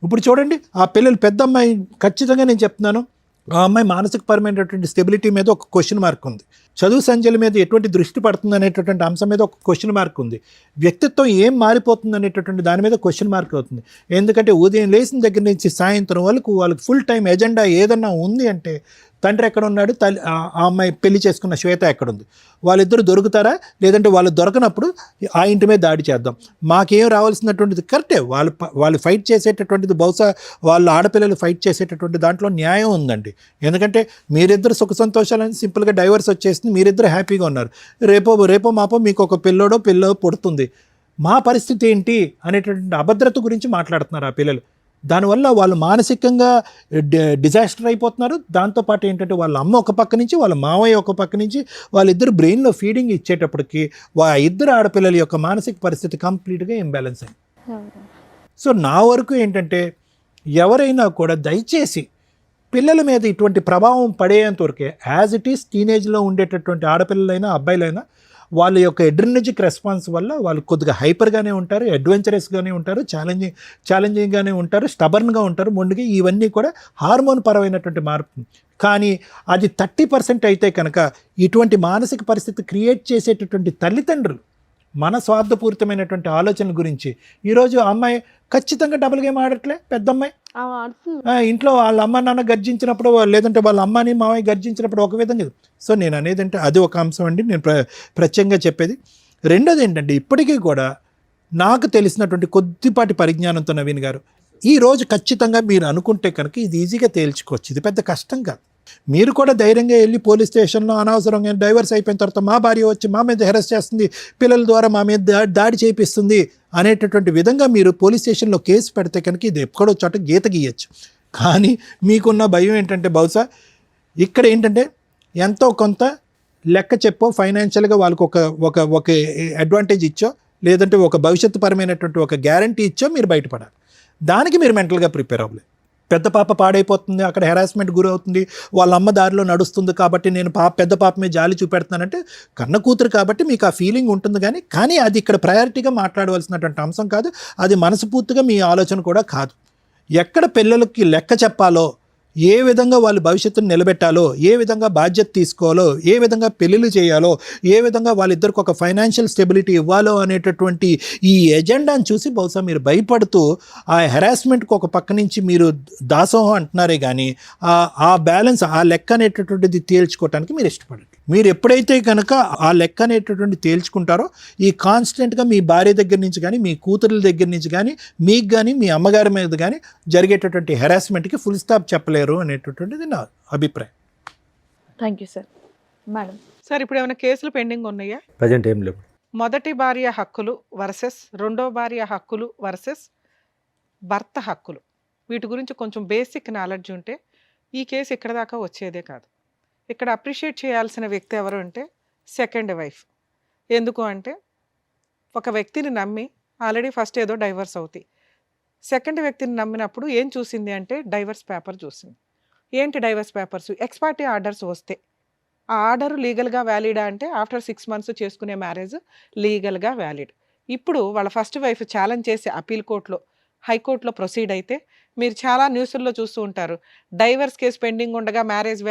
ఇప్పుడు చూడండి ఆ పిల్లలు పెద్ద అమ్మాయి ఖచ్చితంగా నేను చెప్తున్నాను ఆ అమ్మాయి మానసికపరమైనటువంటి స్టెబిలిటీ మీద ఒక క్వశ్చన్ మార్క్ ఉంది, చదువు సంధ్యల మీద ఎటువంటి దృష్టి పడుతుంది అనేటటువంటి అంశం మీద ఒక క్వశ్చన్ మార్క్ ఉంది, వ్యక్తిత్వం ఏం మారిపోతుంది అనేటటువంటి దాని మీద క్వశ్చన్ మార్క్ అవుతుంది. ఎందుకంటే ఉదయం లేచిన దగ్గర నుంచి సాయంత్రం వరకు వాళ్ళకి ఫుల్ టైం ఎజెండా ఏదన్నా ఉంది అంటే తండ్రి ఎక్కడ ఉన్నాడు, ఆ అమ్మాయి పెళ్లి చేసుకున్న శ్వేత ఎక్కడుంది, వాళ్ళిద్దరు దొరుకుతారా, లేదంటే వాళ్ళు దొరకనప్పుడు ఆ ఇంటి మీద దాడి చేద్దాం. మాకేం రావాల్సినటువంటిది కరెక్టే, వాళ్ళు ఫైట్ చేసేటటువంటిది బహుశా వాళ్ళు ఆడపిల్లలు ఫైట్ చేసేటటువంటి దాంట్లో న్యాయం ఉందండి. ఎందుకంటే మీరిద్దరు సుఖ సంతోషాలని సింపుల్గా డైవర్స్ వచ్చేసింది, మీరిద్దరు హ్యాపీగా ఉన్నారు, రేపో మాపో మీకు ఒక పిల్లో పుడుతుంది, మా పరిస్థితి ఏంటి అనేటటువంటి అభద్రత గురించి మాట్లాడుతున్నారు ఆ పిల్లలు. దానివల్ల వాళ్ళు మానసికంగా డిజాస్టర్ అయిపోతున్నారు. దాంతోపాటు ఏంటంటే వాళ్ళ అమ్మ ఒక పక్క నుంచి వాళ్ళ మావయ్య ఒక పక్క నుంచి వాళ్ళిద్దరు బ్రెయిన్లో ఫీడింగ్ ఇచ్చేటప్పటికి ఇద్దరు ఆడపిల్లల యొక్క మానసిక పరిస్థితి కంప్లీట్గా ఇంబ్యాలెన్స్ అయింది. సో నా వరకు ఏంటంటే ఎవరైనా కూడా దయచేసి పిల్లల మీద ఇటువంటి ప్రభావం పడేంత వరకే యాజ్ ఇట్ ఈస్ టీనేజ్లో ఉండేటటువంటి ఆడపిల్లలైనా అబ్బాయిలైనా వాళ్ళ యొక్క ఎడ్రినర్జిక్ రెస్పాన్స్ వల్ల వాళ్ళు కొద్దిగా హైపర్గానే ఉంటారు, అడ్వెంచరస్గానే ఉంటారు, ఛాలెంజింగ్గానే ఉంటారు, స్టబర్న్గా ఉంటారు, మొండిగా. ఇవన్నీ కూడా హార్మోన్ పరమైనటువంటి మార్పు. కానీ అది 30% అయితే కనుక ఇటువంటి మానసిక పరిస్థితి క్రియేట్ చేసేటటువంటి తల్లిదండ్రులు మన స్వార్థపూరితమైనటువంటి ఆలోచనల గురించి ఈరోజు అమ్మాయి ఖచ్చితంగా డబుల్ గేమ్ ఆడట్లే. పెద్ద అమ్మాయి ఇంట్లో వాళ్ళ అమ్మ నాన్న గర్జించినప్పుడు లేదంటే వాళ్ళ అమ్మని మామయ్య గర్జించినప్పుడు ఒక విధంగా. సో నేను అనేది అంటే అది ఒక అంశం అండి నేను ప్రత్యేకంగా చెప్పేది. రెండోది ఏంటంటే ఇప్పటికీ కూడా నాకు తెలిసినటువంటి కొద్దిపాటి పరిజ్ఞానంతో నవీన్ గారు ఈరోజు ఖచ్చితంగా మీరు అనుకుంటే కనుక ఇది ఈజీగా తేల్చుకోవచ్చు, ఇది పెద్ద కష్టం కాదు. మీరు కూడా ధైర్యంగా వెళ్ళి పోలీస్ స్టేషన్లో అనవసరంగా డైవర్స్ అయిపోయిన తర్వాత మా భార్య వచ్చి మా మీద హెరాస్ చేస్తుంది, పిల్లల ద్వారా మా మీద దాడి చేపిస్తుంది అనేటటువంటి విధంగా మీరు పోలీస్ స్టేషన్లో కేసు పెడితే కనుక ఇది ఎక్కడో చోట గీత గీయచ్చు. కానీ మీకున్న భయం ఏంటంటే బహుశా ఇక్కడ ఏంటంటే ఎంతో కొంత లెక్క చెప్పో ఫైనాన్షియల్గా వాళ్ళకు ఒక అడ్వాంటేజ్ ఇచ్చో లేదంటే ఒక భవిష్యత్తు పరమైనటువంటి ఒక గ్యారంటీ ఇచ్చో మీరు బయటపడాలి. దానికి మీరు మెంటల్గా ప్రిపేర్ అవ్వలేదు. పెద్ద పాప పాడైపోతుంది, అక్కడ హెరాస్మెంట్ గురవుతుంది, వాళ్ళ అమ్మ దారిలో నడుస్తుంది కాబట్టి నేను పెద్ద పాప మీద జాలి చూపెడుతున్నానంటే కన్న కూతురు కాబట్టి మీకు ఆ ఫీలింగ్ ఉంటుంది. కానీ అది ఇక్కడ ప్రయారిటీగా మాట్లాడవలసినటువంటి అంశం కాదు, అది మనస్ఫూర్తిగా మీ ఆలోచన కూడా కాదు. ఎక్కడ పిల్లలకి లెక్క చెప్పాలో, ఏ విధంగా వాళ్ళు భవిష్యత్తును నిలబెట్టాలో, ఏ విధంగా బాధ్యత తీసుకోవాలో, ఏ విధంగా పెళ్ళిళ్ళు చేయాలో, ఏ విధంగా వాళ్ళిద్దరికి ఒక ఫైనాన్షియల్ స్టెబిలిటీ ఇవ్వాలో అనేటటువంటి ఈ ఎజెండాను చూసి బహుశా మీరు భయపడుతూ ఆ హెరాస్మెంట్కి ఒక పక్క నుంచి మీరు దాసోహం అంటున్నారే కానీ ఆ బ్యాలెన్స్ ఆ లెక్క అనేటటువంటిది తేల్చుకోవటానికి మీరు ఇష్టపడండి. మీరు ఎప్పుడైతే కనుక ఆ లెక్క అనేటటువంటి తేల్చుకుంటారో ఈ కాన్స్టెంట్గా మీ భార్య దగ్గర నుంచి కానీ మీ కూతురుల దగ్గర నుంచి కానీ మీకు కానీ మీ అమ్మగారి మీద కానీ జరిగేటటువంటి హెరాస్మెంట్కి ఫుల్ స్టాప్ చెప్పలేరు అనేటటువంటిది నా అభిప్రాయం. Thank you sir. Madam sir ఇప్పుడు ఏమైనా కేసులు పెండింగ్ ఉన్నాయా? ప్రజెంట్ ఏం లేవు. మొదటి భార్య హక్కులు వర్సెస్ రెండో భార్య హక్కులు వర్సెస్ భర్త హక్కులు, వీటి గురించి కొంచెం బేసిక్ నాలెడ్జ్ ఉంటే ఈ కేసు ఇక్కడ దాకా వచ్చేదే కాదు. ఇక్కడ అప్రిషియేట్ చేయాల్సిన వ్యక్తి ఎవరు అంటే సెకండ్ వైఫ్. ఎందుకు అంటే ఒక వ్యక్తిని నమ్మి ఆల్రెడీ ఫస్ట్ ఏదో డైవర్స్ అవుతాయి, సెకండ్ వ్యక్తిని నమ్మినప్పుడు ఏం చూసింది అంటే డైవర్స్ పేపర్ చూసింది. ఏంటి డైవర్స్ పేపర్స్? ఎక్స్పార్టీ ఆర్డర్స్ వస్తే ఆ ఆర్డర్ లీగల్గా వ్యాలిడా అంటే ఆఫ్టర్ 6 months చేసుకునే మ్యారేజ్ లీగల్గా వ్యాలిడ్. ఇప్పుడు వాళ్ళ ఫస్ట్ వైఫ్ ఛాలెంజ్ చేసి అపీల్ కోర్టులో హైకోర్టులో ప్రొసీడ్ అయితే మీరు చాలా న్యూస్ల్లో చూస్తూ ఉంటారు, డైవర్స్ కేసు పెండింగ్ ఉండగా మ్యారేజ్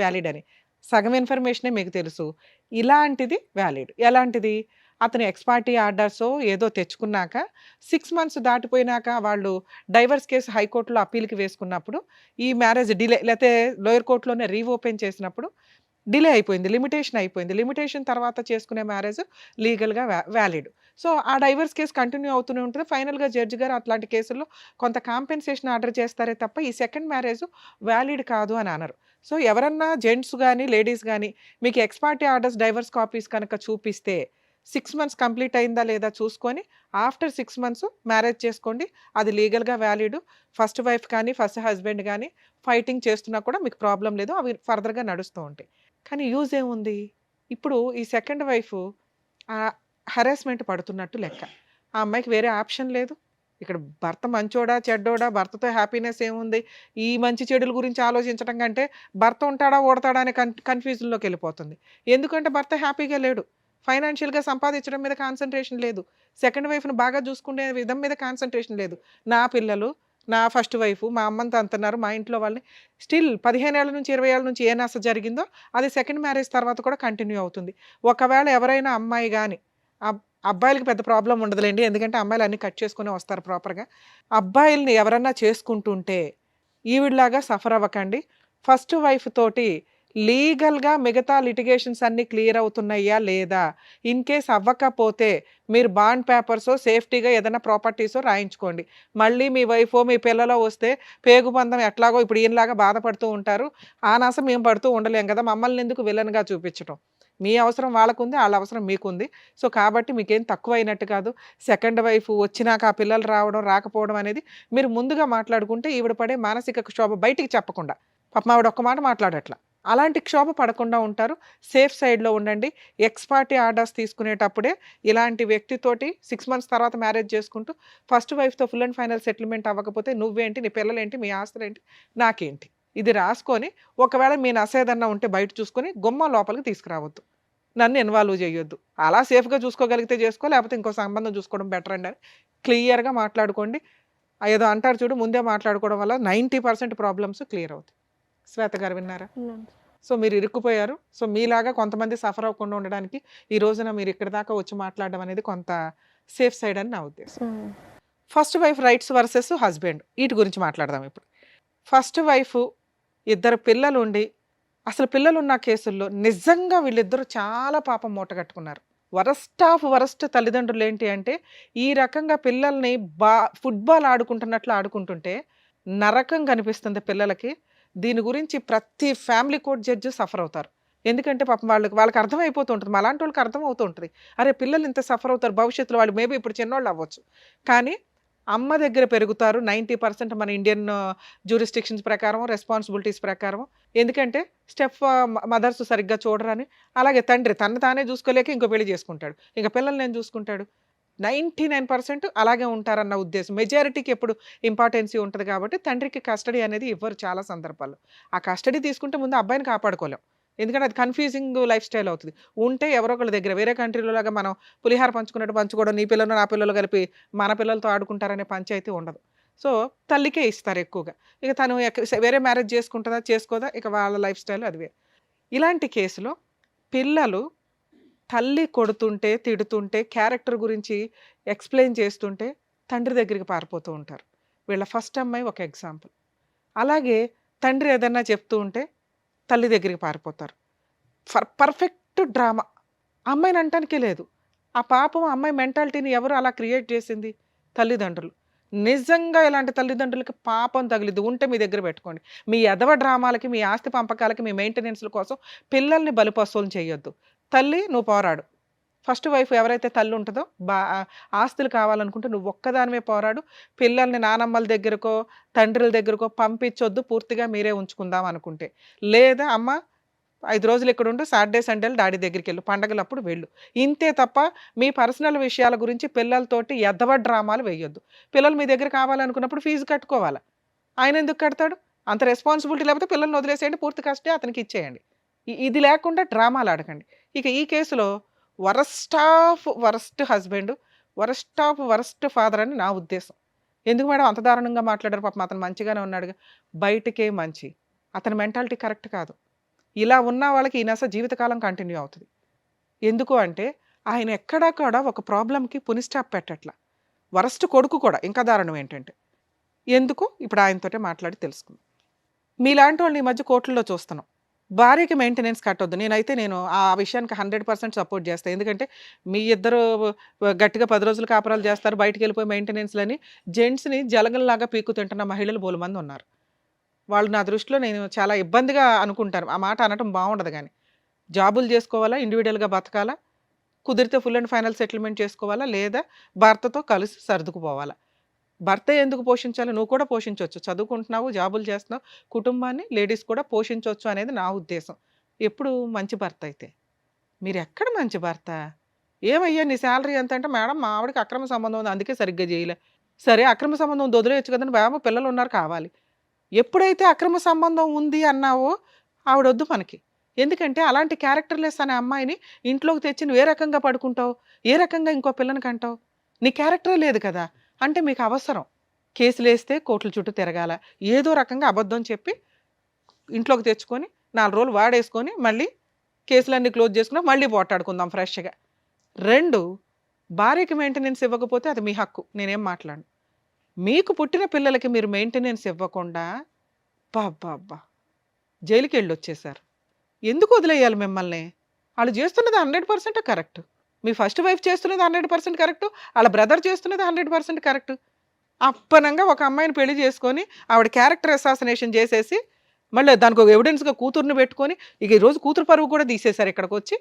వ్యాలిడ్ అని. సగం ఇన్ఫర్మేషనే మీకు తెలుసు. ఇలాంటిది వ్యాలిడ్. ఎలాంటిది? అతను ఎక్స్ పార్టీ ఆర్డర్సో ఏదో తెచ్చుకున్నాక 6 మంత్స్ దాటిపోయినాక వాళ్ళు డైవర్స్ కేసు హైకోర్టులో అప్పీల్‌కి వేసుకున్నప్పుడు, ఈ మ్యారేజ్ డిలే లేతే లోయర్ కోర్ట్‌లోనే రీఓపెన్ చేసినప్పుడు డిలే అయిపోయింది. లిమిటేషన్ అయిపోయింది. లిమిటేషన్ తర్వాత చేసుకునే మ్యారేజ్ లీగల్‌గా వ్యాలిడ్. సో, ఆ డైవర్స్ కేస్ కంటిన్యూ అవుతూనే ఉంటుంది. ఫైనల్‌గా జడ్జి గారు అట్లాంటి కేసుల్లో కొంత కాంపెన్సేషన్ ఆర్డర్ చేస్తారే తప్ప, ఈ సెకండ్ మ్యారేజ్ వ్యాలిడ్ కాదు అని అనరు. సో, ఎవరన్నా జెంట్స్ గాని, లేడీస్ గాని మీకు X party orders, divorce copies కనుక చూపిస్తే 6 మంత్స్ కంప్లీట్ అయిందా లేదా చూసుకొని ఆఫ్టర్ 6 మంత్స్ మ్యారేజ్ చేసుకోండి. అది లీగల్‌గా వ్యాలిడ్. ఫస్ట్ వైఫ్ కానీ, ఫస్ట్ హస్బెండ్ గానీ ఫైటింగ్ చేస్తున్నా కూడా మీకు ప్రాబ్లమ్ లేదు. అవి ఫర్దర్‌గా నడుస్తూ ఉంటాయి. కానీ యూజ్ ఏముంది? ఇప్పుడు ఈ సెకండ్ వైఫ్ హరాస్మెంట్ పడుతున్నట్టు లెక్క. ఆ అమ్మాయికి వేరే ఆప్షన్ లేదు. ఇక్కడ భర్త మంచోడా, చెడ్డోడా, భర్తతో హ్యాపీనెస్ ఏముంది? ఈ మంచి చెడుల గురించి ఆలోచించడం కంటే భర్త ఉంటాడా, ఓడతాడా అనే కన్‌ఫ్యూజన్‌లోకి వెళ్ళిపోతుంది. ఎందుకంటే భర్త హ్యాపీగా లేడు. ఫైనాన్షియల్‌గా సంపాదించడం మీద కాన్సంట్రేషన్ లేదు. సెకండ్ వైఫ్‌ని బాగా చూసుకునే విధం మీద కాన్సంట్రేషన్ లేదు. నా పిల్లలు, నా ఫస్ట్ వైఫ్, మా అమ్మంతా అంటున్నారు, మా ఇంట్లో వాళ్ళని స్టిల్ 15 ఏళ్ల నుంచి 20 ఏళ్ల నుంచి ఏ నస జరిగిందో అది సెకండ్ మ్యారేజ్ తర్వాత కూడా కంటిన్యూ అవుతుంది. ఒకవేళ ఎవరైనా అమ్మాయి గాని అబ్బాయిలకి పెద్ద ప్రాబ్లమ్ ఉండదులెండి. ఎందుకంటే అమ్మాయిలు అన్నీ కట్ చేసుకునే వస్తారు ప్రాపర్‌గా. అబ్బాయిల్ని ఎవరన్నా చేసుకుంటుంటే ఈవిడలాగా సఫర్ అవ్వకండి. ఫస్ట్ వైఫ్ తోటి లీగల్‌గా మిగతా లిటిగేషన్స్ అన్నీ క్లియర్ అవుతున్నాయా లేదా? ఇన్ కేస్ అవ్వకపోతే మీరు బాండ్ పేపర్సో, సేఫ్టీగా ఏదైనా ప్రాపర్టీసో రాయించుకోండి. మళ్ళీ మీ వైఫో, మీ పిల్లలో వస్తే పేగుబంధం ఎట్లాగో ఇప్పుడు ఈయనలాగా బాధపడుతూ ఉంటారు. ఆ నాస మేము పడుతూ ఉండలేం కదా! మమ్మల్ని ఎందుకు విలన్‌గా చూపించటం. మీ అవసరం వాళ్ళకుంది, ఆళ్ళ అవసరం మీకుంది. సో, కాబట్టి మీకేం తక్కువైనట్టు కాదు. సెకండ్ వైఫ్ వచ్చినాక ఆ పిల్లలు రావడం, రాకపోవడం అనేది మీరు ముందుగా మాట్లాడుకుంటే ఈవిడ పడే మానసిక క్షోభ బయటికి చెప్పకుండా. పాపం ఆవిడ ఒక్క మాట మాట్లాడట్ల. అలాంటి క్షోభ పడకుండా ఉంటారు. సేఫ్ సైడ్‌లో ఉండండి. ఎక్స్ పార్టీ ఆర్డర్స్ తీసుకునేటప్పుడే ఇలాంటి వ్యక్తితోటి 6 మంత్స్ తర్వాత మ్యారేజ్ చేసుకుంటూ ఫస్ట్ వైఫ్‌తో ఫుల్ అండ్ ఫైనల్ సెటిల్మెంట్ అవ్వకపోతే నువ్వేంటి, నీ పిల్లలేంటి, మీ ఆస్తులేంటి, నాకేంటి? ఇది రాసుకొని ఒకవేళ మీ నసేదన్నా ఉంటే బయట చూసుకొని గుమ్మం లోపలికి తీసుకురావద్దు. నన్ను ఇన్వాల్వ్ చేయొద్దు. అలా సేఫ్‌గా చూసుకోగలిగితే చేసుకో, లేకపోతే ఇంకో సంబంధం చూసుకోవడం బెటర్ అండి అని క్లియర్‌గా మాట్లాడుకోండి. ఏదో అంటారు చూడు, ముందే మాట్లాడుకోవడం వల్ల 90% ప్రాబ్లమ్స్ క్లియర్ అవుతాయి. శ్వేత గారు విన్నారా? సో, మీరు ఇరుక్కుపోయారు. సో, మీలాగా కొంతమంది సఫర్ అవ్వకుండా ఉండడానికి ఈ రోజున మీరు ఇక్కడి దాకా వచ్చి మాట్లాడడం అనేది కొంత సేఫ్ సైడ్ అని నా ఉద్దేశం. First wife rights versus husband ఈటి గురించి మాట్లాడదాం ఇప్పుడు. ఫస్ట్ వైఫ్ ఇద్దరు పిల్లలుండి అసలు పిల్లలున్న కేసుల్లో నిజంగా వీళ్ళిద్దరూ చాలా పాపం మూటగట్టుకున్నారు. వరస్ట్ ఆఫ్ వరస్ట్ తల్లిదండ్రులు ఏంటి అంటే ఈ రకంగా పిల్లల్ని ఫుట్బాల్ ఆడుకుంటున్నట్లు ఆడుకుంటుంటే నరకం కనిపిస్తుంది పిల్లలకి. దీని గురించి ప్రతి ఫ్యామిలీ కోర్ట్ జడ్జి సఫర్ అవుతారు. ఎందుకంటే పాపం వాళ్ళకి అర్థమైపోతూ ఉంటుంది. మాలాంటి వాళ్ళకి అర్థమవుతూ ఉంటుంది. అరే పిల్లలు ఇంత సఫర్ అవుతారు భవిష్యత్తులో, వాళ్ళు మేబీ ఇప్పుడు చిన్నోళ్ళు అవ్వచ్చు. కానీ అమ్మ దగ్గర పెరుగుతారు 90% మన ఇండియన్ జ్యూరిస్డిక్షన్స్ ప్రకారం, రెస్పాన్సిబిలిటీస్ ప్రకారం. ఎందుకంటే మదర్స్ సరిగ్గా చూడరని. అలాగే తండ్రి తను తానే చూసుకోలేక ఇంకో పెళ్లి చేసుకుంటాడు. ఇంక పిల్లల్ని ఏం చూసుకుంటాడు? 99% అలాగే ఉంటారన్న ఉద్దేశం. మెజారిటీకి ఎప్పుడు ఇంపార్టెన్సీ ఉంటుంది కాబట్టి తండ్రికి కస్టడీ అనేది ఇవ్వరు చాలా సందర్భాల్లో. ఆ కస్టడీ తీసుకుంటే ముందు అబ్బాయిని కాపాడుకోలేం. ఎందుకంటే అది కన్ఫ్యూజింగ్ లైఫ్ స్టైల్ అవుతుంది. ఉంటే ఎవరో ఒకళ్ళ దగ్గర వేరే కంట్రీలో లాగా మనం పులిహార పంచుకున్నట్టు పంచుకోవడం, నీ పిల్లలు నా పిల్లలు కలిపి మన పిల్లలతో ఆడుకుంటారనే పంచాయతీ ఉండదు. సో, తల్లికే ఇస్తారు ఎక్కువగా. ఇక తను వేరే మ్యారేజ్ చేసుకుంటుందా, చేసుకోదా, ఇక వాళ్ళ లైఫ్ స్టైల్ అది వేరు. ఇలాంటి కేసులో పిల్లలు తల్లి కొడుతుంటే, తిడుతుంటే, క్యారెక్టర్ గురించి ఎక్స్‌ప్లెయిన్ చేస్తుంటే తండ్రి దగ్గరికి పారిపోతూ ఉంటారు. వీళ్ళ ఫస్ట్ అమ్మాయి ఒక ఎగ్జాంపుల్. అలాగే తండ్రి ఏదన్నా చెప్తూ ఉంటే తల్లి దగ్గరికి పారిపోతారు. Perfect drama. అమ్మాయిని అనటానికే లేదు. ఆ పాపం అమ్మాయి మెంటాలిటీని ఎవరు అలా క్రియేట్ చేసింది? తల్లిదండ్రులు. నిజంగా ఇలాంటి తల్లిదండ్రులకి పాపం తగిలిద్ది. ఉంటే మీ దగ్గర పెట్టుకోండి. మీ ఎదవ డ్రామాలకి, మీ ఆస్తి పంపకాలకి, మీ మెయింటెనెన్స్‌ల కోసం పిల్లల్ని బలిపశువులను చేయొద్దు. తల్లి నువ్వు పోరాడు. ఫస్ట్ వైఫ్ ఎవరైతే తల్లి ఉంటుందో ఆస్తులు కావాలనుకుంటే నువ్వు ఒక్కదానివే పోరాడు. పిల్లల్ని నానమ్మల దగ్గరకో, తండ్రుల దగ్గరకో పంపించొద్దు. పూర్తిగా మీరే ఉంచుకుందాం అనుకుంటే. లేదా అమ్మ 5 రోజులు ఇక్కడ ఉండు, సాటర్డే సండేలు డాడీ దగ్గరికి వెళ్ళు, పండగలప్పుడు వెళ్ళు. ఇంతే తప్ప మీ పర్సనల్ విషయాల గురించి పిల్లలతోటి ఎద్దవ డ్రామాలు వేయొద్దు. పిల్లలు మీ దగ్గర కావాలనుకున్నప్పుడు ఫీజు కట్టుకోవాలా? ఆయన ఎందుకు కడతాడు? అంత రెస్పాన్సిబిలిటీ లేకపోతే పిల్లల్ని వదిలేసేయండి, పూర్తి కష్టే అతనికి ఇచ్చేయండి. ఇది లేకుండా డ్రామాలు ఆడకండి. ఇక ఈ కేసులో worst of worst husband, worst of worst father అని నా ఉద్దేశం. ఎందుకు మేడం అంత దారుణంగా మాట్లాడారు? పాపం అతను మంచిగానే ఉన్నాడుగా. బయటకే మంచి. అతని మెంటాలిటీ కరెక్ట్ కాదు. ఇలా ఉన్న వాళ్ళకి ఈ నస జీవితకాలం కంటిన్యూ అవుతుంది. ఎందుకు అంటే ఆయన ఎక్కడా కూడా ఒక ప్రాబ్లంకి పుని స్టాప్ పెట్టట్ల. వరస్ట్ కొడుకు కూడా ఇంకా దారుణం ఏంటంటే ఎందుకు ఇప్పుడు ఆయనతోటే మాట్లాడి తెలుసుకుందాం. మీలాంటి వాళ్ళని ఈ మధ్య కోర్టుల్లో చూస్తున్నాం. భార్యకి మెయింటెనెన్స్ కట్టొద్దు. నేను ఆ విషయానికి 100% సపోర్ట్ చేస్తాను. ఎందుకంటే మీ ఇద్దరు గట్టిగా 10 రోజులు కాపురాలు చేస్తారు, బయటికి వెళ్ళిపోయి మెయింటెనెన్స్లని జెంట్స్ని జలగల్లాగా పీకు తింటున్న మహిళలు బోలు మంది ఉన్నారు. వాళ్ళు నా దృష్టిలో నేను చాలా ఇబ్బందిగా అనుకుంటాను. ఆ మాట అనటం బాగుండదు. కానీ జాబులు చేసుకోవాలా, ఇండివిజువల్గా బతకాలా, కుదిరితే ఫుల్ అండ్ ఫైనల్ సెటిల్మెంట్ చేసుకోవాలా, లేదా భర్తతో కలిసి సర్దుకుపోవాలా. భర్త ఎందుకు పోషించాలి? నువ్వు కూడా పోషించవచ్చు. చదువుకుంటున్నావు, జాబులు చేస్తున్నావు, కుటుంబాన్ని లేడీస్ కూడా పోషించవచ్చు అనేది నా ఉద్దేశం. ఎప్పుడు మంచి భర్త అయితే. మీరు ఎక్కడ మంచి భర్త? ఏమయ్యా నీ శాలరీ ఎంత అంటే, మేడం మా ఆవిడకి అక్రమ సంబంధం ఉంది అందుకే సరిగ్గా చేయలే. సరే అక్రమ సంబంధం వదిలేయచ్చు కదండి, బాబు పిల్లలు ఉన్నారు కావాలి. ఎప్పుడైతే అక్రమ సంబంధం ఉంది అన్నావో ఆవిడొద్దు మనకి. ఎందుకంటే అలాంటి క్యారెక్టర్లెస్ అనే అమ్మాయిని ఇంట్లోకి తెచ్చి నువ్వు ఏ రకంగా పడుకుంటావు, ఏ రకంగా ఇంకో పిల్లని కంటావు? నీ క్యారెక్టరే లేదు కదా. అంటే మీకు అవసరం కేసులు వేస్తే కోర్టుల చుట్టూ తిరగాల, ఏదో రకంగా అబద్ధం చెప్పి ఇంట్లోకి తెచ్చుకొని 4 రోజులు వాడేసుకొని మళ్ళీ కేసులన్నీ క్లోజ్ చేసుకున్నా మళ్ళీ పోటాడుకుందాం ఫ్రెష్గా. 2, భార్యకి మెయింటెనెన్స్ ఇవ్వకపోతే అది మీ హక్కు, నేనేం మాట్లాడను. మీకు పుట్టిన పిల్లలకి మీరు మెయింటెనెన్స్ ఇవ్వకుండా బాబ్బా జైలుకి వెళ్ళి వచ్చేసారు. ఎందుకు వదిలేయాలి మిమ్మల్ని? వాళ్ళు చేస్తున్నది 100% కరెక్ట్. మీ ఫస్ట్ వైఫ్ చేస్తున్నది 100% కరెక్ట్, వాళ్ళ బ్రదర్ చేస్తున్నది 100% కరెక్ట్. అప్పనంగా ఒక అమ్మాయిని పెళ్లి చేసుకొని ఆవిడ క్యారెక్టర్ అసాసినేషన్ చేసేసి మళ్ళీ దానికి ఒక ఎవిడెన్స్గా కూతుర్ని పెట్టుకొని ఇక ఈరోజు కూతురు పరువు కూడా తీసేశారు. ఇక్కడికి వచ్చి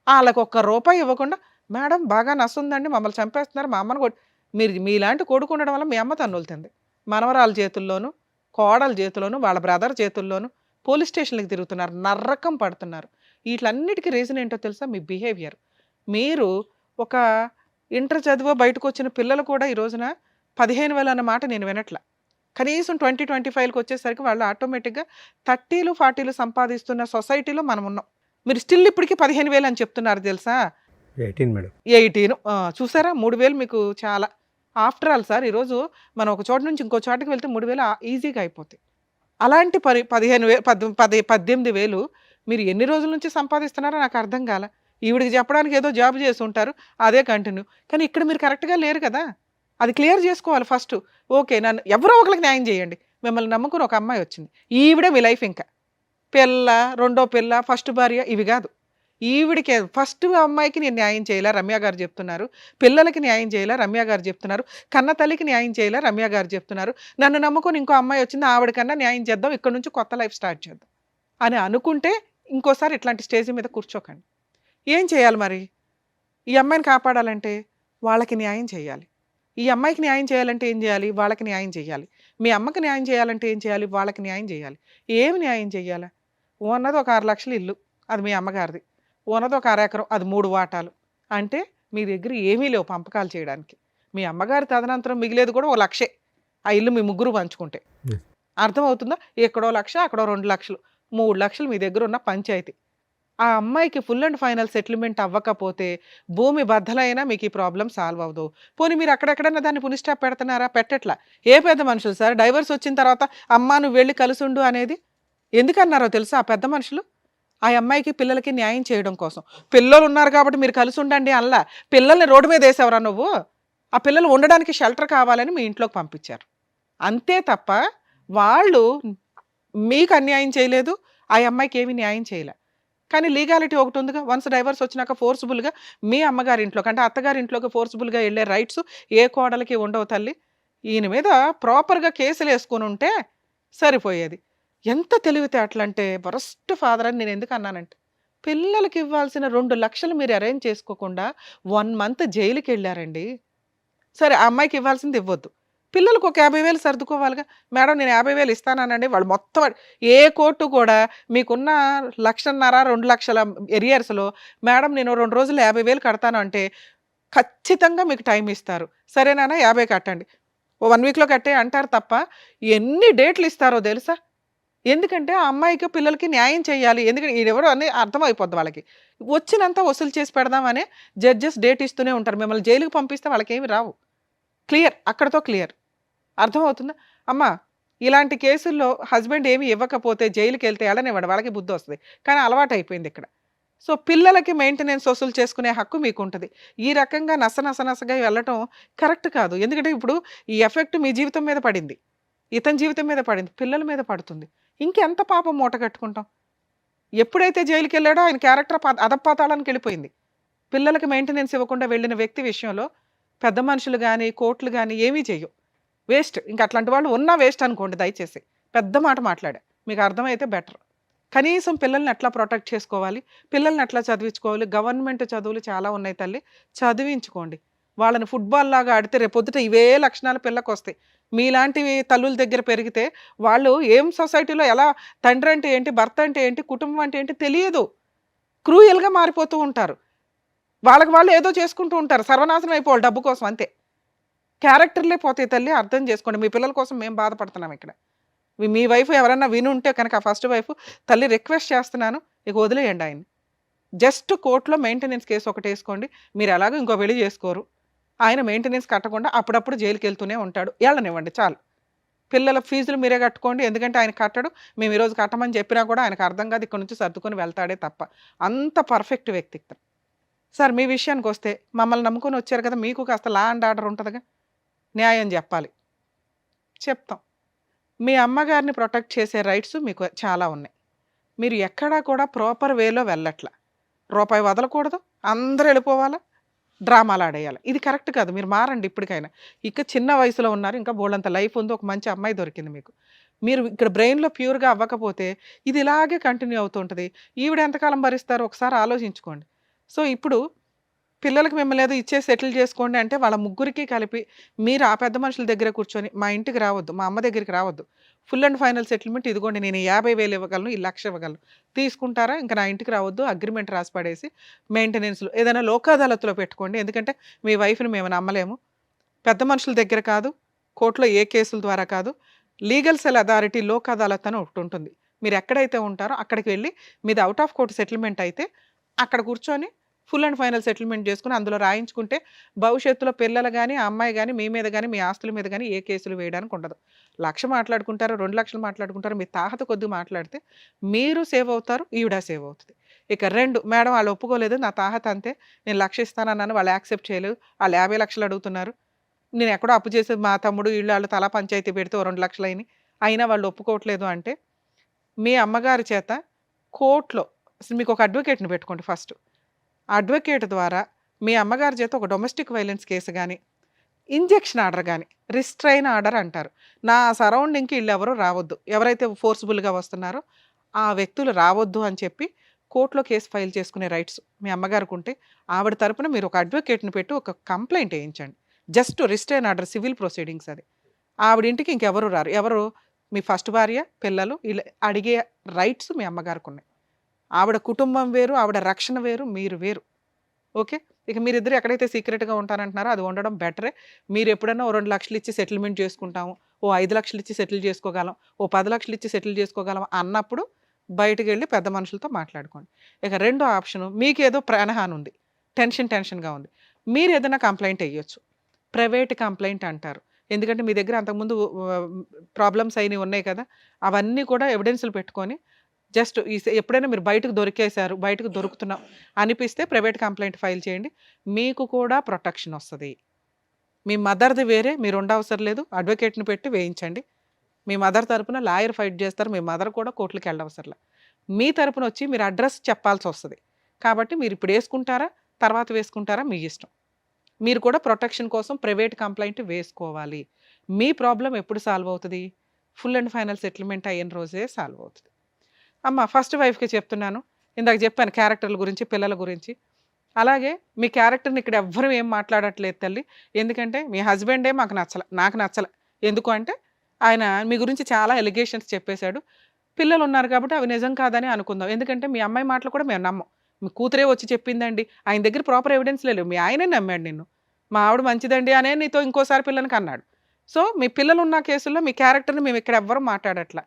వాళ్ళకి ₹1 ఇవ్వకుండా, మేడం బాగా నస్తుందండి, మమ్మల్ని చంపేస్తున్నారు, మా అమ్మని మీరు మీలాంటి కొడుకు ఉండడం వల్ల మీ అమ్మ తన్నులుతుంది. మనవరాల చేతుల్లోనూ, కోడల చేతుల్లోనూ, వాళ్ళ బ్రదర్ చేతుల్లోనూ పోలీస్ స్టేషన్లకు తిరుగుతున్నారు, నర్రకం పడుతున్నారు. వీటన్నిటికీ రీజన్ ఏంటో తెలుసా? మీ బిహేవియర్. మీరు ఒక ఇంటర్ చదివో బయటకు వచ్చిన పిల్లలు కూడా ఈ రోజున 15,000 అన్న మాట నేను వినట్ల. కనీసం 2025కి వచ్చేసరికి వాళ్ళు ఆటోమేటిక్గా 30లు 40లు సంపాదిస్తున్న సొసైటీలో మనం ఉన్నాం. మీరు స్టిల్ ఇప్పటికీ 15,000 అని చెప్తున్నారు తెలుసా? 18 మేడం. 18 చూసారా? 3,000 మీకు చాలా. ఆఫ్టర్ ఆల్ సార్ ఈరోజు మనం ఒక చోట నుంచి ఇంకో చోటకి వెళ్తే 3,000 ఈజీగా అయిపోతాయి. అలాంటి 18,000 మీరు ఎన్ని రోజుల నుంచి సంపాదిస్తున్నారో నాకు అర్థం కాల. ఈవిడికి చెప్పడానికి ఏదో జాబ్ చేసి ఉంటారు, అదే కంటిన్యూ. కానీ ఇక్కడ మీరు కరెక్ట్గా లేరు కదా, అది క్లియర్ చేసుకోవాలి ఫస్ట్. ఓకే, నన్ను ఎవరో ఒకరికి న్యాయం చేయండి. మిమ్మల్ని నమ్ముకుని ఒక అమ్మాయి వచ్చింది, ఈవిడే మీ లైఫ్. ఇంకా పిల్ల, రెండో పిల్ల, ఫస్ట్ భార్య ఇవి కాదు. ఈవిడికి ఫస్ట్ అమ్మాయికి నేను న్యాయం చేయలే, రమ్య గారు చెప్తున్నారు. పిల్లలకి న్యాయం చేయలే, రమ్య గారు చెప్తున్నారు. కన్న తల్లికి న్యాయం చేయలే, రమ్య గారు చెప్తున్నారు. నన్ను నమ్ముకొని ఇంకో అమ్మాయి వచ్చింది, ఆవిడకన్నా న్యాయం చేద్దాం, ఇక్కడ నుంచి కొత్త లైఫ్ స్టార్ట్ చేద్దాం అని అనుకుంటే ఇంకోసారి ఇట్లాంటి స్టేజ్ మీద కూర్చోకండి. ఏం చేయాలి మరి? ఈ అమ్మాయిని కాపాడాలంటే వాళ్ళకి న్యాయం చేయాలి. ఈ అమ్మాయికి న్యాయం చేయాలంటే ఏం చేయాలి? వాళ్ళకి న్యాయం చేయాలి. మీ అమ్మకి న్యాయం చేయాలంటే ఏం చేయాలి? వాళ్ళకి న్యాయం చేయాలి. ఏమి న్యాయం చేయాలా? ఉన్నది ఒక 6 లక్షల ఇల్లు, అది మీ అమ్మగారిది. ఉన్నది ఒక 1/2 ఎకరం, అది 3 వాటాలు. అంటే మీ దగ్గర ఏమీ లేవు పంపకాలు చేయడానికి. మీ అమ్మగారి తదనంతరం మిగిలేదు కూడా 1 లక్షే. ఆ ఇల్లు మీ ముగ్గురు పంచుకుంటే. అర్థమవుతుందా? ఎక్కడో 1 లక్ష, అక్కడో 2 లక్షలు, 3 లక్షలు మీ దగ్గర ఉన్న పంచాయతీ. ఆ అమ్మాయికి ఫుల్ అండ్ ఫైనల్ సెటిల్మెంట్ అవ్వకపోతే భూమి బద్దలైనా మీకు ఈ ప్రాబ్లం సాల్వ్ అవ్వదు. పోనీ మీరు అక్కడెక్కడన్నా దాన్ని పుని స్టాప్ పెడుతున్నారా? పెట్టట్లా. ఏ పెద్ద మనుషులు సార్ డైవర్స్ వచ్చిన తర్వాత అమ్మా నువ్వు వెళ్ళి కలుసుండు అనేది ఎందుకన్నారో తెలుసా? ఆ పెద్ద మనుషులు ఆ అమ్మాయికి పిల్లలకి న్యాయం చేయడం కోసం. పిల్లలు ఉన్నారు కాబట్టి మీరు కలిసి ఉండండి అల్లా. పిల్లల్ని రోడ్డు మీద వేసేవరా నువ్వు? ఆ పిల్లలు ఉండడానికి షెల్టర్ కావాలని మీ ఇంట్లోకి పంపించారు. అంతే తప్ప వాళ్ళు మీకు అన్యాయం చేయలేదు, ఆ అమ్మాయికి ఏమీ న్యాయం చేయలే. కానీ లీగాలిటీ ఒకటి ఉందిగా. వన్స్ డైవర్స్ వచ్చినాక ఫోర్స్ఫుల్గా మీ అమ్మగారి ఇంట్లోకి అంటే అత్తగారి ఇంట్లోకి ఫోర్స్ఫుల్గా వెళ్ళే రైట్స్ ఏ కోడలికి ఉండవు తల్లి. ఈయన మీద ప్రాపర్గా కేసులు వేసుకొని ఉంటే సరిపోయేది. ఎంత తెలివితేటలంటే వరస్ట్ ఫాదర్ అని నేను ఎందుకు అన్నానంటే, పిల్లలకి ఇవ్వాల్సిన 2 లక్షలు మీరు అరేంజ్ చేసుకోకుండా 1 మంత్ జైలుకి వెళ్ళారండి. సరే ఆ అమ్మాయికి ఇవ్వాల్సింది ఇవ్వద్దు, పిల్లలకు ఒక 50,000 సర్దుకోవాలిగా. మేడం నేను 50,000 ఇస్తానండి. వాళ్ళు మొత్తం ఏ కోర్టు కూడా మీకున్న 1,50,000 2 లక్షల ఎరియర్స్లో మేడం నేను 2 రోజులు 50,000 కడతాను అంటే ఖచ్చితంగా మీకు టైం ఇస్తారు. సరేనా 50 కట్టండి, 1 వీక్లో కట్టే అంటారు తప్ప ఎన్ని డేట్లు ఇస్తారో తెలుసా? ఎందుకంటే ఆ అమ్మాయికి పిల్లలకి న్యాయం చేయాలి. ఎందుకంటే ఎవరో అని అర్థమైపోద్ది వాళ్ళకి. వచ్చినంత వసూలు చేసి పెడదామని జడ్జెస్ డేట్ ఇస్తూనే ఉంటారు. మిమ్మల్ని జైలుకి పంపిస్తే వాళ్ళకి ఏమి రావు. క్లియర్, అక్కడతో క్లియర్. అర్థమవుతుందా? అమ్మ ఇలాంటి కేసుల్లో హస్బెండ్ ఏమి ఇవ్వకపోతే జైలుకి వెళ్తే వెళ్ళనివ్వడు, వాళ్ళకి బుద్ధి వస్తుంది. కానీ అలవాటు అయిపోయింది ఇక్కడ. సో పిల్లలకి మెయింటెనెన్స్ వసూలు చేసుకునే హక్కు మీకు ఉంటుంది. ఈ రకంగా నసగా వెళ్ళటం కరెక్ట్ కాదు. ఎందుకంటే ఇప్పుడు ఈ ఎఫెక్ట్ మీ జీవితం మీద పడింది, ఇతని జీవితం మీద పడింది, పిల్లల మీద పడుతుంది. ఇంకెంత పాపం మూట కట్టుకుంటాం? ఎప్పుడైతే జైలుకి వెళ్ళాడో ఆయన క్యారెక్టర్ అధపాతాళానికి వెళ్ళిపోయింది. పిల్లలకి మెయింటెనెన్స్ ఇవ్వకుండా వెళ్ళిన వ్యక్తి విషయంలో పెద్ద మనుషులు కానీ కోర్టులు కానీ ఏమీ చెయ్యవు. వేస్ట్. ఇంకా అట్లాంటి వాళ్ళు ఉన్నా వేస్ట్ అనుకోండి. దయచేసి పెద్ద మాట మాట్లాడా, మీకు అర్థమైతే బెటర్. కనీసం పిల్లల్ని ఎట్లా ప్రొటెక్ట్ చేసుకోవాలి, పిల్లల్ని ఎట్లా చదివించుకోవాలి. గవర్నమెంట్ చదువులు చాలా ఉన్నాయి తల్లి, చదివించుకోండి. వాళ్ళని ఫుట్బాల్ లాగా ఆడితే రేపొద్దుట ఇవే లక్షణాలు పిల్లకి వస్తాయి. మీలాంటివి తల్లుల దగ్గర పెరిగితే వాళ్ళు ఏం సొసైటీలో ఎలా తండ్రి అంటే ఏంటి, భర్త అంటే ఏంటి, కుటుంబం అంటే ఏంటి తెలియదు. క్రూయల్గా మారిపోతూ ఉంటారు. వాళ్ళకి వాళ్ళు ఏదో చేసుకుంటూ ఉంటారు, సర్వనాశనం అయిపోవాలి డబ్బు కోసం, అంతే. క్యారెక్టర్లే పోతాయి తల్లి, అర్థం చేసుకోండి. మీ పిల్లల కోసం మేము బాధపడుతున్నాం ఇక్కడ. మీ వైఫ్ ఎవరన్నా విని ఉంటే కనుక, ఫస్ట్ వైఫ్ తల్లి రిక్వెస్ట్ చేస్తున్నాను, ఇక వదిలేయండి ఆయన్ని. జస్ట్ కోర్టులో మెయింటెనెన్స్ కేసు ఒకటి వేసుకోండి. మీరు ఎలాగో ఇంకో పెళ్లి చేసుకోరు, ఆయన మెయింటెనెన్స్ కట్టకుండా అప్పుడప్పుడు జైలుకి వెళ్తూనే ఉంటాడు, వెళ్ళనివ్వండి చాలు. పిల్లల ఫీజులు మీరే కట్టుకోండి, ఎందుకంటే ఆయన కట్టడు. మేము ఈరోజు కట్టమని చెప్పినా కూడా ఆయనకు అర్థం కాదు, ఇక్కడ నుంచి సర్దుకొని వెళ్తాడే తప్ప. అంత పర్ఫెక్ట్ వ్యక్తి. సార్ మీ విషయానికి వస్తే, మమ్మల్ని నమ్ముకొని వచ్చారు కదా, మీకు కాస్త లా అండ్ ఆర్డర్ ఉంటుందిగా, న్యాయం చెప్పాలి, చెప్తాం. మీ అమ్మగారిని ప్రొటెక్ట్ చేసే రైట్స్ మీకు చాలా ఉన్నాయి. మీరు ఎక్కడా కూడా ప్రాపర్ వేలో వెళ్ళట్లా. రూపాయి వదలకూడదు, అందరూ వెళ్ళిపోవాలా, డ్రామాలు ఆడేయాలి. ఇది కరెక్ట్ కాదు. మీరు మారండి ఇప్పటికైనా. ఇక చిన్న వయసులో ఉన్నారు, ఇంకా బోల్డంత లైఫ్ ఉంది, ఒక మంచి అమ్మాయి దొరికింది మీకు. మీరు ఇక్కడ బ్రెయిన్లో ప్యూర్గా అవ్వకపోతే ఇది ఇలాగే కంటిన్యూ అవుతుంటుంది. ఈవిడ ఎంతకాలం భరిస్తారో ఒకసారి ఆలోచించుకోండి. సో ఇప్పుడు పిల్లలకి మిమ్మల్ని ఏదో ఇచ్చే సెటిల్ చేసుకోండి అంటే వాళ్ళ ముగ్గురికి కలిపి మీరు ఆ పెద్ద మనుషుల దగ్గర కూర్చొని, మా ఇంటికి రావద్దు, మా అమ్మ దగ్గరికి రావద్దు, ఫుల్ అండ్ ఫైనల్ సెటిల్మెంట్ ఇదిగోండి, నేను 50,000 ఇవ్వగలను, ఈ 1,00,000 ఇవ్వగలను, తీసుకుంటారా, ఇంకా నా ఇంటికి రావద్దు, అగ్రిమెంట్ రాసి పడేసి మెయింటెనెన్స్లో ఏదైనా లోక్ అదాలత్లో పెట్టుకోండి. ఎందుకంటే మీ వైఫ్ని మేము నమ్మలేము. పెద్ద మనుషుల దగ్గర కాదు, కోర్టులో ఏ కేసుల ద్వారా కాదు, legal cell authority Lok Adalat అని ఒకటి ఉంటుంది. మీరు ఎక్కడైతే ఉంటారో అక్కడికి వెళ్ళి మీది అవుట్ ఆఫ్ కోర్టు సెటిల్మెంట్ అయితే అక్కడ కూర్చొని ఫుల్ అండ్ ఫైనల్ సెటిల్మెంట్ చేసుకుని అందులో రాయించుకుంటే భవిష్యత్తులో పిల్లలు కానీ, ఆ అమ్మాయి కానీ, మీ మీద కానీ, మీ ఆస్తుల మీద కానీ ఏ కేసులు వేయడానికి ఉండదు. 1,00,000 మాట్లాడుకుంటారు, 2,00,000 మాట్లాడుకుంటారు, మీ తాహత కొద్ది మాట్లాడితే మీరు సేవ్ అవుతారు, ఈవిడ సేవ్ అవుతుంది. ఇక 2, మేడం వాళ్ళు ఒప్పుకోలేదు, నా తాహత అంతే, నేను 1,00,000 ఇస్తానన్నాను, వాళ్ళు యాక్సెప్ట్ చేయలేదు, వాళ్ళు 50,00,000 అడుగుతున్నారు, నేను ఎక్కడో అప్పు చేసి మా తమ్ముడు వీళ్ళు వాళ్ళు తలా పంచాయతీ పెడితే 2,00,000 అయినాయి, అయినా వాళ్ళు ఒప్పుకోవట్లేదు అంటే మీ అమ్మగారి చేత కోర్టులో మీకు ఒక అడ్వకేట్ని పెట్టుకోండి. ఫస్ట్ అడ్వకేట్ ద్వారా మీ అమ్మగారి చేత ఒక డొమెస్టిక్ వైలెన్స్ కేసు కానీ, ఇంజెక్షన్ ఆర్డర్ కానీ, రిస్ట్రైన్ ఆర్డర్ అంటారు, నా సరౌండింగ్కి వీళ్ళు ఎవరు రావద్దు, ఎవరైతే ఫోర్స్ఫుల్గా వస్తున్నారో ఆ వ్యక్తులు రావద్దు అని చెప్పి కోర్టులో కేసు ఫైల్ చేసుకునే రైట్స్ మీ అమ్మగారికి ఉంటే ఆవిడ తరపున మీరు ఒక అడ్వకేట్ని పెట్టి ఒక కంప్లైంట్ వేయించండి. Just restrain order, civil proceedings. అది ఆవిడ ఇంటికి ఇంకెవరు రారు. ఎవరు? మీ ఫస్ట్ భార్య, పిల్లలు, ఇలా అడిగే రైట్స్ మీ అమ్మగారికి ఉన్నాయి. ఆవిడ కుటుంబం వేరు, ఆవిడ రక్షణ వేరు, మీరు వేరు. ఓకే, ఇక మీరిద్దరు ఎక్కడైతే సీక్రెట్గా ఉంటారంటున్నారో అది ఉండడం బెటరే. మీరు ఎప్పుడైనా ఓ 2,00,000 ఇచ్చి సెటిల్మెంట్ చేసుకుంటాము, ఓ 5,00,000 ఇచ్చి సెటిల్ చేసుకోగలం, ఓ 10,00,000 ఇచ్చి సెటిల్ చేసుకోగలం అన్నప్పుడు బయటకు వెళ్ళి పెద్ద మనుషులతో మాట్లాడుకోండి. ఇక రెండో ఆప్షను, మీకేదో ప్రాణహాని ఉంది, టెన్షన్గా ఉంది, మీరు ఏదైనా కంప్లైంట్ వేయొచ్చు. ప్రైవేట్ కంప్లైంట్ అంటారు. ఎందుకంటే మీ దగ్గర అంతకుముందు ప్రాబ్లమ్స్ అయినవి ఉన్నాయి కదా, అవన్నీ కూడా ఎవిడెన్స్లు పెట్టుకొని జస్ట్ ఎప్పుడైనా మీరు బయటకు దొరికేశారు, బయటకు దొరుకుతున్నాం అనిపిస్తే ప్రైవేట్ కంప్లైంట్ ఫైల్ చేయండి. మీకు కూడా ప్రొటెక్షన్ వస్తుంది. మీ మదర్ది వేరే, మీరు ఉండవసరం లేదు, అడ్వకేట్ని పెట్టి వేయించండి. మీ మదర్ తరపున లాయర్ ఫైట్ చేస్తారు, మీ మదర్ కూడా కోర్టులకు వెళ్ళవసరం. మీ తరపున వచ్చి మీరు అడ్రస్ చెప్పాల్సి వస్తుంది. కాబట్టి మీరు ఇప్పుడు వేసుకుంటారా, తర్వాత వేసుకుంటారా, మీ ఇష్టం. మీరు కూడా ప్రొటెక్షన్ కోసం ప్రైవేట్ కంప్లైంట్ వేసుకోవాలి. మీ ప్రాబ్లం ఎప్పుడు సాల్వ్ అవుతుంది? ఫుల్ అండ్ ఫైనల్ సెటిల్మెంట్ అయిన రోజే సాల్వ్ అవుతుంది. అమ్మ ఫస్ట్ వైఫ్కి చెప్తున్నాను, ఇందాక చెప్పాను క్యారెక్టర్ల గురించి, పిల్లల గురించి. అలాగే మీ క్యారెక్టర్ని ఇక్కడ ఎవ్వరూ ఏం మాట్లాడట్లేదు తల్లి. ఎందుకంటే మీ హస్బెండే మాకు నచ్చల, నాకు నచ్చల. ఎందుకు అంటే ఆయన మీ గురించి చాలా ఎలిగేషన్స్ చెప్పేశాడు. పిల్లలు ఉన్నారు కాబట్టి అవి నిజం కాదని అనుకుందాం. ఎందుకంటే మీ అమ్మాయి మాటలు కూడా మేము నమ్మం. మీ కూతురే వచ్చి చెప్పిందండి, ఆయన దగ్గర ప్రాపర్ ఎవిడెన్స్ లేవు, మీ ఆయనే నమ్మాడు నిన్ను, మా ఆవిడ మంచిదండి అనే నీతో ఇంకోసారి పిల్లలకి అన్నాడు. సో మీ పిల్లలు ఉన్న కేసుల్లో మీ క్యారెక్టర్ని మేము ఇక్కడ ఎవ్వరూ మాట్లాడట్లా.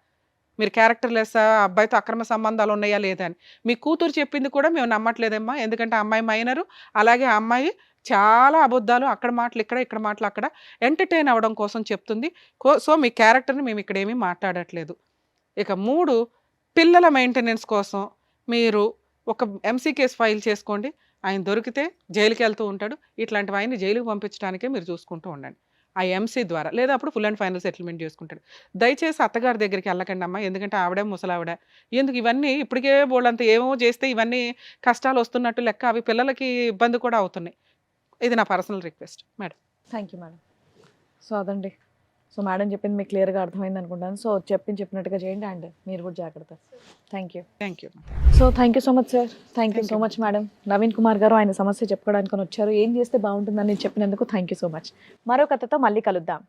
మీరు క్యారెక్టర్ లెస్, అబ్బాయితో అక్రమ సంబంధాలు ఉన్నాయా లేదా అని. మీ కూతురు చెప్పింది కూడా మేము నమ్మట్లేదమ్మా, ఎందుకంటే అమ్మాయి మైనరు, అలాగే ఆ అమ్మాయి చాలా అబద్ధాలు, అక్కడ మాటలు ఇక్కడ, ఇక్కడ మాటలు అక్కడ ఎంటర్టైన్ అవ్వడం కోసం చెప్తుంది. సో మీ క్యారెక్టర్ని మేము ఇక్కడ ఏమీ మాట్లాడట్లేదు. ఇక 3, పిల్లల మెయింటెనెన్స్ కోసం మీరు ఒక ఎంసీ కేసు ఫైల్ చేసుకోండి. ఆయన దొరికితే జైలుకి వెళ్తూ ఉంటాడు. ఇట్లాంటివి ఆయన్ని జైలుకి పంపించడానికే మీరు చూసుకుంటూ ఉండండి ఆ ఎంసీ ద్వారా. లేదా అప్పుడు ఫుల్ అండ్ ఫైనల్ సెటిల్మెంట్ చేసుకుంటాడు. దయచేసి అత్తగారి దగ్గరికి వెళ్ళకండి అమ్మా, ఎందుకంటే ఆవిడే ముసలావిడ. ఎందుకు ఇవన్నీ ఇప్పటికే బోళ్ళంత ఏమో చేస్తే ఇవన్నీ కష్టాలు వస్తున్నట్టు లెక్క, అవి పిల్లలకి ఇబ్బంది కూడా అవుతున్నాయి. ఇది నా personal request madam. Thank you madam. So అదండి, సో మేడం చెప్పింది మీకు క్లియర్గా అర్థమైంది అనుకుంటాను. సో చెప్పినట్టుగా చేయండి అండ్ మీరు కూడా జాగ్రత్త. Thank you. Thank you. So thank you so much sir. Thank you so much madam. Naveen Kumar గారు ఆయన సమస్య చెప్పుకోవడానికి వచ్చారు. ఏం చేస్తే బాగుంటుందని చెప్పినందుకు థ్యాంక్ యూ సో మచ్. మరో కథతో మళ్ళీ కలుద్దాం.